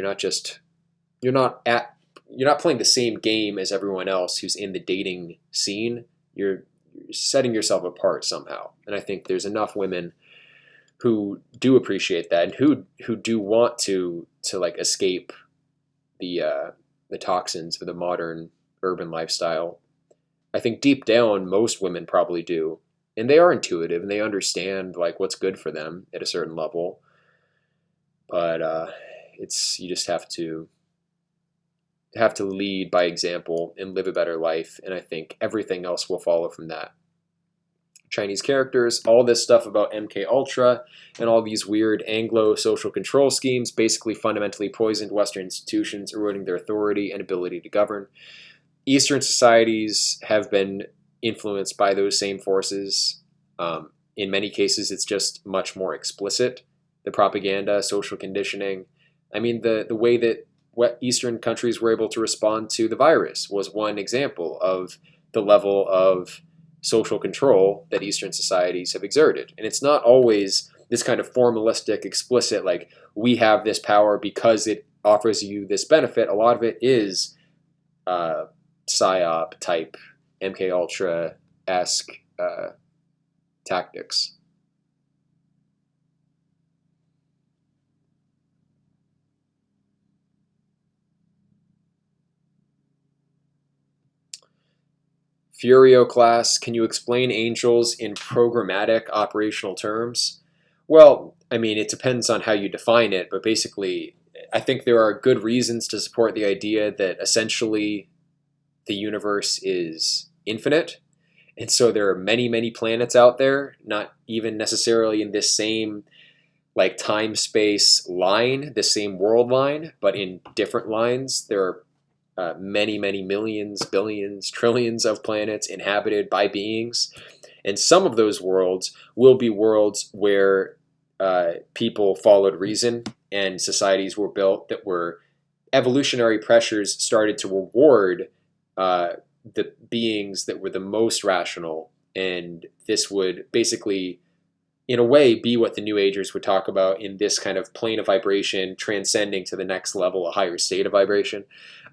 S1: not playing the same game as everyone else who's in the dating scene. You're setting yourself apart somehow. And I think there's enough women who do appreciate that and who do want to like escape the toxins of the modern urban lifestyle. I think deep down most women probably do. And they are intuitive and they understand like what's good for them at a certain level. But you just have to lead by example and live a better life, and I think everything else will follow from that. Chinese characters, all this stuff about MK Ultra and all these weird Anglo social control schemes basically fundamentally poisoned Western institutions, eroding their authority and ability to govern. Eastern societies have been influenced by those same forces. In many cases, it's just much more explicit. The propaganda, social conditioning. I mean, the way that what Eastern countries were able to respond to the virus was one example of the level of social control that Eastern societies have exerted. And it's not always this kind of formalistic, explicit, like, we have this power because it offers you this benefit. A lot of it is PSYOP type, MK Ultra-esque tactics. Furio class, can you explain angels in programmatic operational terms? Well, I mean, it depends on how you define it, but basically, I think there are good reasons to support the idea that essentially the universe is infinite. And so there are many, many planets out there, not even necessarily in this same like time-space line, the same world line, but in different lines. There are many, many millions, billions, trillions of planets inhabited by beings. And some of those worlds will be worlds where people followed reason and societies were built that were evolutionary pressures started to reward the beings that were the most rational. And this would basically, in a way, be what the New Agers would talk about in this kind of plane of vibration, transcending to the next level, a higher state of vibration.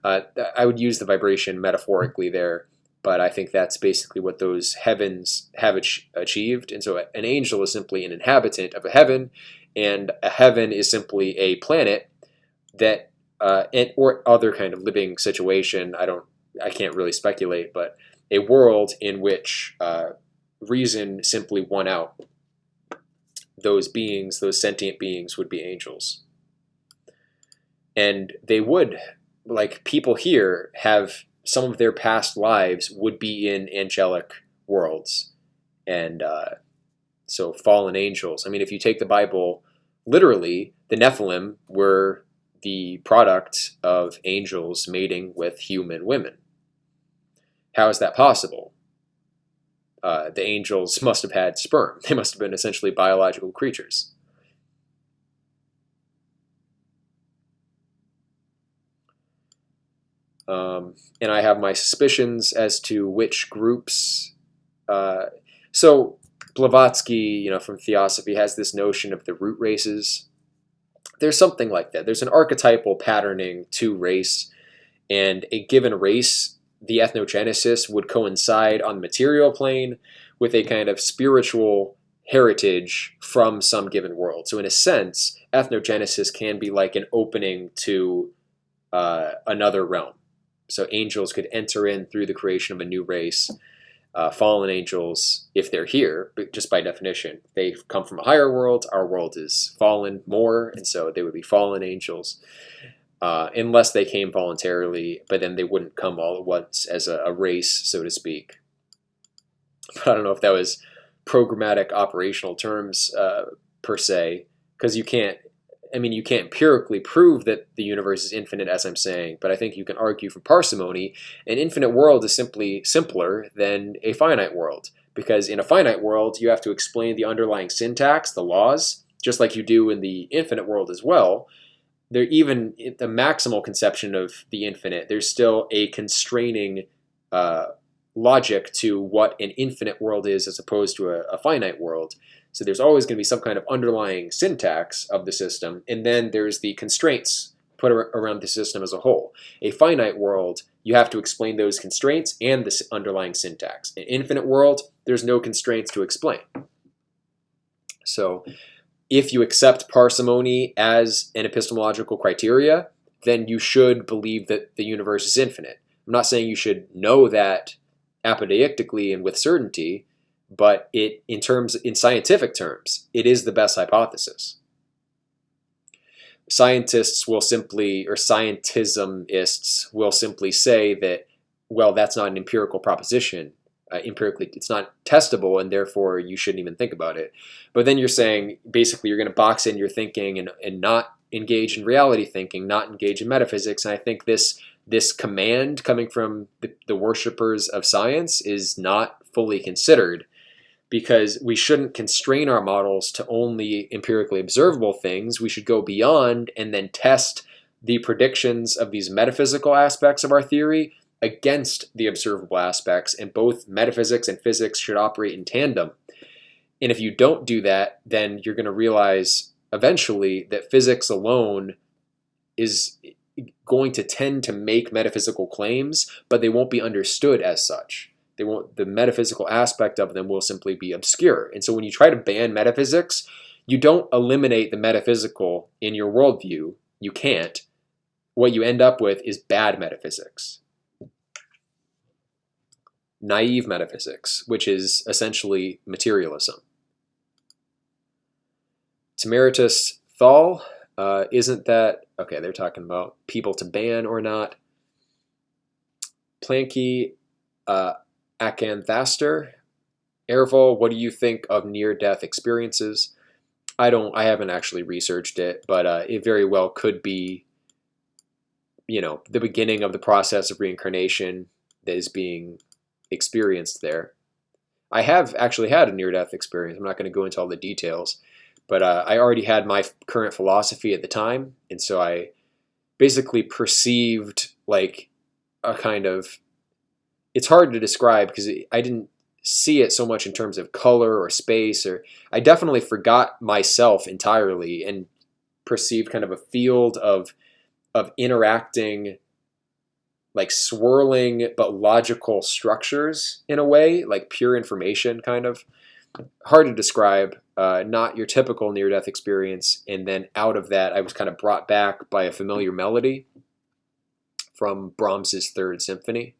S1: I would use the vibration metaphorically there, but I think that's basically what those heavens have achieved. And so an angel is simply an inhabitant of a heaven, and a heaven is simply a planet that, or other kind of living situation. I can't really speculate, but a world in which reason simply won out. Those beings, those sentient beings, would be angels. And they would, like people here, have some of their past lives would be in angelic worlds. And so fallen angels. I mean, if you take the Bible literally, the Nephilim were the product of angels mating with human women. How is that possible? The angels must have had sperm. They must have been essentially biological creatures. And I have my suspicions as to which groups. So Blavatsky, from Theosophy, has this notion of the root races. There's something like that. There's an archetypal patterning to race, and a given race, the ethnogenesis would coincide on the material plane with a kind of spiritual heritage from some given world. So in a sense, ethnogenesis can be like an opening to another realm. So angels could enter in through the creation of a new race. Fallen angels, if they're here, but just by definition, they come from a higher world. Our world is fallen more, and so they would be fallen angels. Unless they came voluntarily, but then they wouldn't come all at once as a race, so to speak. But I don't know if that was programmatic operational terms per se, because you can't empirically prove that the universe is infinite, as I'm saying, but I think you can argue from parsimony an infinite world is simply simpler than a finite world, because in a finite world, you have to explain the underlying syntax, the laws, just like you do in the infinite world as well. There, even the maximal conception of the infinite, there's still a constraining logic to what an infinite world is as opposed to a finite world. So there's always going to be some kind of underlying syntax of the system, and then there's the constraints put around the system as a whole. A finite world, you have to explain those constraints and the underlying syntax. An infinite world, there's no constraints to explain. So if you accept parsimony as an epistemological criteria, then you should believe that the universe is infinite. I'm not saying you should know that apodeictically and with certainty, but in scientific terms, it is the best hypothesis. Scientists will simply, or scientismists will simply say that, well, that's not an empirical proposition. Empirically, it's not testable, and therefore you shouldn't even think about it. But then you're saying, basically, you're going to box in your thinking and not engage in reality thinking, not engage in metaphysics. And I think this command coming from the worshippers of science is not fully considered, because we shouldn't constrain our models to only empirically observable things. We should go beyond and then test the predictions of these metaphysical aspects of our theory against the observable aspects, and both metaphysics and physics should operate in tandem. And if you don't do that, then you're going to realize eventually that physics alone is going to tend to make metaphysical claims, but they won't be understood as such. The metaphysical aspect of them will simply be obscure. And so when you try to ban metaphysics, you don't eliminate the metaphysical in your worldview. You can't. What you end up with is bad metaphysics. Naive metaphysics, which is essentially materialism. Temeritus Thal, isn't that... Okay, they're talking about people to ban or not. Planky... Acanthaster, Erval, what do you think of near-death experiences? I haven't actually researched it, but it very well could be, the beginning of the process of reincarnation that is being experienced there. I have actually had a near-death experience. I'm not going to go into all the details, but I already had my current philosophy at the time, and so I basically perceived like a kind of... It's hard to describe because I didn't see it so much in terms of color or space, or I definitely forgot myself entirely and perceived kind of a field of interacting, like swirling but logical structures in a way, like pure information kind of. Hard to describe, not your typical near-death experience. And then out of that, I was kind of brought back by a familiar melody from Brahms's Third Symphony.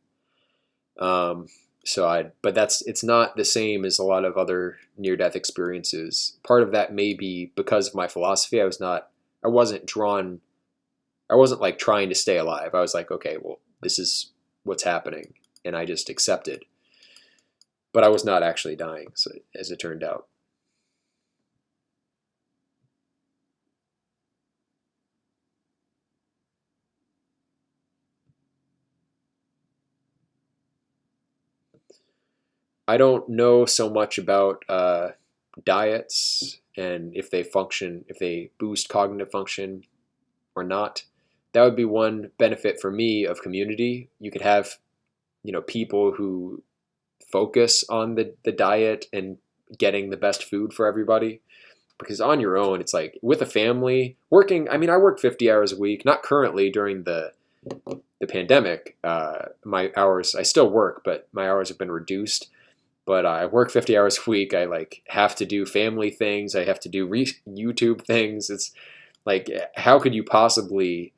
S1: But it's not the same as a lot of other near-death experiences. Part of that may be because of my philosophy. I wasn't like trying to stay alive. I was like, okay, well, this is what's happening, and I just accepted. But I was not actually dying, so, as it turned out. I don't know so much about diets and if they boost cognitive function or not. That would be one benefit for me of community. You could have, people who focus on the diet and getting the best food for everybody. Because on your own, it's like with a family working. I mean, I work 50 hours a week. Not currently during the pandemic. My hours, I still work, but my hours have been reduced. But I work 50 hours a week. I like have to do family things. I have to do YouTube things. It's like, how could you possibly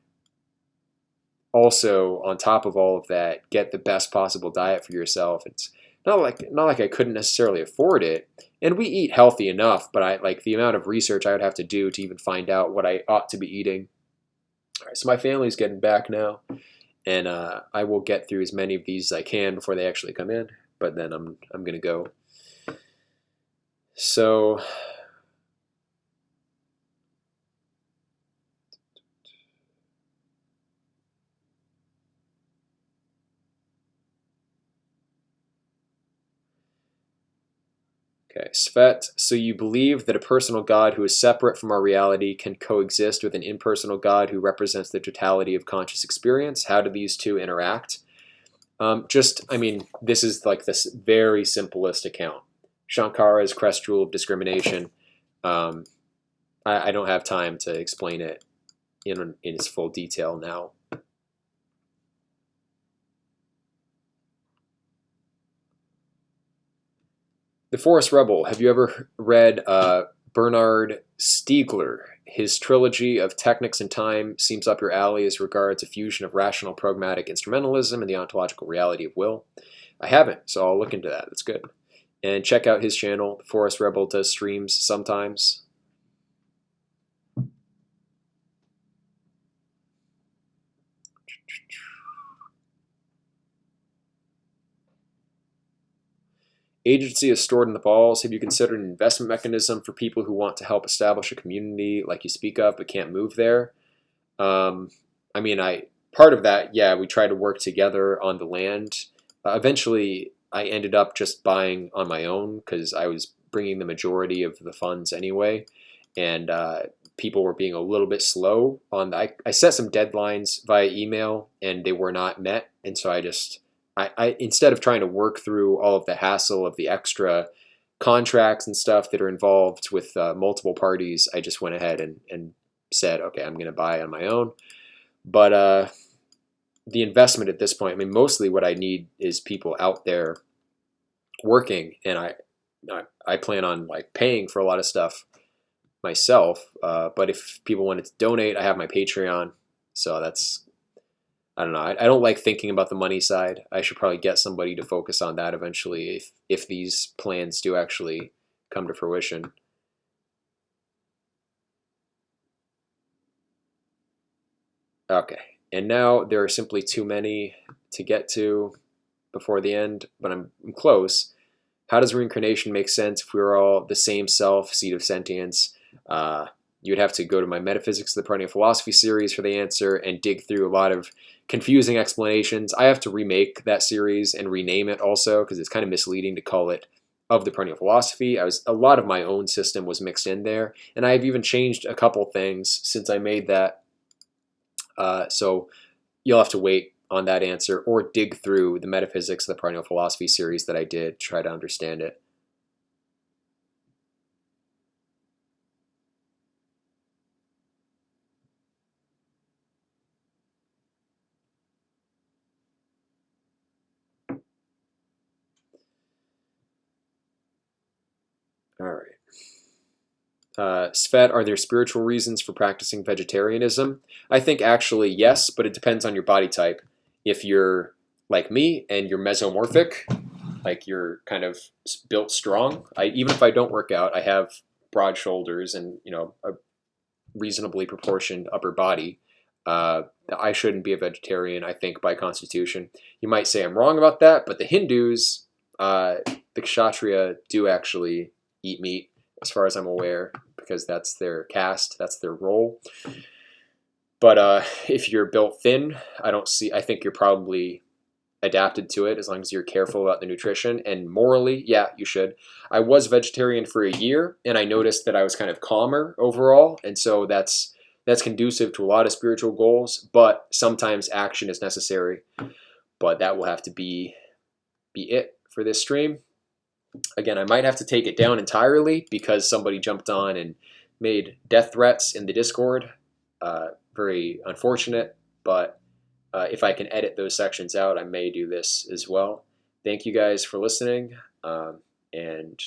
S1: also, on top of all of that, get the best possible diet for yourself? It's not like I couldn't necessarily afford it. And we eat healthy enough, but I like the amount of research I would have to do to even find out what I ought to be eating. All right, so my family's getting back now, and I will get through as many of these as I can before they actually come in. But then I'm gonna go. So okay, Svet. So you believe that a personal God who is separate from our reality can coexist with an impersonal God who represents the totality of conscious experience? How do these two interact? I mean, this is like this very simplest account. Shankara's crest rule of discrimination. Um, I don't have time to explain it in its full detail now. The Forest Rebel. Have you ever read Bernard Stiegler? His trilogy of Technics and Time seems up your alley as regards a fusion of rational pragmatic instrumentalism and the ontological reality of will. I haven't, so I'll look into that. That's good. And check out his channel. The Forest Rebel does streams sometimes. Agency is stored in the balls. Have you considered an investment mechanism for people who want to help establish a community like you speak of but can't move there? I mean, part of that, yeah, we try to work together on the land. Eventually, I ended up just buying on my own because I was bringing the majority of the funds anyway, and people were being a little bit slow on. I set some deadlines via email, and they were not met, and so I instead of trying to work through all of the hassle of the extra contracts and stuff that are involved with multiple parties, I just went ahead and said, okay, I'm going to buy on my own. But the investment at this point, I mean, mostly what I need is people out there working, and I plan on like paying for a lot of stuff myself. But if people wanted to donate, I have my Patreon, so that's. I don't know. I don't like thinking about the money side. I should probably get somebody to focus on that eventually if these plans do actually come to fruition. Okay. And now there are simply too many to get to before the end, but I'm close. How does reincarnation make sense if we were all the same self, seed of sentience? You would have to go to my Metaphysics of the Perennial Philosophy series for the answer and dig through a lot of confusing explanations. I have to remake that series and rename it also because it's kind of misleading to call it Of the Perennial Philosophy. A lot of my own system was mixed in there, and I've even changed a couple things since I made that. So you'll have to wait on that answer or dig through the Metaphysics of the Perennial Philosophy series that I did, try to understand it. All right. Svet, are there spiritual reasons for practicing vegetarianism? I think actually yes, but it depends on your body type. If you're like me and you're mesomorphic, like you're kind of built strong, even if I don't work out, I have broad shoulders and a reasonably proportioned upper body. I shouldn't be a vegetarian, I think, by constitution. You might say I'm wrong about that, but the Hindus, the Kshatriya, do actually eat meat, as far as I'm aware, because that's their caste, that's their role. But if you're built thin, I think you're probably adapted to it as long as you're careful about the nutrition. And morally, yeah, you should. I was vegetarian for a year, and I noticed that I was kind of calmer overall, and so that's conducive to a lot of spiritual goals. But sometimes action is necessary. But that will have to be it for this stream. Again, I might have to take it down entirely because somebody jumped on and made death threats in the Discord. Very unfortunate, but if I can edit those sections out, I may do this as well. Thank you guys for listening, and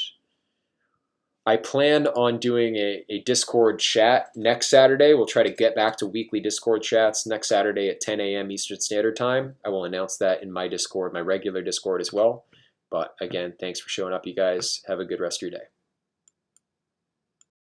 S1: I plan on doing a Discord chat next Saturday. We'll try to get back to weekly Discord chats next Saturday at 10 a.m. Eastern Standard Time. I will announce that in my Discord, my regular Discord as well. But again, thanks for showing up, you guys. Have a good rest of your day.